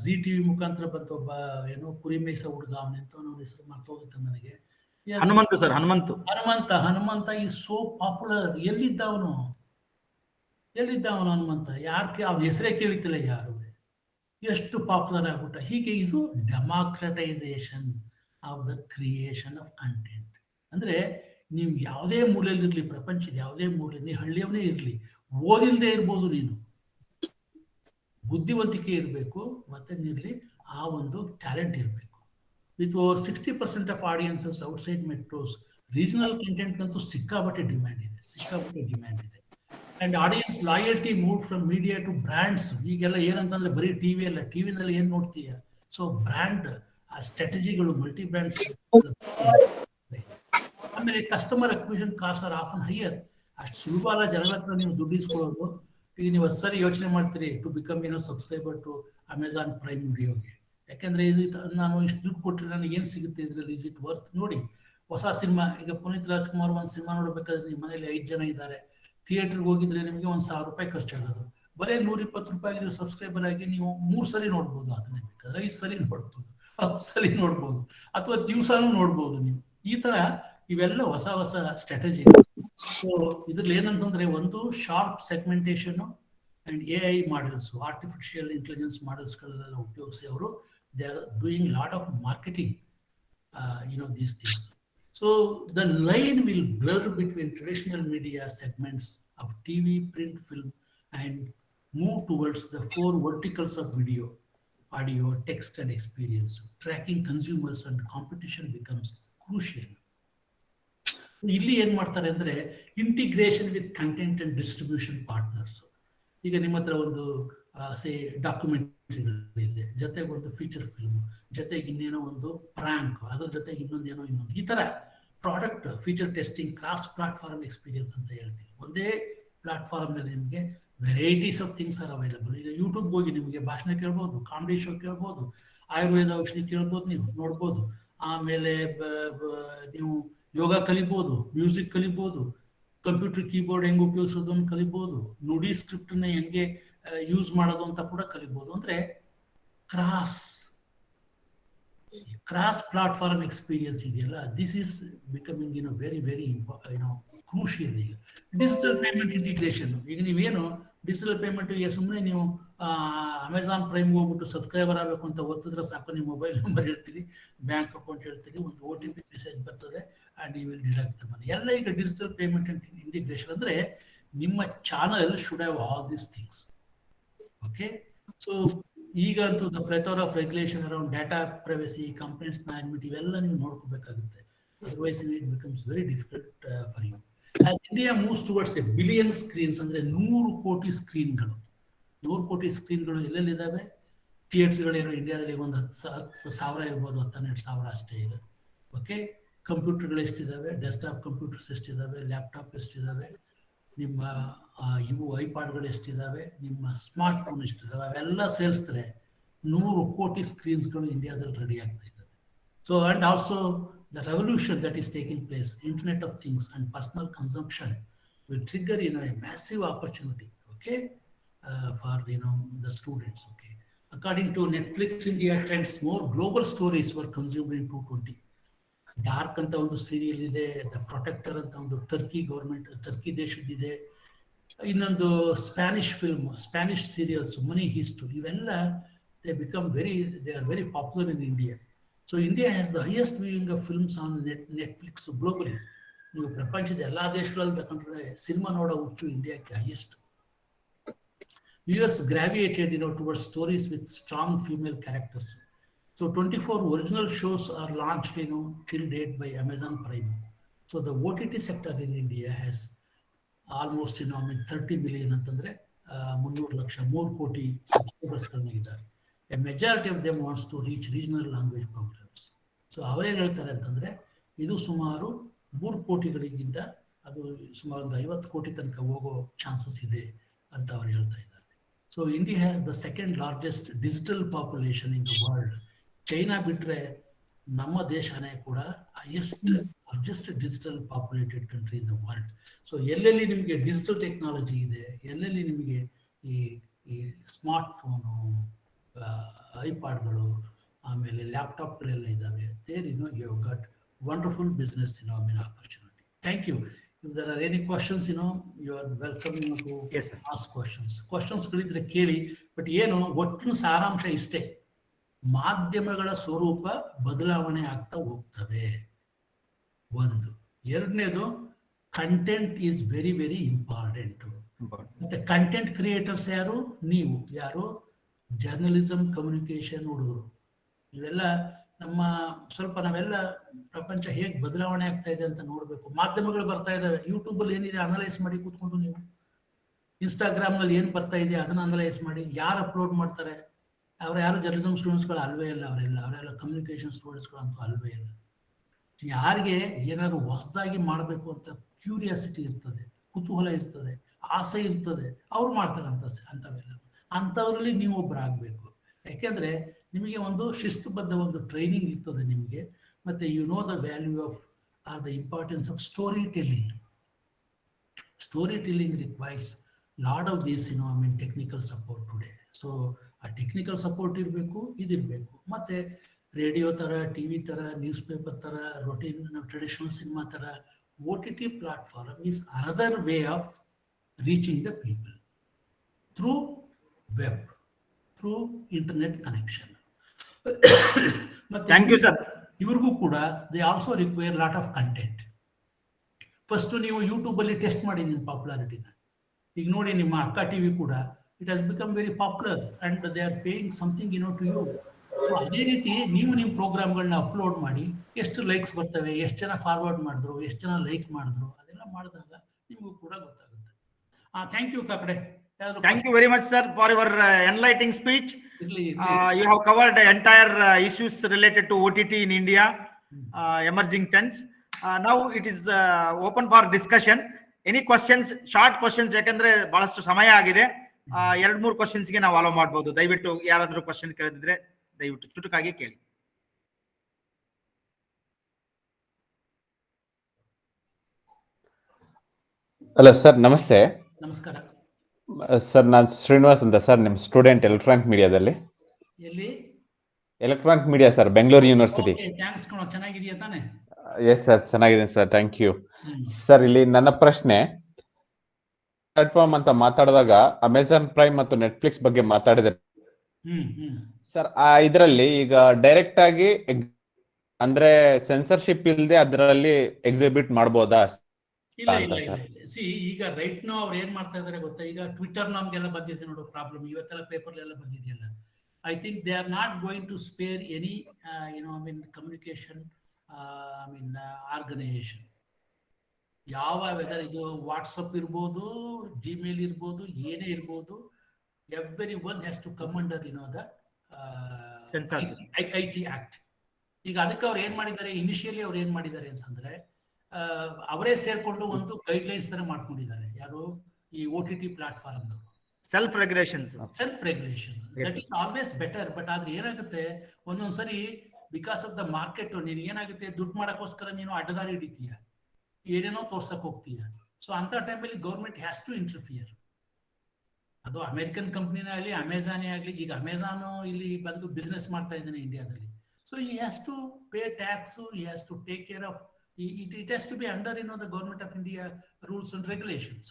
ಜಿ ಟಿ ವಿ ಮುಖಾಂತರ ಬಂತ ಒಬ್ಬ ಕುರಿ ಮೇಯ್ಸ ಹುಡುಗ, ಅವನ ಹೆಸರು ಮರ್ತೋಗುತ್ತೆ ನನಗೆ, Hanumantha sir, Hanumantha is so popular. ಎಲ್ಲಿದ್ದ ಅವನು ಹನುಮಂತ? ಅವನ ಹೆಸರೇ ಕೇಳಿತಿಲ್ಲ ಯಾರು, ಎಷ್ಟು ಪಾಪ್ಯುಲರ್ ಆಗ್ಬಿಟ್ಟ. ಹೀಗೆ ಇದು democratisation of the creation of content. ಅಂದ್ರೆ ನೀವು ಯಾವುದೇ ಮೂಲೆಯಲ್ಲಿರಲಿ, ಪ್ರಪಂಚದ ಯಾವುದೇ ಮೂಲೆ, ನೀವು ಹಳ್ಳಿಯವನೇ ಇರಲಿ, ಓದಿಲ್ದೇ ಇರ್ಬೋದು, ನೀನು ಬುದ್ಧಿವಂತಿಕೆ ಇರಬೇಕು, ಮತ್ತೆ ನಿಲ್ಲಿ ಆ ಒಂದು ಟ್ಯಾಲೆಂಟ್ ಇರಬೇಕು. With over 60% of audiences outside metros, regional ಕಂಟೆಂಟ್ಗಂತೂ ಸಿಕ್ಕಾಪಟ್ಟೆ ಡಿಮ್ಯಾಂಡ್ ಇದೆ. And audience loyalty move from media to brands. ಈಗೆಲ್ಲ ಏನಂತಂದ್ರೆ ಬರೀ ಟಿವಿ ಅಲ್ಲ, ಟಿವಿನಲ್ಲಿ ಏನು ನೋಡ್ತೀಯ. ಸೊ ಬ್ರ್ಯಾಂಡ್ ಆ ಸ್ಟ್ರಾಟಜಿಗಳು, ಮಲ್ಟಿ ಬ್ರ್ಯಾಂಡ್ಸ್. ಆಮೇಲೆ customer acquisition cost R often higher. ಅಷ್ಟು ಸುಲಭ ಅಲ್ಲ ಜನಗಳ ಹತ್ರ ನೀವು ದುಡ್ಡು ಇಸ್ಕೊಳ್ಳೋದು. ಈಗ ನೀವು ಸರಿ ಯೋಚನೆ ಮಾಡ್ತೀರಿ to become subscriber to Amazon Prime ವಿಡಿಯೋಗೆ. ಯಾಕೆಂದ್ರೆ ಇದು ನಾನು ಇಷ್ಟು ದುಡ್ಡು ಕೊಟ್ಟರೆ ನನಗೆ ಏನು ಸಿಗುತ್ತೆ ಇದರಲ್ಲಿ, ಇಸ್ ಇಟ್ ವರ್ತ್? ನೋಡಿ, ಹೊಸ ಸಿನಿಮಾ, ಈಗ ಪುನೀತ್ ರಾಜ್ಕುಮಾರ್ ಒಂದು ಸಿನಿಮಾ ನೋಡ್ಬೇಕಾದ್ರೆ ನಿಮ್ಮ ಮನೇಲಿ 5 ಜನ ಇದ್ದಾರೆ, ಥಿಯೇಟರ್ಗೆ ಹೋಗಿದ್ರೆ ನಿಮಗೆ ₹1,000 ಖರ್ಚಾಗೋದು. ಬರೀ ₹120 ನೀವು ಸಬ್ಸ್ಕ್ರೈಬರ್ ಆಗಿ ನೀವು 3 ಸರಿ ನೋಡ್ಬೋದು, ಅದನ್ನೇ ಬೇಕಾದ್ರೆ 5 ಸರಿ ನೋಡ್ಬೋದು, 10 ಸರಿ ನೋಡ್ಬೋದು, ಅಥವಾ ದಿವಸನೂ ನೋಡ್ಬೋದು ನೀವು. ಈ ತರ ಇವೆಲ್ಲ ಹೊಸ ಸ್ಟ್ರಾಟಜಿ. ಸೊ ಇದ್ರಲ್ಲಿ ಏನಂತಂದ್ರೆ, ಒಂದು sharp segmentation and AI models, artificial intelligence ಮಾಡೆಲ್ಸ್ಗಳೆಲ್ಲ ಉಪಯೋಗಿಸಿ ಅವರು they are doing lot of marketing these things. So the line will blur between traditional media segments of TV, print, film, and move towards the 4 verticals of video, audio, text, and experience. Tracking consumers and competition becomes crucial. ಇಲ್ಲಿ ಏನ್ ಮಾಡ್ತಾರೆ ಅಂದ್ರೆ, integration with content and distribution partners. ಈಗ ನಿಮ್ಮ ಹತ್ರ ಒಂದು ಡಾಕ್ಯುಮೆಂಟ್ರಿಗಳಿದೆ, ಜೊತೆಗೆ ಒಂದು ಫೀಚರ್ ಫಿಲ್ಮ್, ಜೊತೆಗೆ ಇನ್ನೇನೋ ಒಂದು ಪ್ರ್ಯಾಂಕ್, ಅದ್ರ ಜೊತೆಗೆ ಇನ್ನೊಂದು. ಈ ತರ product feature testing, cross platform experience ಅಂತ ಹೇಳ್ತೀವಿ. ಒಂದೇ ಪ್ಲಾಟ್ಫಾರ್ಮ್ನಲ್ಲಿ ನಿಮಗೆ varieties of things are available. ಈಗ ಯೂಟ್ಯೂಬ್ಗೆ ಹೋಗಿ ನಿಮಗೆ ಭಾಷಣ ಕೇಳ್ಬೋದು, ಕಾಮಿಡಿ ಶೋ ಕೇಳ್ಬೋದು, ಆಯುರ್ವೇದ ಔಷಧಿ ಕೇಳ್ಬೋದು, ನೀವು ನೋಡ್ಬೋದು. ಆಮೇಲೆ ನೀವು ಯೋಗ ಕಲಿಬೋದು, ಮ್ಯೂಸಿಕ್ ಕಲಿಬೋದು, ಕಂಪ್ಯೂಟರ್ ಕೀಬೋರ್ಡ್ ಹೆಂಗೆ ಉಪಯೋಗಿಸೋದು ಅಂತ ಕಲಿಬೋದು, ನುಡಿ ಸ್ಕ್ರಿಪ್ಟ್ನ ಹೆಂಗೆ ಯೂಸ್ ಮಾಡೋದು ಅಂತ ಕೂಡ ಕಲಿಬೋದು. ಅಂದ್ರೆ ಕ್ರಾಸ್ ಪ್ಲಾಟ್ಫಾರ್ಮ್ ಎಕ್ಸ್ಪೀರಿಯನ್ಸ್ ಇದೆಯಲ್ಲ, this is becoming very very crucial. ಈಗ ಡಿಜಿಟಲ್ ಪೇಮೆಂಟ್ ಇಂಟಿಗ್ರೇಷನ್. ಈಗ ನೀವೇನು ಡಿಜಿಟಲ್ ಪೇಮೆಂಟ್, ಸುಮ್ಮನೆ ನೀವು ಅಮೆಝಾನ್ ಪ್ರೈಮ್ಗೆ ಹೋಗ್ಬಿಟ್ಟು ಸಬ್ಸ್ಕ್ರೈಬರ್ ಆಗಬೇಕು ಅಂತ ಒತ್ತಿದ್ರೆ ಸಾಕು, ನೀವು ಮೊಬೈಲ್ ನಂಬರ್ ಹೇಳ್ತೀರಿ, ಬ್ಯಾಂಕ್ ಅಕೌಂಟ್ ಹೇಳ್ತೀರಿ, ಒಂದು OTP ಮೆಸೇಜ್ ಬರ್ತದೆ, and you will deduct the money. ಎಲ್ಲ ಈಗ ಡಿಜಿಟಲ್ ಪೇಮೆಂಟ್ ಇಂಟಿಗ್ರೇಷನ್. ಅಂದ್ರೆ ನಿಮ್ಮ channel should have all these things. Okay, so ಈಗಂತೂ the plethora of regulation around data privacy, complaints management ಇವೆಲ್ಲ ನೀವು ನೋಡ್ಕೋಬೇಕಾಗುತ್ತೆ. Otherwise it becomes very difficult for you. As India moves towards a billion screens, ಅಂದ್ರೆ 100 ಕೋಟಿ ಸ್ಕ್ರೀನ್ಗಳು, 100 ಕೋಟಿ ಸ್ಕ್ರೀನ್ಗಳು ಎಲ್ಲೆಲ್ಲಿದ್ದಾವೆ? ಥಿಯೇಟರ್ಗಳಿರೋ ಇಂಡಿಯಾದಲ್ಲಿ ಒಂದು 10,000 ಇರ್ಬೋದು, 12,000 ಅಷ್ಟೇ ಈಗ. ಓಕೆ, ಕಂಪ್ಯೂಟರ್ಗಳು ಎಷ್ಟಿದ್ದಾವೆ? ಡೆಸ್ಕ್ಟಾಪ್ ಕಂಪ್ಯೂಟರ್ಸ್ ಎಷ್ಟಿದ್ದಾವೆ? ಲ್ಯಾಪ್ಟಾಪ್ ಎಷ್ಟಿದ್ದಾವೆ? ನಿಮ್ಮ ಇವು ಐಪಾಡ್ಗಳು ಎಷ್ಟಿದ್ದಾವೆ? ನಿಮ್ಮ ಸ್ಮಾರ್ಟ್ ಫೋನ್ ಎಷ್ಟಿದ್ದಾವೆ? ಅವೆಲ್ಲ ಸೇರಿಸಿದ್ರೆ 100 ಕೋಟಿ ಸ್ಕ್ರೀನ್ಸ್ಗಳು ಇಂಡಿಯಾದಲ್ಲಿ ರೆಡಿ ಆಗ್ತಾ ಇದ್ದಾವೆ. So and also the revolution that is taking place, internet of things and personal consumption will trigger a massive opportunity, okay, for the students. Okay, according to Netflix India Trends, more global stories were consumed in 2020. Dark ಅಂತ ಒಂದು ಸೀರಿಯಲ್ ಇದೆ, ದ ಪ್ರೊಟೆಕ್ಟರ್ ಅಂತ ಒಂದು ಟರ್ಕಿ ದೇಶದಿದೆ, ಇನ್ನೊಂದು ಸ್ಪ್ಯಾನಿಷ್ ಫಿಲ್ಮ್, ಸ್ಪ್ಯಾನಿಷ್ ಸೀರಿಯಲ್ಸ್, ಮನಿ ಹಿಸ್ಟ್, ಇವೆಲ್ಲ they are very popular in India. So India has the highest viewing of films on Netflix globally. ನೀವು ಪ್ರಪಂಚದ ಎಲ್ಲಾ ದೇಶಗಳಲ್ಲಿ ತಗೊಂಡ್ರೆ ಸಿನಿಮಾ ನೋಡೋ ಹುಚ್ಚು ಇಂಡಿಯಾಕ್ಕೆ highest. Viewers gravitated towards stories with strong female characters. So 24 original shows are launched till date by Amazon Prime. So the OTT sector in India has almost 30 million ಅಂತಂದ್ರೆ 300 ಲಕ್ಷ 3 ಕೋಟಿ ಸಬ್ಸ್ಕ್ರೈಬರ್ಸ್ ಇದ್ದಾರೆ. A majority of them wants to reach regional language programs. So ಅವರೇನು ಹೇಳ್ತಾರೆ ಅಂತಂದ್ರೆ ಇದು ಸುಮಾರು 3 ಕೋಟಿಗಳಿಗಿಂತ ಅದು ಸುಮಾರು 50 ಕೋಟಿ ತನಕ ಹೋಗೋ ಚಾನ್ಸಸ್ ಇದೆ ಅಂತ ಅವ್ರು ಹೇಳ್ತಾ ಇದ್ದಾರೆ. So India has the second largest digital population in the world. China ಬಿಟ್ರೆ ನಮ್ಮ ದೇಶನೇ ಕೂಡ largest digital populated country in the world. So ಎಲ್ಲೆಲ್ಲಿ ನಿಮಗೆ ಡಿಜಿಟಲ್ ಟೆಕ್ನಾಲಜಿ ಇದೆ, ಎಲ್ಲೆಲ್ಲಿ ನಿಮಗೆ ಈ ಸ್ಮಾರ್ಟ್ ಫೋನು, ಐಪಾಡ್ಗಳು, ಆಮೇಲೆ ಲ್ಯಾಪ್ಟಾಪ್ಗಳೆಲ್ಲ ಇದ್ದಾವೆ, there you have got wonderful business opportunity. Thank you. If there are any questions, you are welcome to ask questions. Questions ಕೇಳಿ. ಬಟ್ ಏನು ಒಟ್ಟು ಸಾರಾಂಶ ಇಷ್ಟೇ, ಮಾಧ್ಯಮಗಳ ಸ್ವರೂಪ ಬದಲಾವಣೆ ಆಗ್ತಾ ಹೋಗ್ತವೆ. ಒಂದು. ಎರಡನೇದು, content is very very important. ಮತ್ತೆ ಕಂಟೆಂಟ್ ಕ್ರಿಯೇಟರ್ಸ್ ಯಾರು? ನೀವು ಯಾರು? ಜರ್ನಲಿಸಮ್, ಕಮ್ಯುನಿಕೇಶನ್ ಹುಡುಗರು. ಇವೆಲ್ಲ ನಾವೆಲ್ಲ ಪ್ರಪಂಚ ಹೇಗೆ ಬದಲಾವಣೆ ಆಗ್ತಾ ಇದೆ ಅಂತ ನೋಡ್ಬೇಕು. ಮಾಧ್ಯಮಗಳು ಬರ್ತಾ ಇದಾವೆ, ಯೂಟ್ಯೂಬ್ ಅಲ್ಲಿ ಏನಿದೆ ಅನಲೈಸ್ ಮಾಡಿ ಕೂತ್ಕೊಂಡು ನೀವು, ಇನ್ಸ್ಟಾಗ್ರಾಮ್ ನಲ್ಲಿ ಏನ್ ಬರ್ತಾ ಇದೆ ಅದನ್ನ ಅನಲೈಸ್ ಮಾಡಿ. ಯಾರು ಅಪ್ಲೋಡ್ ಮಾಡ್ತಾರೆ? ಯಾರು ಜರ್ನಲಿಸಮ್ ಸ್ಟೂಡೆಂಟ್ಸ್ಗಳು ಅಲ್ವೇ ಇಲ್ಲ, ಅವರೆಲ್ಲ ಕಮ್ಯುನಿಕೇಶನ್ ಸ್ಟೂಡೆಂಟ್ಸ್ಗಳು ಅಂತೂ ಅಲ್ವೇ ಇಲ್ಲ. ಯಾರಿಗೆ ಏನಾದ್ರು ಹೊಸದಾಗಿ ಮಾಡಬೇಕು ಅಂತ ಕ್ಯೂರಿಯಾಸಿಟಿ ಇರ್ತದೆ, ಕುತೂಹಲ ಇರ್ತದೆ, ಆಸೆ ಇರ್ತದೆ, ಅವ್ರು ಮಾಡ್ತಾರೆ ಅಂತವೆಲ್ಲ. ಅಂಥವ್ರಲ್ಲಿ ನೀವು ಒಬ್ಬರಾಗಬೇಕು. ಯಾಕೆಂದ್ರೆ ನಿಮಗೆ ಒಂದು ಶಿಸ್ತುಬದ್ಧ ಒಂದು ಟ್ರೈನಿಂಗ್ ಇರ್ತದೆ ನಿಮಗೆ. ಮತ್ತೆ the value of are the importance of story telling. Story telling requires lot of this technical support today. So ಆ ಟೆಕ್ನಿಕಲ್ ಸಪೋರ್ಟ್ ಇರಬೇಕು, ಇದಿರಬೇಕು. ಮತ್ತೆ ರೇಡಿಯೋ ತರ, ಟಿವಿ ತರ, ನ್ಯೂಸ್ ಪೇಪರ್ ತರ, ರೊಟೀನ್ ಟ್ರೆಡಿಷನಲ್ ಸಿನಿಮಾ ತರ, OTT platform is another way of reaching the people through web, through internet connection. Thank you, sir. ಇವ್ರಿಗೂ ಕೂಡ they also require lot of content. First ನೀವು ಯೂಟ್ಯೂಬ್ ಅಲ್ಲಿ ಟೆಸ್ಟ್ ಮಾಡಿ ನಿಮ್ಮ ಪಾಪ್ಯುಲಾರಿಟಿನ. ಈಗ ನೋಡಿ, ನಿಮ್ಮ ಅಕ್ಕ ಟಿವಿ ಕೂಡ it has become very popular and they are paying something to you. So ಅದೇ ರೀತಿ ನೀವು ನಿಮ್ಮ ಪ್ರೋಗ್ರಾಮ್ಗಳನ್ನ ಅಪ್ಲೋಡ್ ಮಾಡಿ, ಎಷ್ಟು ಲೈಕ್ಸ್ ಬರ್ತವೆ, ಎಷ್ಟು ಜನ ಫಾರ್ವರ್ಡ್ ಮಾಡಿದ್ರು, ಎಷ್ಟು ಜನ ಲೈಕ್ ಮಾಡಿದ್ರು, ಅದೆಲ್ಲ ಮಾಡಿದಾಗ ನಿಮಗೂ ಕೂಡ ಗೊತ್ತಾಗುತ್ತೆ. Thank you Kakade. Thank you very much, sir, for your enlightening speech. You have covered entire issues related to OTT in India, emerging trends. Now it is open for discussion. Any questions, short questions, ಯಾಕಂದ್ರೆ ಬಹಳಷ್ಟು ಸಮಯ ಆಗಿದೆ. 2-3 questions ಗೆ ನಾವು ಅಲೋ ಮಾಡಬಹುದು. ದಯವಿಟ್ಟು ಯಾರಾದರೂ ಕ್ವಶನ್ ಕೇಳಿದ್ರೆ ದಯವಿಟ್ಟು ಚುಟುಕಾಗಿ ಕೇಳಿ. ಹಲೋ ಸರ್, ನಮಸ್ತೆ. ನಮಸ್ಕಾರ ಸರ್, ನಾನು ಶ್ರೀನಿವಾಸ್ ಅಂತ ಸರ್, ನಿಮ್ಮ ಸ್ಟೂಡೆಂಟ್ ಎಲೆಕ್ಟ್ರಾನಿಕ್ ಮೀಡಿಯಾದಲ್ಲಿ. ಎಲ್ಲಿ? Electronic media sir, Bengaluru university. Thanks ಕಣೋ, ಚೆನ್ನಾಗಿದೆಯಾ ತಾನೆ? ಎಸ್ ಸರ್, ಚೆನ್ನಾಗಿದೆ ಸರ್, ಥ್ಯಾಂಕ್ ಯು. ಸರ್, ಇಲ್ಲಿ ನನ್ನ ಪ್ರಶ್ನೆ, ಪ್ಲಾಟ್ಫಾರ್ಮ್ ಅಂತ ಮಾತಾಡಿದಾಗ ಅಮೆಜಾನ್ ಪ್ರೈಮ್ ಮತ್ತು ನೆಟ್ಫ್ಲಿಕ್ಸ್ ಬಗ್ಗೆ ಮಾತಾಡಿದ್ರೆ ಸರ್, ಇದರಲ್ಲಿ ಈಗ ಡೈರೆಕ್ಟ್ ಆಗಿ ಅಂದ್ರೆ ಸೆನ್ಸರ್ಶಿಪ್ ಇಲ್ಲದೆ ಅದರಲ್ಲಿ ಎಕ್ಸಿಬಿಟ್ ಮಾಡಬಹುದಾ? ಇಲ್ಲ ಅಂತ ಇಲ್ಲ ಇಲ್ಲ ಸರ್. ಇಲ್ಲ ಸಿ ಈಗ ರೈಟ್ ನೋ ಅವ್ರು ಏನ್ ಮಾಡ್ತಾ ಇದಾರೆ ಗೊತ್ತಾ, ಈಗ ಟ್ವಿಟರ್ ನಮ್ಗೆಲ್ಲ ಬಂದಿದೆ ನೋಡು ಪ್ರಾಬ್ಲಮ್, ಇವತ್ತೆಲ್ಲ ಪೇಪರ್ ಎಲ್ಲ ಬಂದಿದೆಯಲ್ಲ. I think they are not going to spare any communication organisation. ಯಾವ ವೆದರ್ ಇದು ವಾಟ್ಸಪ್ ಇರ್ಬೋದು, ಜಿಮೇಲ್ ಇರ್ಬೋದು, ಏನೇ ಇರ್ಬೋದು, everyone has to come under the Censorship. IT act. ಈಗ ಅದಕ್ಕೆ ಅವ್ರು ಏನ್ ಮಾಡಿದ್ದಾರೆ, ಇನಿಷಿಯಲಿ ಅವ್ರು ಏನ್ ಮಾಡಿದ್ದಾರೆ ಅಂತಂದ್ರೆ ಅವರೇ ಸೇರ್ಕೊಂಡು ಒಂದು ಗೈಡ್ಲೈನ್ಸ್ ತರ ಮಾಡ್ಕೊಂಡಿದ್ದಾರೆ. ಯಾರು ಈ OTT platform self regulations. Self regulation that is always better. But ಆದ್ರೆ ಏನಾಗುತ್ತೆ, ಒಂದೊಂದ್ಸರಿ ಬಿಕಾಸ್ ಆಫ್ ದ ಮಾರ್ಕೆಟ್ ನೀನು ಏನಾಗುತ್ತೆ, ದುಡ್ಡು ಮಾಡಕ್ಕೋಸ್ಕರ ನೀನು ಅಡ್ಡದಾರಿ ಹಿಡಿತೀಯ, ಏನೇನೋ ತೋರ್ಸಕ್ ಹೋಗ್ತೀಯ. ಸೊ ಅಂತ ಟೈಮಲ್ಲಿ ಗೌರ್ಮೆಂಟ್ ಹ್ಯಾಸ್ ಟು ಇಂಟರ್ಫಿಯರ್. ಅದು ಅಮೆರಿಕನ್ ಕಂಪ್ನಿನೇ ಆಗಲಿ, ಅಮೆಝಾನೇ ಆಗಲಿ. ಈಗ ಅಮೆಝಾನ್ ಇಲ್ಲಿ ಬಂದು ಬಿಸ್ನೆಸ್ ಮಾಡ್ತಾ ಇದ್ದಾನೆ ಇಂಡಿಯಾದಲ್ಲಿ. So he has to pay tax, he has to take care of it has to be under the government of India rules and regulations.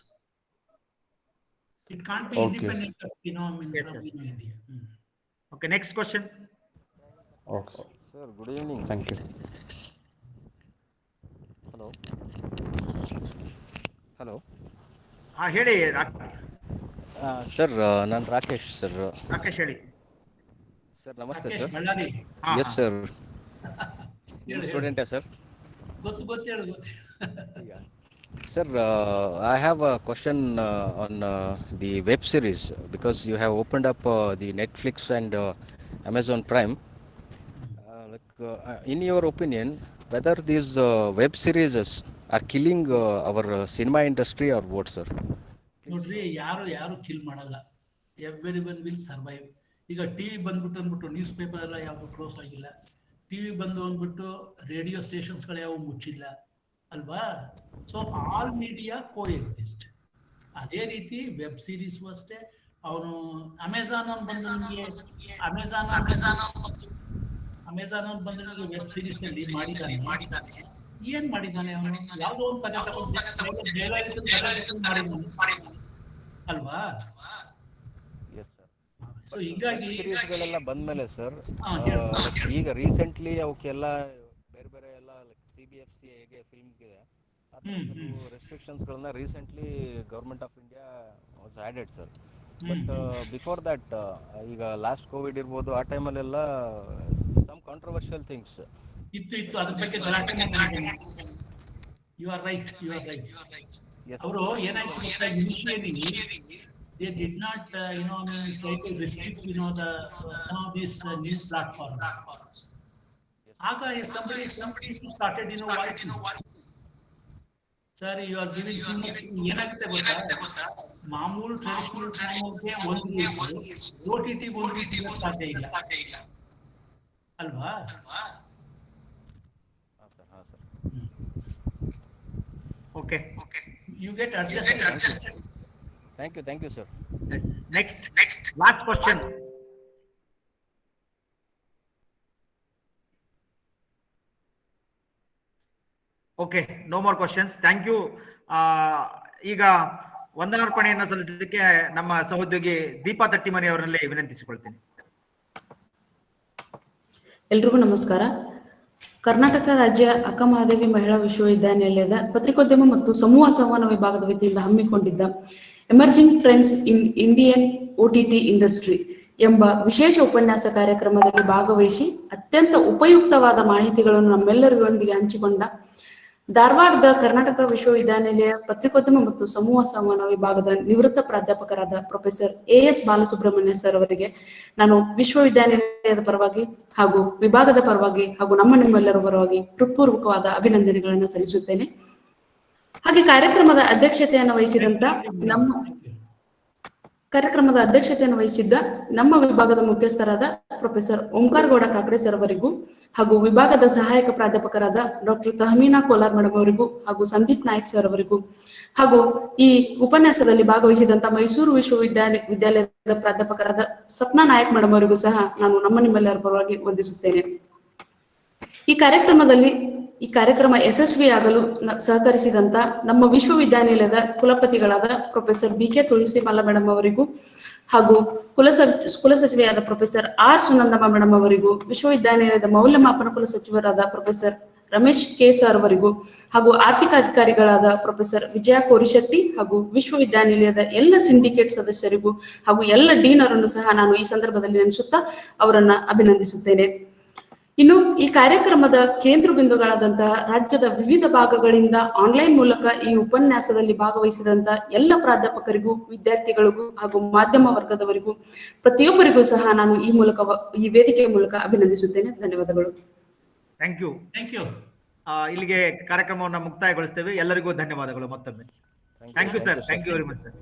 It can't be Okay, independent of Yes, from sir. India. Okay, next question. Okay sir, Sir, good evening. Thank you. Hello. Hello. ಹೇಳಿ Sir, ನಾನು ರಾಕೇಶ್ ಸರ್. ರಾಕೇಶ್ ಹೇಳಿ. ಸರ್ ನಮಸ್ತೆ Rakesh sir. Ballari. Yes sir. ನೀವು ಸ್ಟೂಡೆಂಟಾ ಸರ್? ಗೊತ್ತು. Sir, I have a question on the web series, because you have opened up the Netflix and Amazon Prime. In your opinion, whether these web series are killing our cinema industry or what, sir? ನೋಡ್ರಿ, ಯಾರು ಕಿಲ್ ಮಾಡಲ್ಲ. Every one will survive. ಈಗ ಟಿವಿ ಬಂದ್ಬಿಟ್ಟು ನ್ಯೂಸ್ ಪೇಪರ್ ಎಲ್ಲ ಯಾವುದು ಕ್ಲೋಸ್ ಆಗಿಲ್ಲ. ಟಿವಿ ಬಂದು ಅಂದ್ಬಿಟ್ಟು ರೇಡಿಯೋ ಸ್ಟೇಷನ್ಸ್ಗಳು ಯಾವ ಮುಚ್ಚಿಲ್ಲ ಅಲ್ವಾ. ಸೊ ಆಲ್ ಮೀಡಿಯಾ ಕೋ ಎಕ್ಸಿಸ್ಟ್. ಅದೇ ರೀತಿ ವೆಬ್ ಸೀರೀಸು ಅಷ್ಟೇ. ಅವನು ಅಮೆಝಾನ್ ಬಂದು ನನಗೆ ಅಮೆಝಾನ್ ಬಂದು ನನಗೆ ವೆಬ್ ಸೀರೀಸ್ ಅಲ್ಲಿ ಮಾಡಿದ್ದಾನೆ. ಏನ್ ಮಾಡಿದ್ದಾನೆ ಅವನು? ಯಾವುದೋ ಒಂದು ಕಥೆ ಮಾಡಿದ್ದಾನೆ ಅಲ್ವಾ. ಸೊ ಹೀಗಾಗಿ ಸೀರೀಸ್ಗಳೆಲ್ಲ ಬಂದ್ಮೇಲೆ ಸರ್, ಈಗ ರೀಸೆಂಟ್ಲಿ ಅವಕ್ಕೆಲ್ಲ ಬೇರೆ ಎಲ್ಲ CBFC ಹೇಗೆ ಫಿಲ್ಮ್ಸ್ಗೆ ರೆಸ್ಟ್ರಿಕ್ಷನ್ಸ್ಗಳನ್ನ recently government of India was added sir. But before that, ಈಗ ಲಾಸ್ಟ್ ಕೋವಿಡ್ ಇರ್ಬೋದು, ಆ ಟೈಮಲ್ಲೆಲ್ಲ ಸಮ್ ಕಾಂಟ್ರವರ್ಷಿಯಲ್ ಥಿಂಗ್ಸ್ ಇತ್ತು. ಅದ್ರ ಬಗ್ಗೆ ಗಲಾಟೆ ಮಾಡಿದ್ದಾನೆ. You are right. ಅವರು ಏನಾಯ್ತು ಗೊತ್ತಾ, initially they did not try to restrict some of these news platforms. Aga somebody started what sir, you are giving too much. ಏನಾಗುತ್ತೆ ಗೊತ್ತಾ, ಮಾಮೂಲು ಟ್ರೆಡಿಷನಲ್ ಚಾನೆಲ್ಗೆ ಒಂದು OTT ಒಂದು ಸಾಧ್ಯ ಇಲ್ಲ ಅಲ್ವಾ. Okay. You get adjusted. Thank you sir. Yes. Next last question. Okay, no more questions. Thank you. ಈಗ ವಂದನಾರ್ಪಣೆಯನ್ನು ಸಲ್ಲಿಸಲಿಕ್ಕೆ ನಮ್ಮ ಸಹೋದ್ಯೋಗಿ ದೀಪಾ ತಟ್ಟಿಮನಿ ಅವರಲ್ಲಿ ವಿನಂತಿಸಿಕೊಳ್ತೇನೆ. ಎಲ್ರಿಗೂ ನಮಸ್ಕಾರ. ಕರ್ನಾಟಕ ರಾಜ್ಯ ಅಕ್ಕಮಹಾದೇವಿ ಮಹಿಳಾ ವಿಶ್ವವಿದ್ಯಾನಿಲಯದ ಪತ್ರಿಕೋದ್ಯಮ ಮತ್ತು ಸಮೂಹ ಸಂವಹನ ವಿಭಾಗದ ವತಿಯಿಂದ ಹಮ್ಮಿಕೊಂಡಿದ್ದ emerging trends in Indian OTT industry ಎಂಬ ವಿಶೇಷ ಉಪನ್ಯಾಸ ಕಾರ್ಯಕ್ರಮದಲ್ಲಿ ಭಾಗವಹಿಸಿ ಅತ್ಯಂತ ಉಪಯುಕ್ತವಾದ ಮಾಹಿತಿಗಳನ್ನು ನಮ್ಮೆಲ್ಲರೊಂದಿಗೆ ಹಂಚಿಕೊಂಡ ಧಾರವಾಡದ ಕರ್ನಾಟಕ ವಿಶ್ವವಿದ್ಯಾನಿಲಯ ಪತ್ರಿಕೋದ್ಯಮ ಮತ್ತು ಸಮೂಹ ಸಂವಹನ ವಿಭಾಗದ ನಿವೃತ್ತ ಪ್ರಾಧ್ಯಾಪಕರಾದ ಪ್ರೊಫೆಸರ್ AS ಬಾಲಸುಬ್ರಹ್ಮಣ್ಯ ಸರ್ ಅವರಿಗೆ ನಾನು ವಿಶ್ವವಿದ್ಯಾನಿಲಯದ ಪರವಾಗಿ ಹಾಗೂ ವಿಭಾಗದ ಪರವಾಗಿ ಹಾಗೂ ನಿಮ್ಮೆಲ್ಲರ ಪರವಾಗಿ ಹೃತ್ಪೂರ್ವಕವಾದ ಅಭಿನಂದನೆಗಳನ್ನು ಸಲ್ಲಿಸುತ್ತೇನೆ. ಹಾಗೆ ಕಾರ್ಯಕ್ರಮದ ಅಧ್ಯಕ್ಷತೆಯನ್ನು ವಹಿಸಿದ್ದ ನಮ್ಮ ವಿಭಾಗದ ಮುಖ್ಯಸ್ಥರಾದ ಪ್ರೊಫೆಸರ್ ಓಂಕಾರ ಗೌಡ ಕಾಕಡೆ ಸರ್ ಅವರಿಗೂ ಹಾಗೂ ವಿಭಾಗದ ಸಹಾಯಕ ಪ್ರಾಧ್ಯಾಪಕರಾದ ಡಾಕ್ಟರ್ ತಹಮೀನಾ ಕೋಲಾರ್ ಮೇಡಮ್ ಅವರಿಗೂ ಹಾಗೂ ಸಂದೀಪ್ ನಾಯಕ್ ಸರ್ ಅವರಿಗೂ ಹಾಗೂ ಈ ಉಪನ್ಯಾಸದಲ್ಲಿ ಭಾಗವಹಿಸಿದಂತ ಮೈಸೂರು ವಿಶ್ವವಿದ್ಯಾಲಯದ ಪ್ರಾಧ್ಯಾಪಕರಾದ ಸಪ್ನಾ ನಾಯಕ್ ಮೇಡಮ್ ಅವರಿಗೂ ಸಹ ನಾನು ನಿಮ್ಮೆಲ್ಲರ ಪರವಾಗಿ ವಂದಿಸುತ್ತೇನೆ. ಈ ಕಾರ್ಯಕ್ರಮ ಯಶಸ್ವಿಯಾಗಲು ಸಹಕರಿಸಿದಂತ ನಮ್ಮ ವಿಶ್ವವಿದ್ಯಾನಿಲಯದ ಕುಲಪತಿಗಳಾದ ಪ್ರೊಫೆಸರ್ BK ತುಳಸಿಮಲ್ಲ ಮೇಡಮ್ ಅವರಿಗೂ ಹಾಗೂ ಕುಲಸಚಿವೆಯಾದ ಪ್ರೊಫೆಸರ್ R ಸುನಂದಮ್ಮ ಮೇಡಮ್ ಅವರಿಗೂ, ವಿಶ್ವವಿದ್ಯಾನಿಲಯದ ಮೌಲ್ಯಮಾಪನ ಕುಲಸಚಿವರಾದ ಪ್ರೊಫೆಸರ್ ರಮೇಶ್ ಕೆ ಸರ್ ಅವರಿಗೂ ಹಾಗೂ ಆರ್ಥಿಕ ಅಧಿಕಾರಿಗಳಾದ ಪ್ರೊಫೆಸರ್ ವಿಜಯ ಕೋರಿಶೆಟ್ಟಿ ಹಾಗೂ ವಿಶ್ವವಿದ್ಯಾನಿಲಯದ ಎಲ್ಲ ಸಿಂಡಿಕೇಟ್ ಸದಸ್ಯರಿಗೂ ಹಾಗೂ ಎಲ್ಲ ಡೀನ್ ಅವರನ್ನು ಸಹ ನಾನು ಈ ಸಂದರ್ಭದಲ್ಲಿ ನೆನೆಸುತ್ತಾ ಅವರನ್ನ ಅಭಿನಂದಿಸುತ್ತೇನೆ. ಇನ್ನು ಈ ಕಾರ್ಯಕ್ರಮದ ಕೇಂದ್ರ ಬಿಂದುಗಳಾದಂತಹ ರಾಜ್ಯದ ವಿವಿಧ ಭಾಗಗಳಿಂದ ಆನ್ಲೈನ್ ಮೂಲಕ ಈ ಉಪನ್ಯಾಸದಲ್ಲಿ ಭಾಗವಹಿಸಿದಂತ ಎಲ್ಲ ಪ್ರಾಧ್ಯಾಪಕರಿಗೂ, ವಿದ್ಯಾರ್ಥಿಗಳಿಗೂ ಹಾಗೂ ಮಾಧ್ಯಮ ವರ್ಗದವರಿಗೂ ಪ್ರತಿಯೊಬ್ಬರಿಗೂ ಸಹ ನಾನು ಈ ವೇದಿಕೆಯ ಮೂಲಕ ಅಭಿನಂದಿಸುತ್ತೇನೆ. ಧನ್ಯವಾದಗಳು. Thank you. Thank you. ಇಲ್ಲಿಗೆ ಕಾರ್ಯಕ್ರಮವನ್ನು ಮುಕ್ತಾಯಗೊಳಿಸ್ತೇವೆ. ಎಲ್ಲರಿಗೂ ಧನ್ಯವಾದಗಳು ಮತ್ತೊಮ್ಮೆ. Thank you sir. Thank you very much sir.